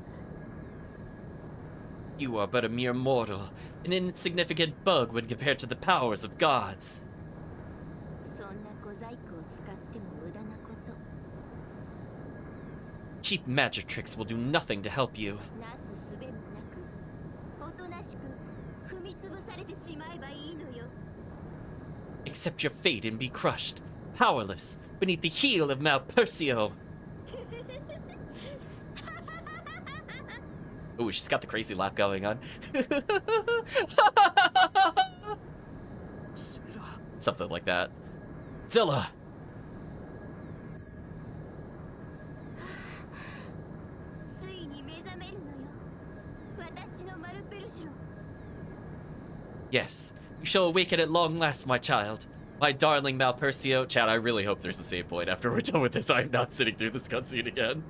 You are but a mere mortal, an insignificant bug when compared to the powers of gods. そんな小細工を使っても無駄なこと。 Cheap magic tricks will do nothing to help you. なすすべもなく、おとなしく踏みつぶされてしまえばいいのよ。 Accept your fate and be crushed, powerless, beneath the heel of Malpercio. Ooh, she's got the crazy laugh going on. Something like that. Zilla! ついに目覚めるのよ私のマルペルシロ Yes, you shall awaken at long last, my child. My darling Malpersio. Chad, I really hope there's a save point after we're done with this. I'm not sitting through this cutscene again.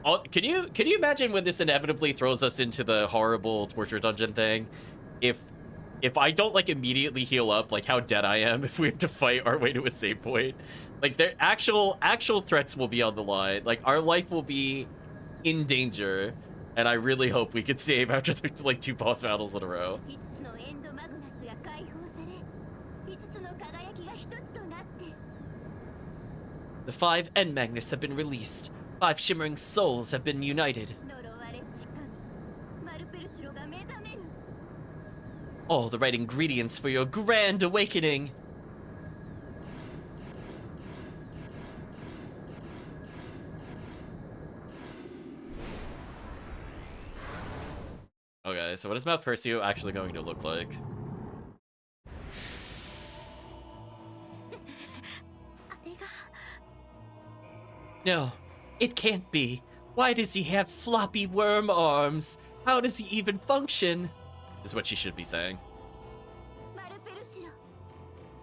Oh, can you imagine when this inevitably throws us into the horrible torture dungeon thing? If I don't like immediately heal up, like how dead I am if we have to fight our way to a save point. Like their actual threats will be on the line. Like our life will be in danger. And I really hope we could save after like 2 boss battles in a row. 5つのエンドマグナスが解放され5つの輝きが1つとなって The 5 End Magnets have been released. 5 shimmering souls have been united. 呪われし神マルペルシロが目覚める All the right ingredients for your grand awakening. Okay, so what is Malpersio actually going to look like? あれが No, it can't be. Why does he have floppy worm arms? How does he even function? Is what she should be saying. マルペルシロ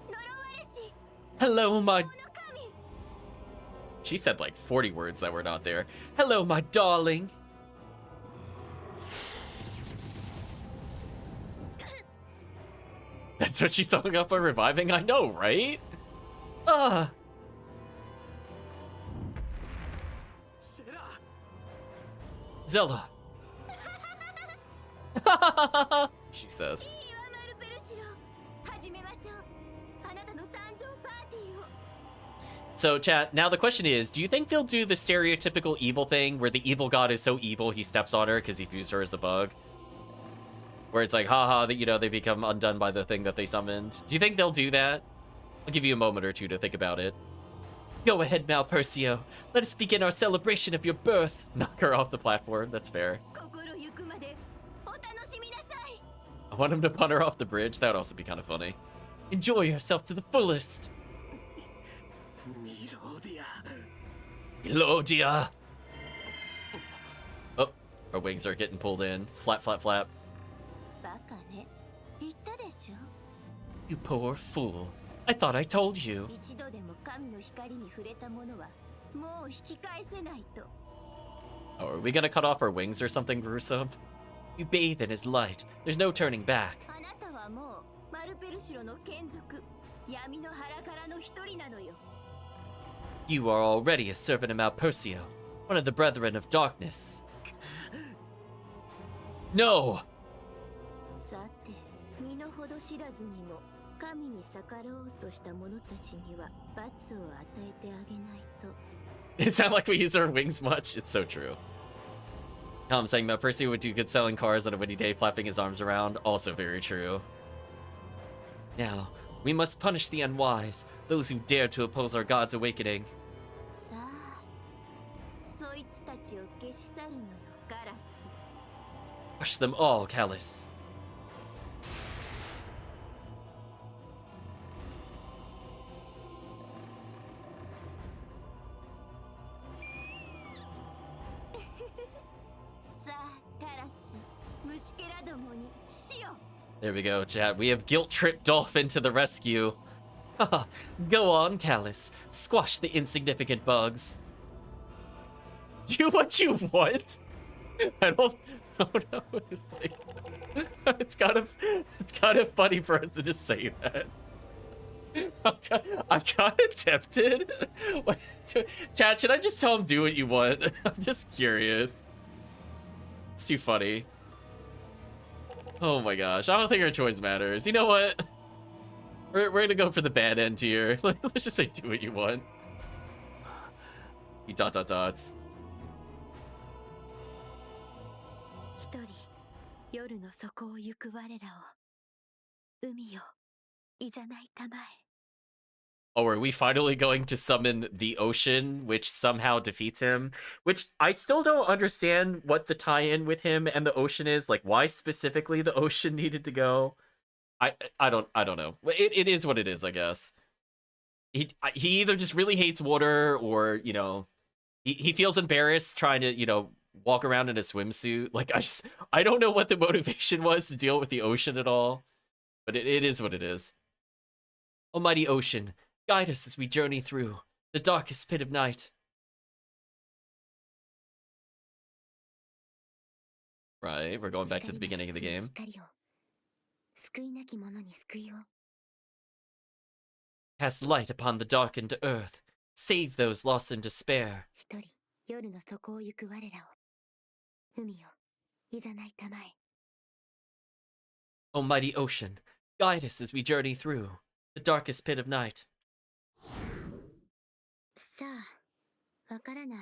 呪われし Hello, my... この神 She said like 40 words that were not there. Hello, my darling. That's what she's sung up for reviving? I know, right? Ah. シェラ Zilla. She says. いいわマルペルシロ始めましょうあなたの誕生パーティーを So, chat, now the question is, do you think they'll do the stereotypical evil thing where the evil god is so evil he steps on her because he views her as a bug? Where it's like, haha, that, you know, they become undone by the thing that they summoned. Do you think they'll do that? I'll give you a moment or two to think about it. Go ahead, Malpersio. Let us begin our celebration of your birth. Knock her off the platform. That's fair. 心ゆくまでお楽しみなさい I want him to punt her off the bridge. That would also be kind of funny. Enjoy yourself to the fullest. ミロディア Elodia. Oh, our wings are getting pulled in. Flap, flap, flap. バカね言ったでしょ You poor fool. I thought I told you. 一度でも神の光に触れた者はもう引き返せないと Oh, are we gonna cut off our wings or something gruesome? You bathe in his light. There's no turning back. あなたはもうマルペルシロの眷属闇の腹からの一人なのよ You are already a servant of Malpersio, one of the brethren of darkness. No! さて身の程知らずにも神に逆らおうとした者たちには罰を与えてあげないと It sounds like we use our wings much. It's so true. I'm saying Malpersio would do good selling cars on a windy day, flapping his arms around. Also very true. Now, we must punish the unwise, those who dare to oppose our god's awakening. さあそいつたちを消し去るのよガラス Crush them all, Callus. There we go, chat. We have guilt-tripped Dolphin to the rescue. Haha, go on, Callus. Squash the insignificant bugs. Do what you want? I don't know. It's like, it's kind of funny for us to just say that. I'm kind of tempted. Chat, should I just tell him do what you want? I'm just curious. It's too funny. Oh my gosh, I don't think our choice matters. You know what? We're gonna go for the bad end here. Let's just say do what you want. You dot dot dots. 一人夜の底を行く我らを海よいざないたまえ Oh, are we finally going to summon the ocean, which somehow defeats him? Which I still don't understand what the tie-in with him and the ocean is. Like, why specifically the ocean needed to go? I don't know. It is what it is, I guess. He either just really hates water, or he feels embarrassed trying to walk around in a swimsuit. Like, I don't know what the motivation was to deal with the ocean at all, but it is what it is. Almighty ocean, guide us as we journey through the darkest pit of night. Right, we're going back to the beginning of the game. 救いなき者に救いを Cast light upon the darkened earth. Save those lost in despair. 一人夜の底を行く我らを海よいざないたまえ Almighty ocean, guide us as we journey through the darkest pit of night. さあわからない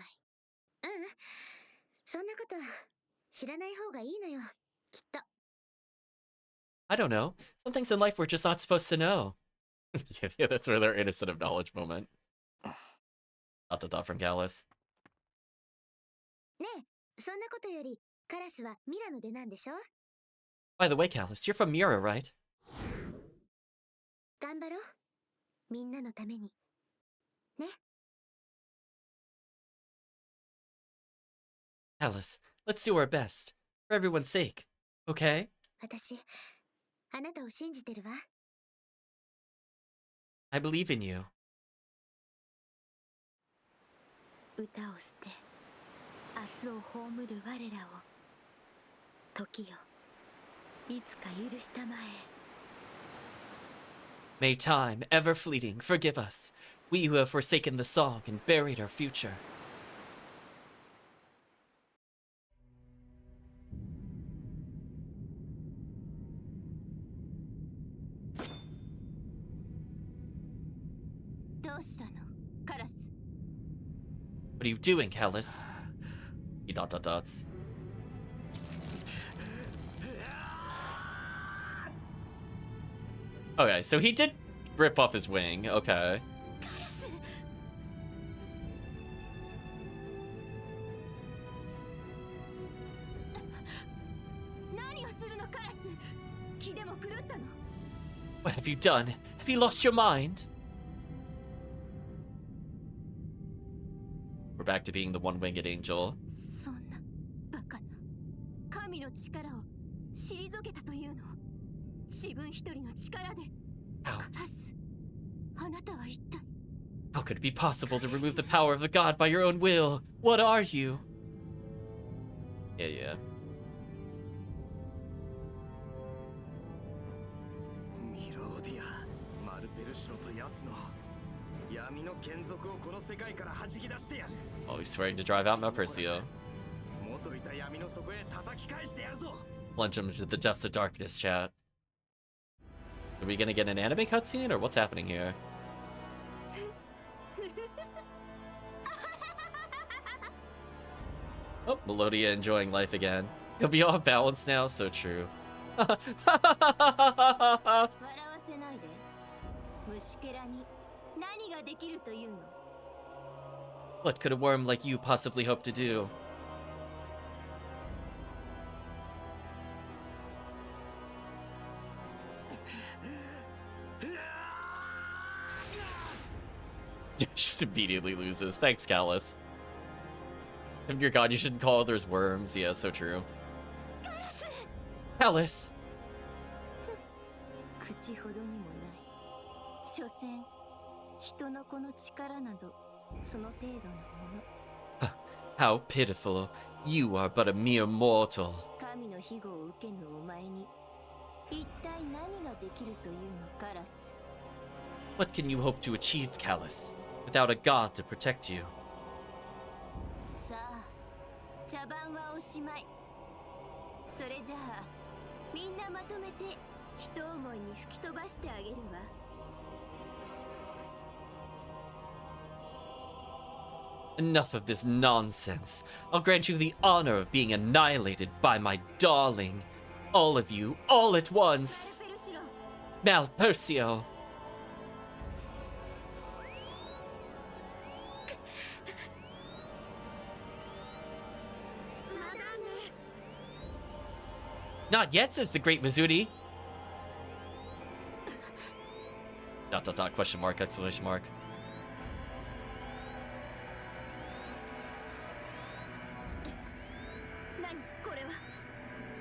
そんなこと知らない方がいいのよきっと I don't know. Some things in life we're just not supposed to know. Yeah, that's where their innocent of knowledge moment. Dot from Gallus. ねえそんなことよりカラスはミラノでなんでしょ By the way, Gallus, you're from Mira, right? 頑張ろうみんなのためにね Gallus, let's do our best. For everyone's sake. Okay? 私あなたを信じてるわ I believe in you. 歌を捨て明日を葬る我らを時よいつか許したまえ May time, ever fleeting, forgive us, we who have forsaken the song and buried our future. What are you doing, Callus? He dots. Okay, so he did rip off his wing. Okay. What have you done? Have you lost your mind? We're back to being the one-winged angel. そんなバカな神の力を退けたというの自分一人の力で How? カラスあなたは一体 How could it be possible to remove the power of a god by your own will? What are you? Yeah. ニローディアマルペルシロとヤツの闇の眷属をこの世界から弾き出してやる Oh, he's swearing to drive out Malpercio. 元いた闇の底へ叩き返してやるぞ Plunge him into the depths of darkness, chat. Are we gonna get an anime cutscene, or what's happening here? Oh, Melodia enjoying life again. He'll be off balance now, so true. 笑わせないで虫けらに何ができるというの What could a worm like you possibly hope to do? Just immediately loses. Thanks, Callus. And your god, you shouldn't call others worms. Yeah, so true. Callus! 口ほどにもない所詮人の子の力などその程度のもの How pitiful. You are but a mere mortal. 神の庇護を受けぬお前に一体何ができるというのカラス What can you hope to achieve, Callus, without a god to protect you? さあ茶番はおしまいそれじゃあみんなまとめて一思いに吹き飛ばしてあげるわ Enough of this nonsense. I'll grant you the honor of being annihilated by my darling. All of you, all at once. ペルシロ Malpercio. Not yet, says the great Mizuri. Dot dot dot, question mark, exclamation mark.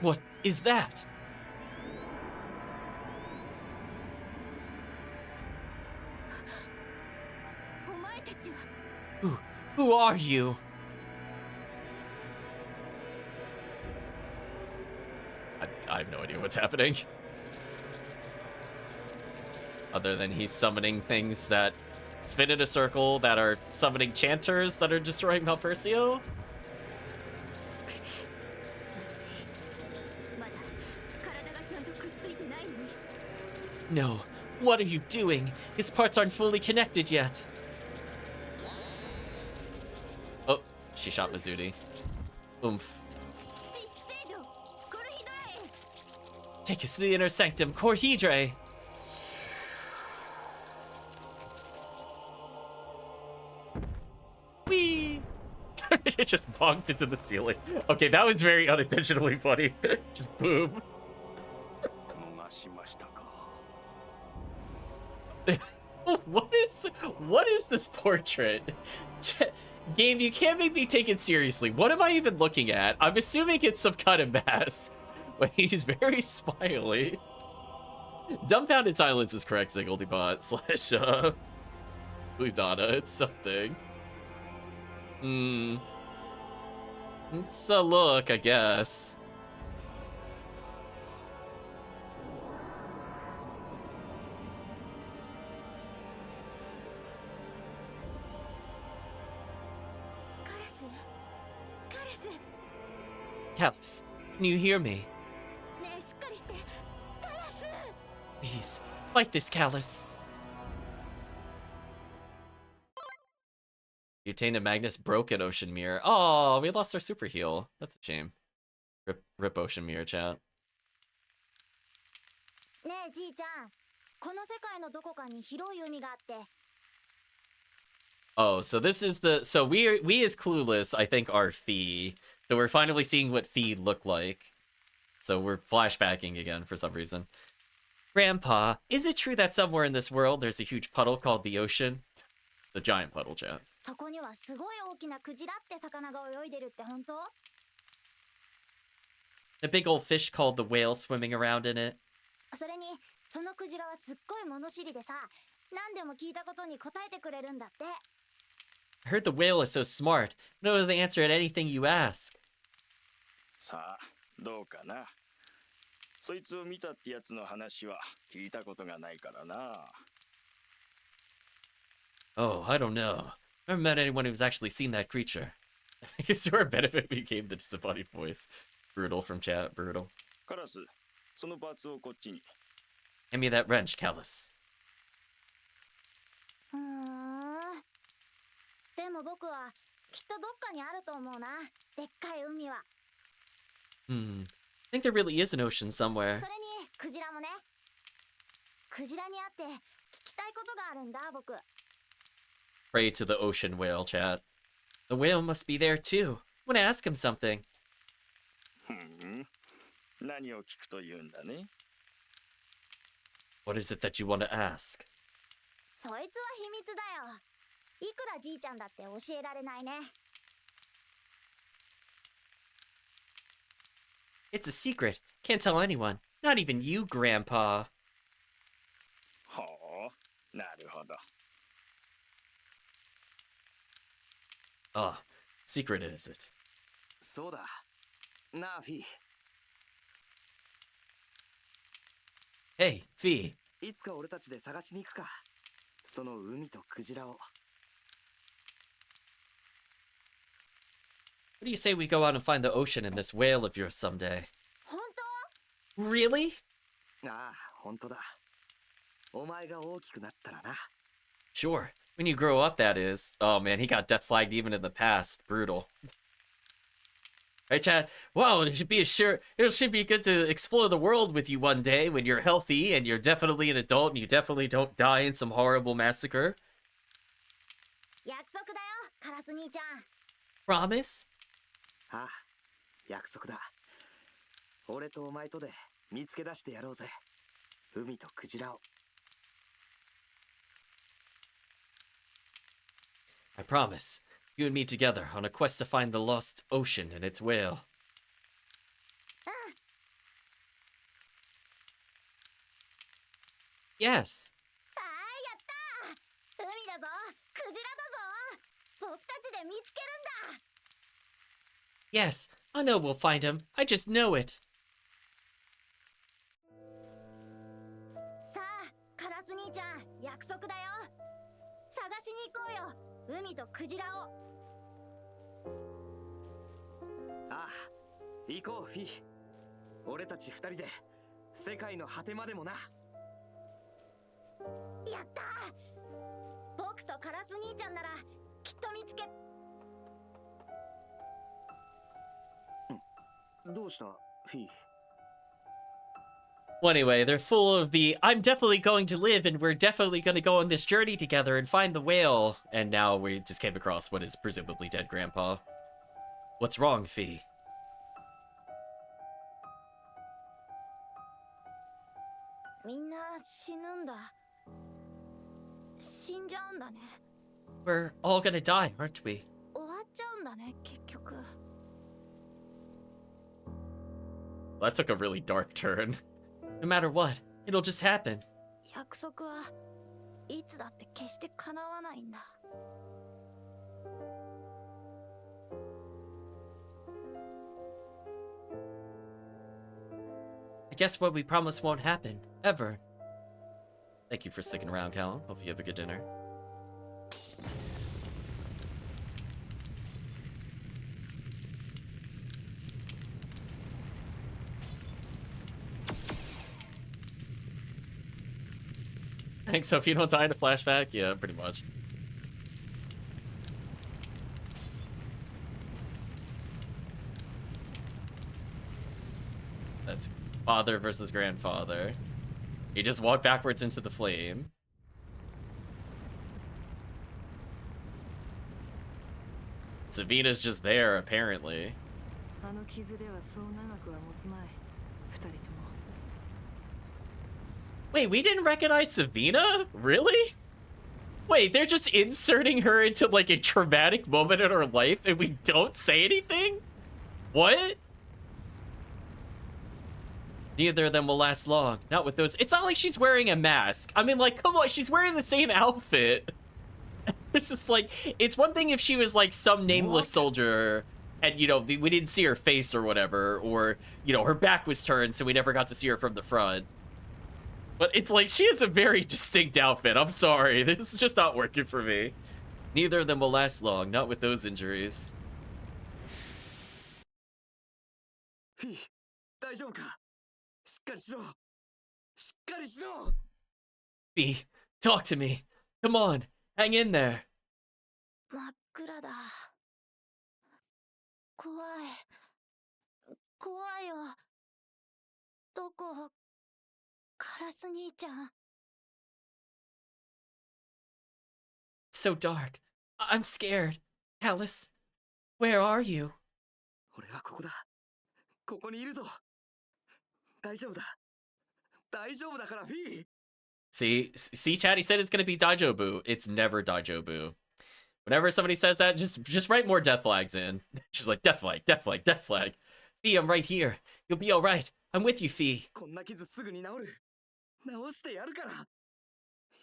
What is that? Who are you? I have no idea what's happening. Other than he's summoning things that spin in a circle, that are summoning chanters that are destroying Malversio. No, what are you doing? His parts aren't fully connected yet. Oh, she shot Mizuri. Oomph. Take us to the inner sanctum, Corhydre. Whee! It just bonked into the ceiling. Okay, that was very unintentionally funny. Just boom. What is this portrait? Game, you can't make me take it seriously. What am I even looking at? I'm assuming it's some kind of mask, but he's very smiley. Dumbfounded silence is correct, Ziggledy-Bot / Ludana. It's something. It's a look, I guess. Callus, can you hear me? Please, fight this, Callus. You obtained a Magnus broken Ocean Mirror. Oh, we lost our super heal. That's a shame. Rip Ocean Mirror, chat. Oh, so this is the... So we as Clueless, I think, are Fee. So we're finally seeing what Fee look like. So we're flashbacking again for some reason. Grandpa, is it true that somewhere in this world there's a huge puddle called the ocean? The giant puddle, chat. A big old fish called the whale swimming around in it. I heard the whale is so smart. Knows the answer at anything you ask. Oh, I don't know. I haven't met anyone who's actually seen that creature. I think it's to our benefit we became the disembodied voice. Brutal from chat, brutal. Hand me that wrench, Callus. I think there really is an ocean somewhere. Pray to the ocean whale, chat. The whale must be there too. I want to ask him something. What is it that you want to ask? It's a secret. Can't tell anyone. Not even you, Grandpa. Ah, secret is it? Hey, Fee. What do you say we go out and find the ocean and this whale of yours someday? Really? Sure. When you grow up, that is. Oh man, he got death flagged even in the past. Brutal. Right, Chad? Wow, it should be good to explore the world with you one day when you're healthy and you're definitely an adult and you definitely don't die in some horrible massacre. Promise? 俺とお前とで見つけ出してやろうぜ。海とクジラを。I promise. You and me together on a quest to find the lost ocean and its whale. Yes. あーやったー。海だぞ、クジラだぞ。僕たちで見つけるんだ。 Yes, I know we'll find him. I just know it. さあ、カラス兄ちゃん、約束だよ。探しに行こうよ、海とクジラを。ああ、行こうフィー。俺たち二人で世界の果てまでもな。やったー。僕とカラス兄ちゃんならきっと見つけ。どうしたフィー。 Well, anyway, they're full of the I'm definitely going to live and we're definitely going to go on this journey together and find the whale. And now we just came across what is presumably dead Grandpa. What's wrong, Fee? みんな死ぬんだ。死んじゃうんだね。 We're all gonna die, aren't we? 終わっちゃうんだね、結局。 That took a really dark turn. No matter what, it'll just happen. 約束はいつだって決して叶わないんだ。 I guess what we promised won't happen, ever. Thank you for sticking around, Callum. Hope you have a good dinner. Thanks, so if you don't die in a flashback, yeah, pretty much. That's father versus grandfather. He just walked backwards into the flame. Savina's just there, apparently. あの傷ではそう長くは持つまい。二人とも。 Wait, we didn't recognize Savina? Really? Wait, they're just inserting her into like a traumatic moment in her life and we don't say anything? What? Neither of them will last long. Not with those. It's not like she's wearing a mask. I mean, like, come on, she's wearing the same outfit. It's just like, it's one thing if she was like some nameless soldier and, you know, we didn't see her face or whatever, or, you know, her back was turned so we never got to see her from the front. But it's like, she has a very distinct outfit. I'm sorry, this is just not working for me. Neither of them will last long, not with those injuries. フィー、大丈夫か。しっかりしろ。しっかりしろ。 B, talk to me. Come on, hang in there. 真っ暗だ。怖い。怖いよ。どこ、カラス兄ちゃん。 It's so dark. I'm scared. Alice, where are you? 俺はここだ。ここにいるぞ。大丈夫だ。大丈夫だからフィー。 See, Chad, he said it's gonna be Daijobu. It's never Daijobu. Whenever somebody says that, just write more death flags in. She's like, death flag, death flag, death flag. Fee, I'm right here. You'll be alright. I'm with you, Fee. こんな傷すぐに治る。治してやるから。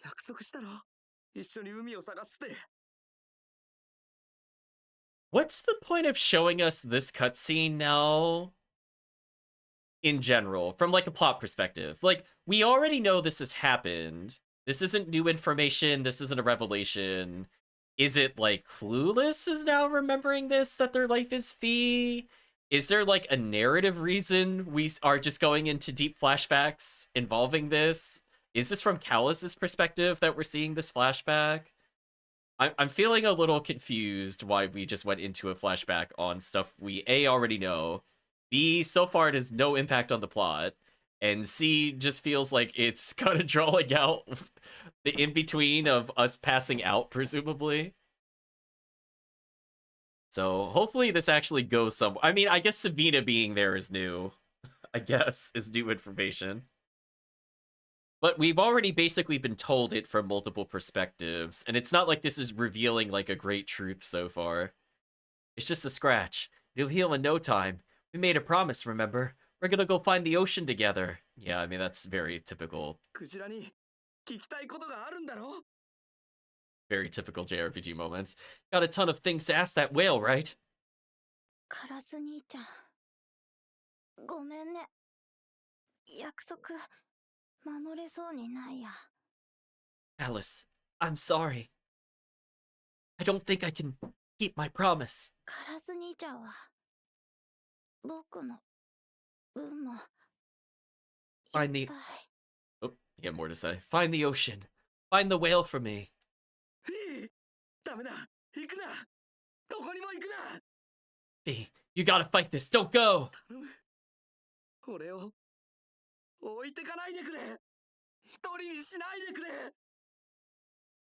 約束したろ。一緒に海を探すって。 What's the point of showing us this cutscene now? In general, from like a plot perspective. Like, we already know this has happened. This isn't new information. This isn't a revelation. Is it like Clueless is now remembering this, that their life is Fee? Is there like a narrative reason we are just going into deep flashbacks involving this? Is this from Callus's perspective that we're seeing this flashback? I'm feeling a little confused why we just went into a flashback on stuff we A, already know, B, so far it has no impact on the plot, and C, just feels like it's kind of drawing out the in-between of us passing out, presumably. So hopefully this actually goes somewhere. I mean, I guess Savina being there is new. I guess, is new information. But we've already basically been told it from multiple perspectives, and it's not like this is revealing like a great truth so far. It's just a scratch. It'll heal in no time. We made a promise, remember? We're gonna go find the ocean together. Yeah, I mean, that's very typical. クジラに聞きたいことがあるんだろ Very typical JRPG moments. Got a ton of things to ask that whale, right? カラス兄ちゃんごめんね約束守れそうにないや Alice, I'm sorry. I don't think I can keep my promise. カラス兄ちゃんは僕の分も Find いっ the... ぱい Oh, he had more to say. Find the ocean. Find the whale for me. いいダメだ行くなどこにも行くな Fee, you gotta fight this. Don't go! 頼む俺を置いてかないでくれ一人にしないでくれ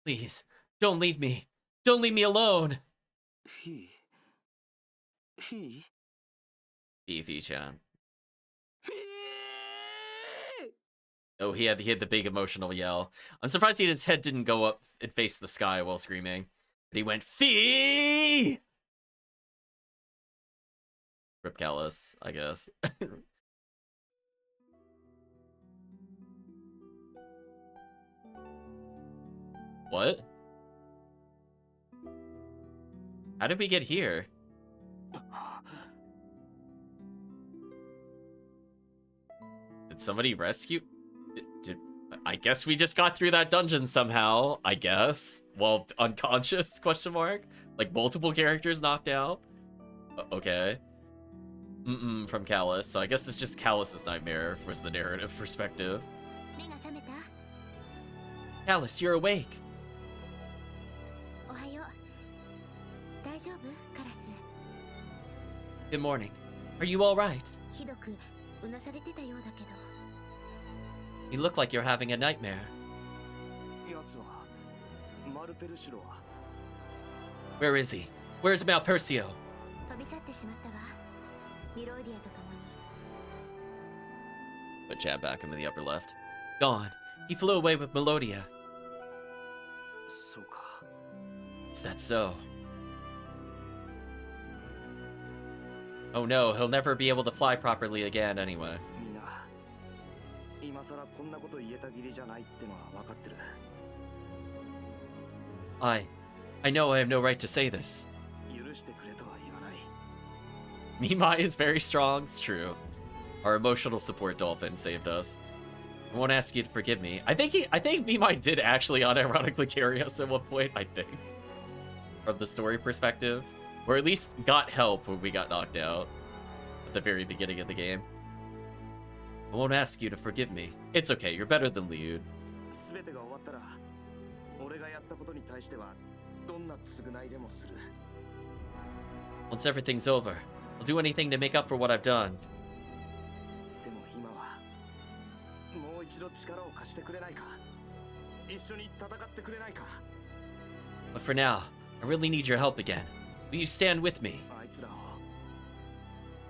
Please, don't leave me. Don't leave me alone. フィフィ Fee-chan. フィ Oh, he had the big emotional yell. I'm surprised his head didn't go up and face the sky while screaming. But he went, Fee! Rip Callus, I guess. What? How did we get here? Did somebody rescue? I guess we just got through that dungeon somehow, I guess. Well, unconscious, question mark? Like multiple characters knocked out? Okay. From Callus. So I guess it's just Callus's nightmare was the narrative perspective. 目が覚めた Callus, you're awake. おはよう大丈夫カラス Good morning. Are you alright? ひどくうなされてたようだけど You look like you're having a nightmare. 奴はマルペルシロは Where is he? Where's Malpersio? 飛び去ってしまったわミローディアと共に Put chat back him in the upper left. Gone. He flew away with Melodia. そうか Is that so? Oh no, he'll never be able to fly properly again anyway. みんな今さらこんなこと言えたぎりじゃないってのは分かってる I know I have no right to say this. 許してくれとは言わない Mimai is very strong, it's true. Our emotional support dolphin saved us. I won't ask you to forgive me. I think Mimai did actually unironically carry us at one point, I think. From the story perspective. Or at least got help when we got knocked out. At the very beginning of the game. I won't ask you to forgive me. It's okay, you're better than Liud. 全てが終わったら俺がやったことに対してはどんな償いでもする Once everything's over, I'll do anything to make up for what I've done. でも今はもう一度力を貸してくれないか一緒に戦ってくれないか But for now, I really need your help again. Will you stand with me? あいつらを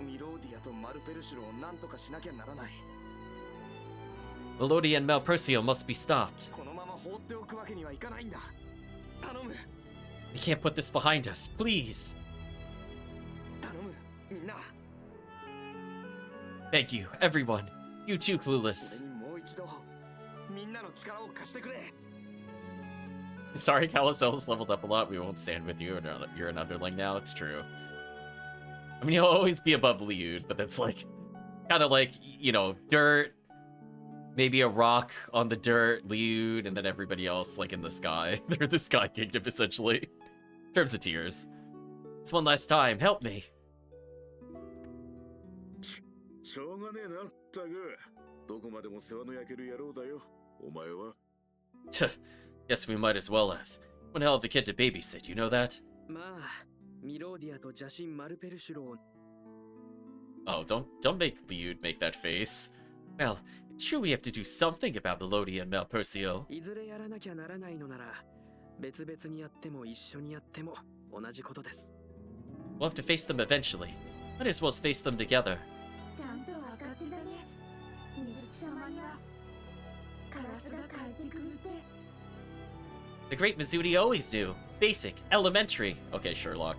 ミローディアとマルペルシュロを何とかしなきゃならない Melodia and Malpersio must be stopped. このまま放っておくわけにはいかないんだ頼む We can't put this behind us, please. 頼むみんな Thank you, everyone. You too, Clueless. 俺にもう一度みんなの力を貸してくれ Sorry, Calicel's leveled up a lot. We won't stand with you. You're an underling now. It's true. I mean, he'll always be above Liud, but that's like, kind of like, you know, dirt, maybe a rock on the dirt, Liud, and then everybody else, like, in the sky. They're the Sky Kingdom, essentially. In terms of tiers. It's one last time. Help me. しょうがねえなったくどこまでも世話の焼ける野郎だよお前は Guess we might as well as. One hell of a kid to babysit, you know that? まあミローディアと邪神マルペルシュロを Oh, don't make Liud make that face. Well, it's true we have to do something about Melodia and Malpersio. いずれやらなきゃならないのなら別々にやっても一緒にやっても同じことです We'll have to face them eventually. Might as well face them together. ちゃんと分かってたね The great Mizuti always knew. Basic, elementary. Okay, Sherlock.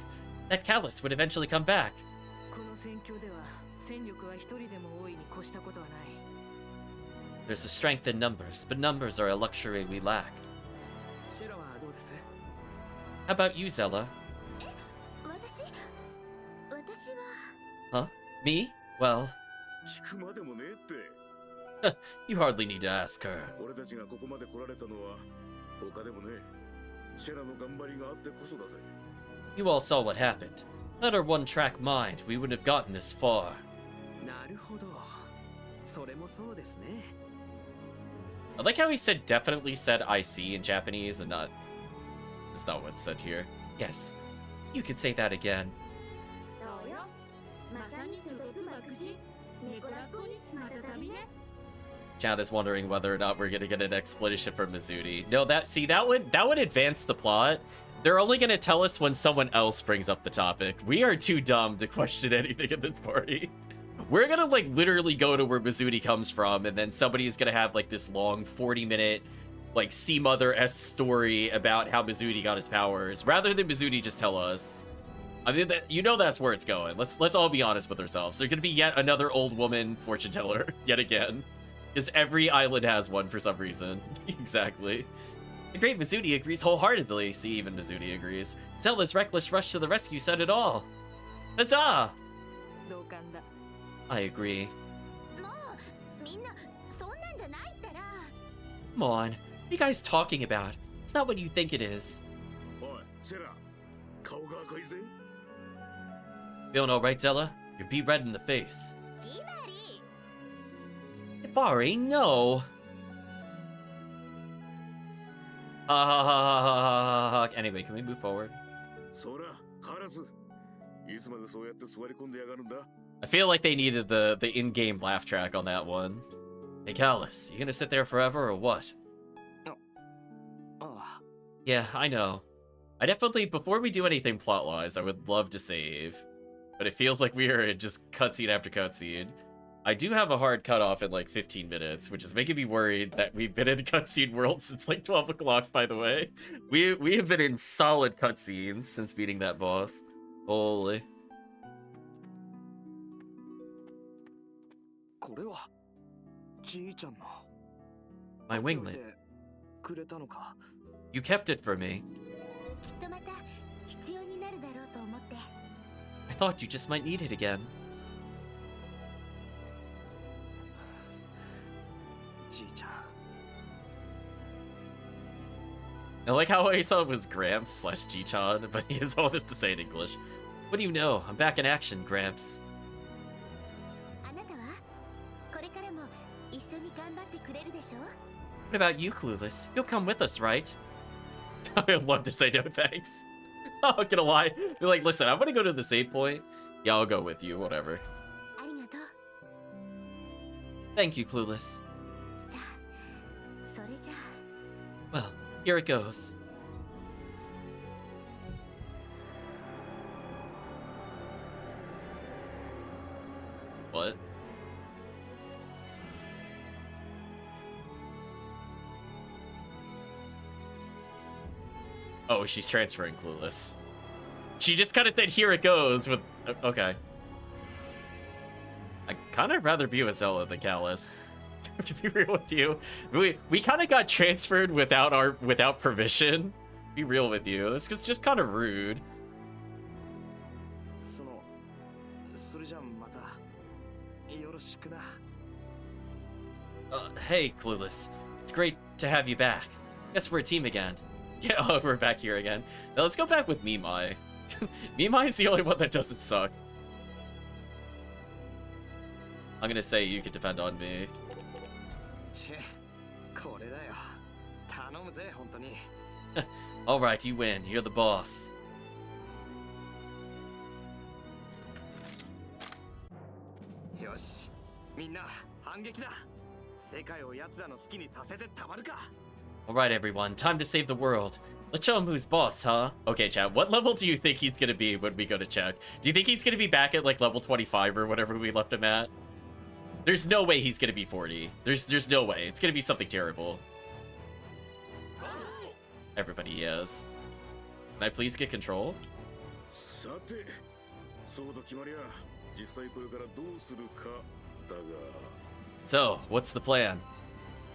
That Callus would eventually come back. この戦況では戦力は一人でも多いに越したことはない。 There's a strength in numbers, but numbers are a luxury we lack. シェラはどうです？ How about you, Zella? 私は Huh? Me? Well, 聞くまでもねえって。 you hardly need to ask her. 俺たちがここまで来られたのは他でもねえ。シェラの頑張りがあってこそだぜ。 You all saw what happened. Without our one-track mind, we wouldn't have gotten this far. なるほど。それもそうですね。 I like how he said definitely said I see in Japanese and not... That's not what's said here. Yes, you could say that again. そうよ。まさにちょっとつまくし、猫ラッコにまた旅ね。 Chad is wondering whether or not we're gonna get an explanation from Mizuti. No, that would advance the plot. They're only gonna tell us when someone else brings up the topic. We are too dumb to question anything at this party. We're gonna like literally go to where Mizuti comes from, and then somebody's gonna have like this long 40-minute like Sea Mother-esque story about how Mizuti got his powers, rather than Mizuti just tell us. I mean, that, you know that's where it's going. Let's all be honest with ourselves. There's gonna be yet another old woman fortune teller yet again, because every island has one for some reason. Exactly. The great Mizuti agrees wholeheartedly. See, even Mizuti agrees. Zella's reckless rush to the rescue said it all. Huzzah! 同感だ。 I agree. もうみんなそんなんじゃないったら。 Come on. What are you guys talking about? It's not what you think it is. おい、シェラ、顔が赤いぜ。 Feeling alright, Zella? You're beat red in the face. ギバリ Bari, no. Ha ha ha ha ha ha ha. Anyway, can we move forward? そら、カラス。いつまでそうやって座り込んでやがるんだ。 I feel like they needed the in-game laugh track on that one. Hey, Callus, you gonna sit there forever or what? ああ。 Yeah, I know. I definitely, before we do anything plot-wise, I would love to save. But it feels like we are in just cutscene after cutscene. I do have a hard cutoff in like 15 minutes, which is making me worried that we've been in cutscene world since like 12 o'clock, by the way. We have been in solid cutscenes since beating that boss. Holy. これはじいちゃんの。 My 取っ winglet. てくれたのか。 You kept it for me. きっとまた必要になるだろうと思って。 I thought you just might need it again. じいちゃん。 I like how I saw it was Gramps slash G-chan, but he has all this to say in English. What do you know? I'm back in action, Gramps. あなたはこれからも一緒に頑張ってくれるでしょ What about you, Clueless? You'll come with us, right? I'd love to say no thanks. I'm not gonna lie. Be like, listen, I'm gonna go to the save point. Yeah, I'll go with you, whatever. ありがとう。 Thank you, Clueless. さあ、それじゃあ。 Well, here it goes. What? Oh, she's transferring Clueless. She just kind of said, here it goes with... Okay. I'd kind of rather be with Zella than Callus. To be real with you. We kind of got transferred without permission. Be real with you. This is just kind of rude. それじゃまたよろしくな。 Hey, Clueless. It's great to have you back. Guess we're a team again. Yeah, oh, we're back here again. Now let's go back with Mimai. Mimai is the only one that doesn't suck. I'm gonna say you can depend on me. チェ、これだよ。頼むぜ、本当に。 Alright, you win. You're the boss. よし、みんな反撃だ。世界を奴らの好きにさせてたまるか。 Alright, everyone. Time to save the world. Let's show him who's boss, huh? Okay, chat. What level do you think he's gonna be when we go to check? Do you think he's gonna be back at like level 25 or whatever we left him at? There's no way he's gonna be 40. There's no way. It's gonna be something terrible. Everybody is. Can I please get control? さてそうと決まりゃ実際これからどうするかだが So, what's the plan?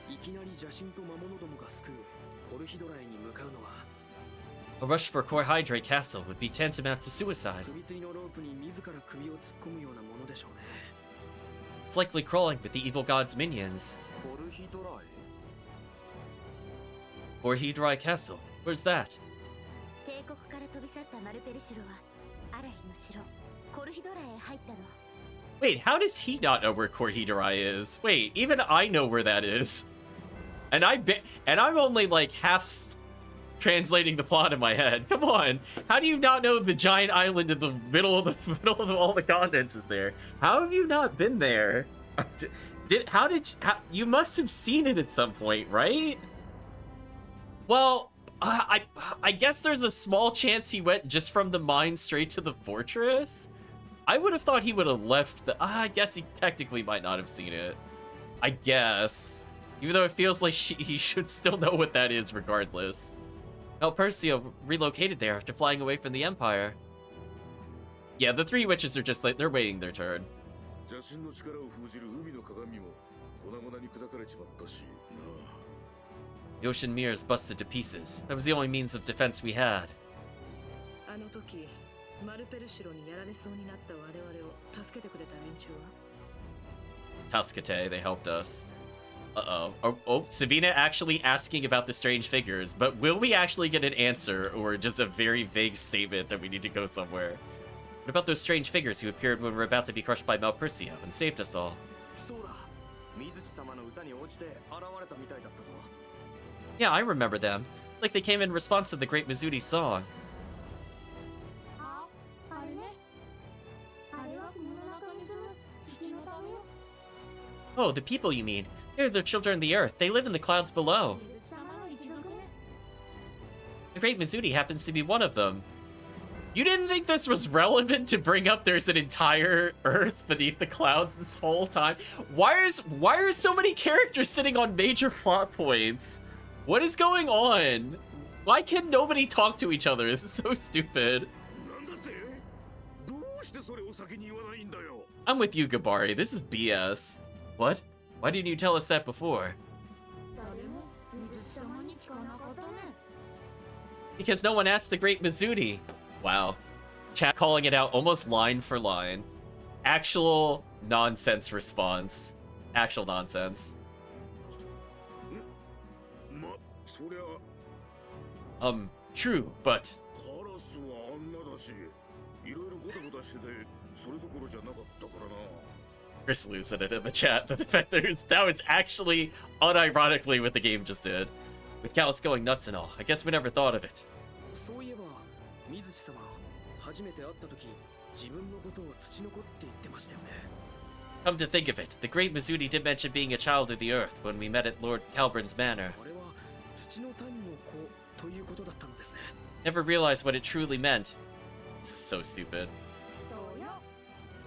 いきなり邪神と魔物どもが救うコルヒドラへに向かうのは A rush for Corhydrate Castle would be tantamount to suicide. 首吊りのロープに自ら首を突っ込むようなものでしょうね It's likely crawling with the evil god's minions. コルヒドラへ Corhydrate Castle. Where's that? 帝国から飛び去ったマルペル城は嵐の城コルヒドラへ入ったの Wait, how does he not know where Corhydrate is? Wait, even I know where that is. And I'm only like half translating the plot in my head. Come on. How do you not know the giant island in the middle of all the continents is there? How have you not been there? You must have seen it at some point, right? Well, I guess there's a small chance he went just from the mine straight to the fortress. I would have thought he would have left the... I guess he technically might not have seen it. I guess. Even though it feels like he should still know what that is regardless. Malpercio relocated there after flying away from the Empire. Yeah, the three witches are just like, they're waiting their turn. 邪神の力を封じる海の鏡も粉々に砕かれちまったしな The ocean mirrors busted to pieces. That was the only means of defense we had. あの時マルペル城にやられそうになった我々を助けてくれた連中は Tuscate, they helped us. Uh-oh. Oh, Savina actually asking about the strange figures, but will we actually get an answer, or just a very vague statement that we need to go somewhere? What about those strange figures who appeared when we were about to be crushed by Malpercio and saved us all? そうだ水地様の歌に応じて現れたみたいだったぞ Yeah, I remember them. Like they came in response to the Great Mizuti song. あ、あれねあれはこの中に住む土の民よ Oh, the people you mean. They're the children of the earth. They live in the clouds below. 水地様の一族ね The Great Mizuti happens to be one of them. You didn't think this was relevant to bring up there's an entire earth beneath the clouds this whole time? Why are so many characters sitting on major plot points? What is going on? Why can nobody talk to each other? This is so stupid. なんだってどうしてそれを先に言わないんだよ I'm with you, Gabari. This is BS. What? Why didn't you tell us that before? 誰も水地様に聞かなかったね Because no one asked the Great Mizuti. Wow. Chat calling it out almost line for line. Actual nonsense response. Actual nonsense. まそりゃ True, but カラスはあんなだしいろいろゴタゴタしててそれどころじゃなかったからな Chris losing it in the chat. The defenders, that was actually unironically what the game just did. With Callus going nuts and all, I guess we never thought of it. そういえば水地様初めて会った時自分のことを土の子って言ってましたよね Come to think of it, the great Mizuti did mention being a child of the earth when we met at Lord Calburn's manor. あれは土の民の子ということだったのですね Never realized what it truly meant. This is so stupid. そうよ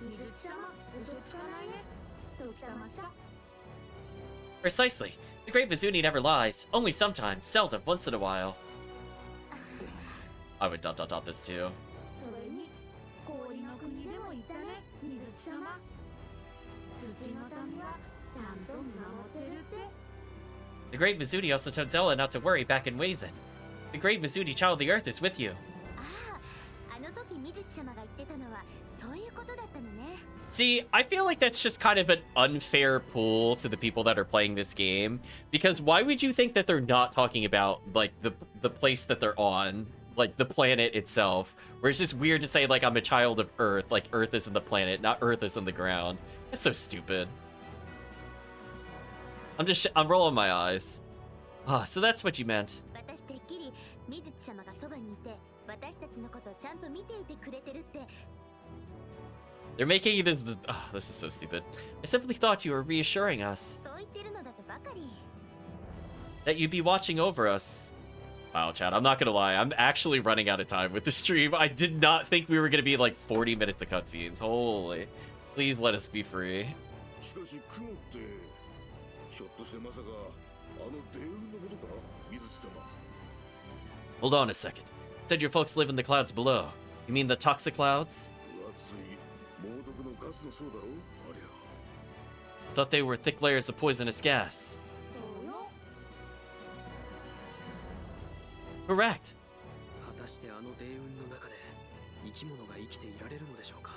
水地様嘘つかないね時たました Precisely. The great Mizuti never lies. Only sometimes, seldom, once in a while. I would ... this too. それに氷の国でもいたね水地様土の民はちゃんと見守ってるって The great Mizuti also told Zella not to worry back in Wazen. The great Mizuti child of the earth is with you. ああ、あの時水地様が言ってたのはそういうことだったのね See, I feel like that's just kind of an unfair pull to the people that are playing this game. Because why would you think that they're not talking about, like, the place that they're on? Like, the planet itself. Where it's just weird to say, like, I'm a child of Earth. Like, Earth is in the planet, not Earth is in the ground. That's so stupid. I'm rolling my eyes. Ah, so that's what you meant. 私てっきり水地様がそばにいて私たちのことをちゃんと見ていてくれてるって They're making this... Oh, this is so stupid. I simply thought you were reassuring us. そう言ってるのだとばかり That you'd be watching over us. Wow, Chad, I'm not gonna lie. I'm actually running out of time with the stream. I did not think we were gonna be like 40 minutes of cutscenes. Holy. Please let us be free. しかし雲ってひょっとしてまさかあのデールのことか水地様 Hold on a second. Said your folks live in the clouds below. You mean the toxic clouds? 熱い猛毒のガスの層だろありゃ。 I thought they were thick layers of poisonous gas. そうよ。 Correct. 果たしてあの泥雲の中で生き物が生きていられるのでしょうか。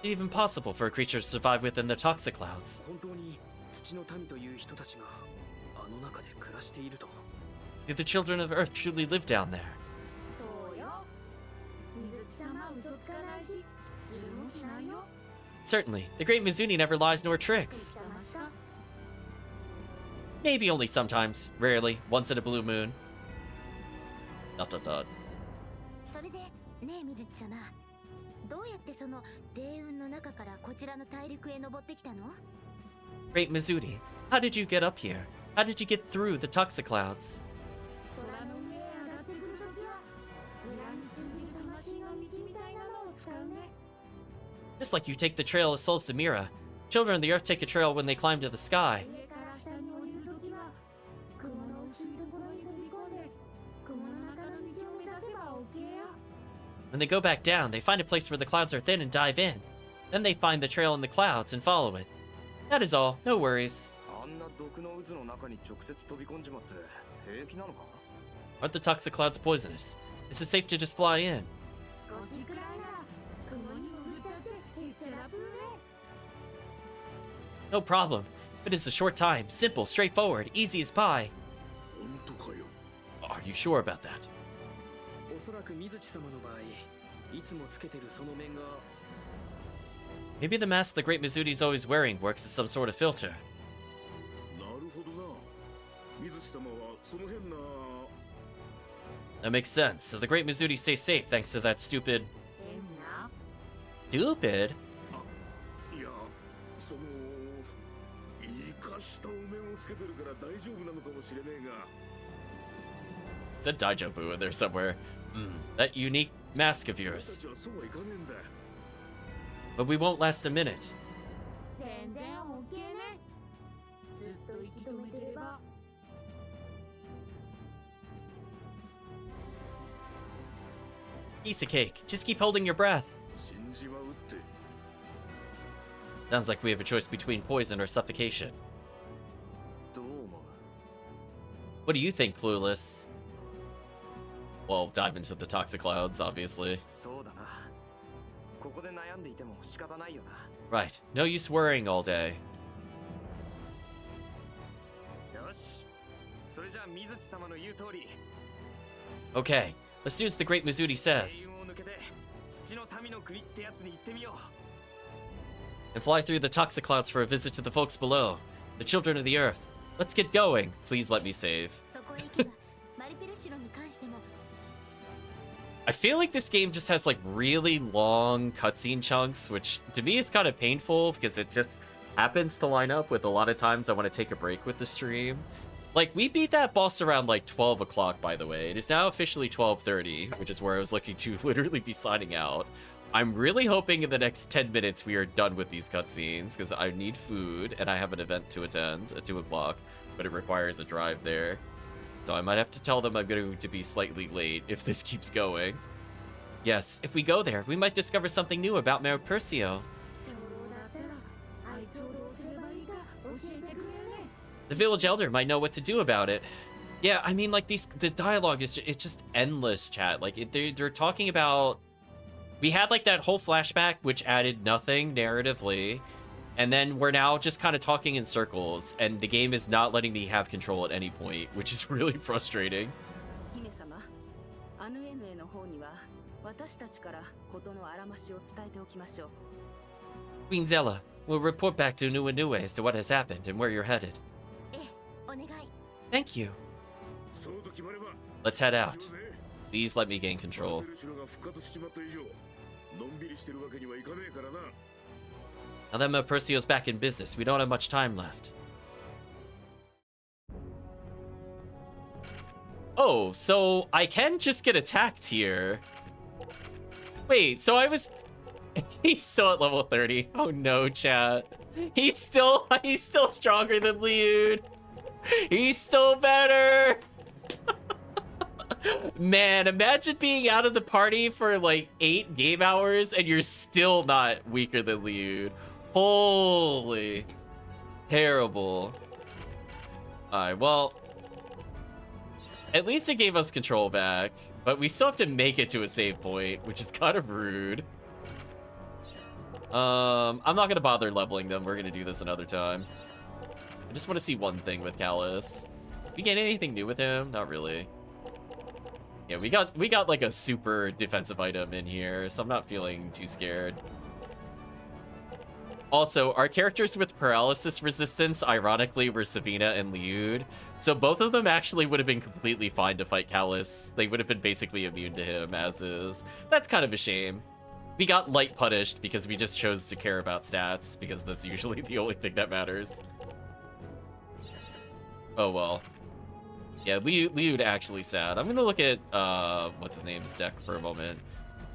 Is it even possible for a creature to survive within the toxic clouds? 本当に土の民という人たちがあの中で暮らしていると。 Do the children of Earth truly live down there? そうよ。水地様嘘つかないし、ズルもしないよ。 Certainly. The great Mizuni never lies nor tricks. 来ました。 Maybe only sometimes. Rarely. Once in a blue moon. ... それでねえ水地様、どうやってその泥雲の中からこちらの大陸へ登ってきたの？ Great Mizuni, how did you get up here? How did you get through the toxic clouds? 空の上へ上がってくるときは、裏に通じる魂の道みたいなのを使うね。 Just like you take the trail of souls to Mira, children of the Earth take a trail when they climb to the sky. 上から下に降りるときは、雲の薄いところに飛び込んで、雲の中の道を目指せば OK よ。 When they go back down, they find a place where the clouds are thin and dive in. Then they find the trail in the clouds and follow it. That is all. No worries. あんな毒の渦の中に直接飛び込んじまって平気なのか？ Aren't the toxic clouds poisonous? Is it safe to just fly in? 少しくらいなら、雲に潜ったってへっちゃらぷーね。 No problem. It is a short time. Simple, straightforward, easy as pie. 本当かよ。 Are you sure about that? おそらく水地様の場合、いつもつけてるその面が Maybe the mask the great Mizudi is always wearing works as some sort of filter. なるほどな。水地様はその変な。 That makes sense. So the great Mizudi stays safe thanks to that stupid... 変な。 Stupid? いや、その生かしたお面をつけてるから大丈夫なのかもしれねえが。 It's a Daijobu in there somewhere. That unique mask of 俺た yours. ちはそうはいかねえんだ。 But we won't last a minute. 全然 OK ね。ずっと息止めてれば。 Piece of cake. Just keep holding your breath. 死んじまうって。 Sounds like we have a choice between poison or suffocation. どう思う？ What do you think, Clueless? Well, dive into the toxic clouds, obviously. そうだな。ここで悩んでいても仕方ないよな。 Right. No use worrying all day. よし。それじゃあ水地様の言う通り、 Okay, let's do as the great Mizudi 泥 says 雲を抜けて土の民の国ってやつに行ってみよう。 and fly through the toxic clouds for a visit to the folks below, the children of the earth. Let's get going. Please let me save. そこへ行けばマルペルシロに関しても I feel like this game just has like really long cutscene chunks, which to me is kind of painful because it just happens to line up with a lot of times I want to take a break with the stream. Like, we beat that boss around like 12 o'clock, by the way. It is now officially 12:30, which is where I was looking to literally be signing out. I'm really hoping in the next 10 minutes we are done with these cutscenes because I need food and I have an event to attend at 2 o'clock, but it requires a drive there. So I might have to tell them I'm going to be slightly late if this keeps going. Yes, if we go there, we might discover something new about Mayor Persio. ちょうどだったら、あいつをどうすればいいか教えてくれね。 The village elder might know what to do about it. Yeah, I mean, like, the dialogue is it's just endless, chat. Like, they're talking about... We had, like, that whole flashback, which added nothing narratively. And then we're now just kind of talking in circles. And the game is not letting me have control at any point, which is really frustrating. 姫様、アヌエヌへの方には私たちから事のあらましを伝えておきましょう。 Queen Zella, we'll report back to Nuenue as to what has happened and where you're headed. ええ、お願い。 Thank you. そうと決まれば。 Let's head out. しようぜ。 Please let me gain control. マルペルシロが復活しちまった以上、のんびりしてるわけにはいかねえからな。 Now that Mayor Persio's back in business, we don't have much time left. Oh, so I can just get attacked here. Wait, so I was... He's still at level 30. Oh no, chat. He's still stronger than Liud. He's still better. Man, imagine being out of the party for like 8 game hours and you're still not weaker than Liud. Holy. Terrible. Alright, well, at least it gave us control back, but we still have to make it to a save point, which is kind of rude. I'm not gonna bother leveling them. We're gonna do this another time. I just want to see one thing with Callus. We get anything new with him? Not really. Yeah, we got like a super defensive item in here, so I'm not feeling too scared. Also, our characters with paralysis resistance, ironically, were Savina and Liud. So both of them actually would have been completely fine to fight Callus. They would have been basically immune to him, as is. That's kind of a shame. We got light punished because we just chose to care about stats, because that's usually the only thing that matters. Oh well. Yeah, Liud actually sad. I'm gonna look at, what's his name's deck for a moment.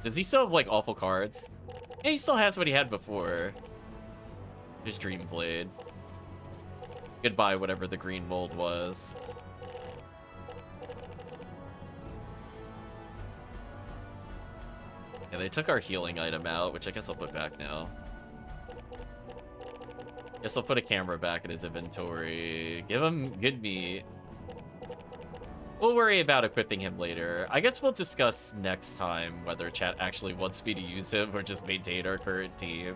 Does he still have, like, awful cards? Yeah, he still has what he had before. His Dream Blade. Goodbye, whatever the green mold was. Yeah, they took our healing item out, which I guess I'll put back now. Guess I'll put a camera back in his inventory. Give him good meat. We'll worry about equipping him later. I guess we'll discuss next time whether chat actually wants me to use him or just maintain our current team.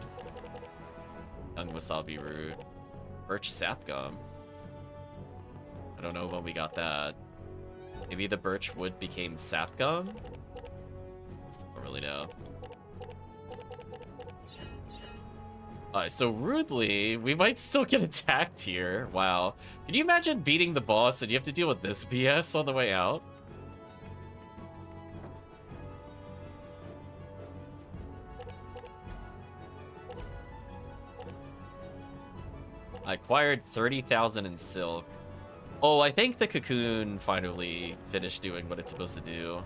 Young Wasabi Root. Birch Sap Gum. I don't know when we got that. Maybe the birch wood became sap gum? Don't really know. Alright, so rudely, we might still get attacked here. Wow. Can you imagine beating the boss and you have to deal with this BS on the way out? I acquired 30,000 in silk. Oh, I think the cocoon finally finished doing what it's supposed to do.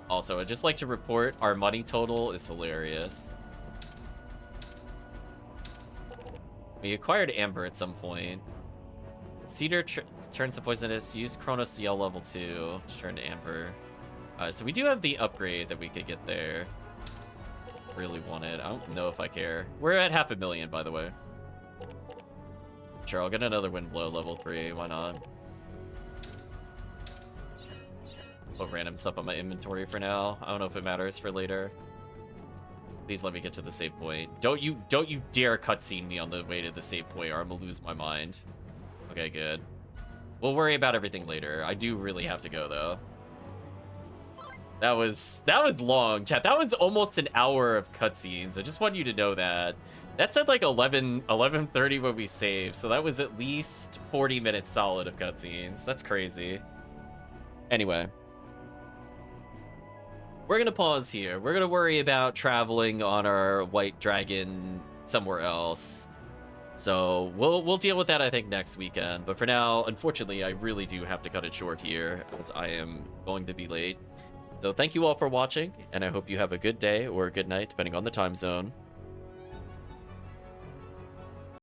Also, I'd just like to report our money total is hilarious. We acquired Amber at some point. Cedar turns to poisonous. Use Chronos CL level 2 to turn to Amber. So we do have the upgrade that we could get there. Really want it. I don't know if I care. We're at 500,000, by the way. Sure, I'll get another Windblow level 3. Why not? Put random stuff on my inventory for now. I don't know if it matters for later. Please let me get to the save point. Don't you dare cutscene me on the way to the save point or I'm gonna lose my mind. Okay, good. We'll worry about everything later. I do really have to go though. That was long, chat. That was almost an hour of cutscenes. I just want you to know that. That said like 11:30 when we saved, so that was at least 40 minutes solid of cutscenes. That's crazy. Anyway. We're gonna pause here. We're gonna worry about traveling on our white dragon somewhere else. So we'll deal with that, I think, next weekend. But for now, unfortunately, I really do have to cut it short here, as I am going to be late. So thank you all for watching, and I hope you have a good day or a good night, depending on the time zone.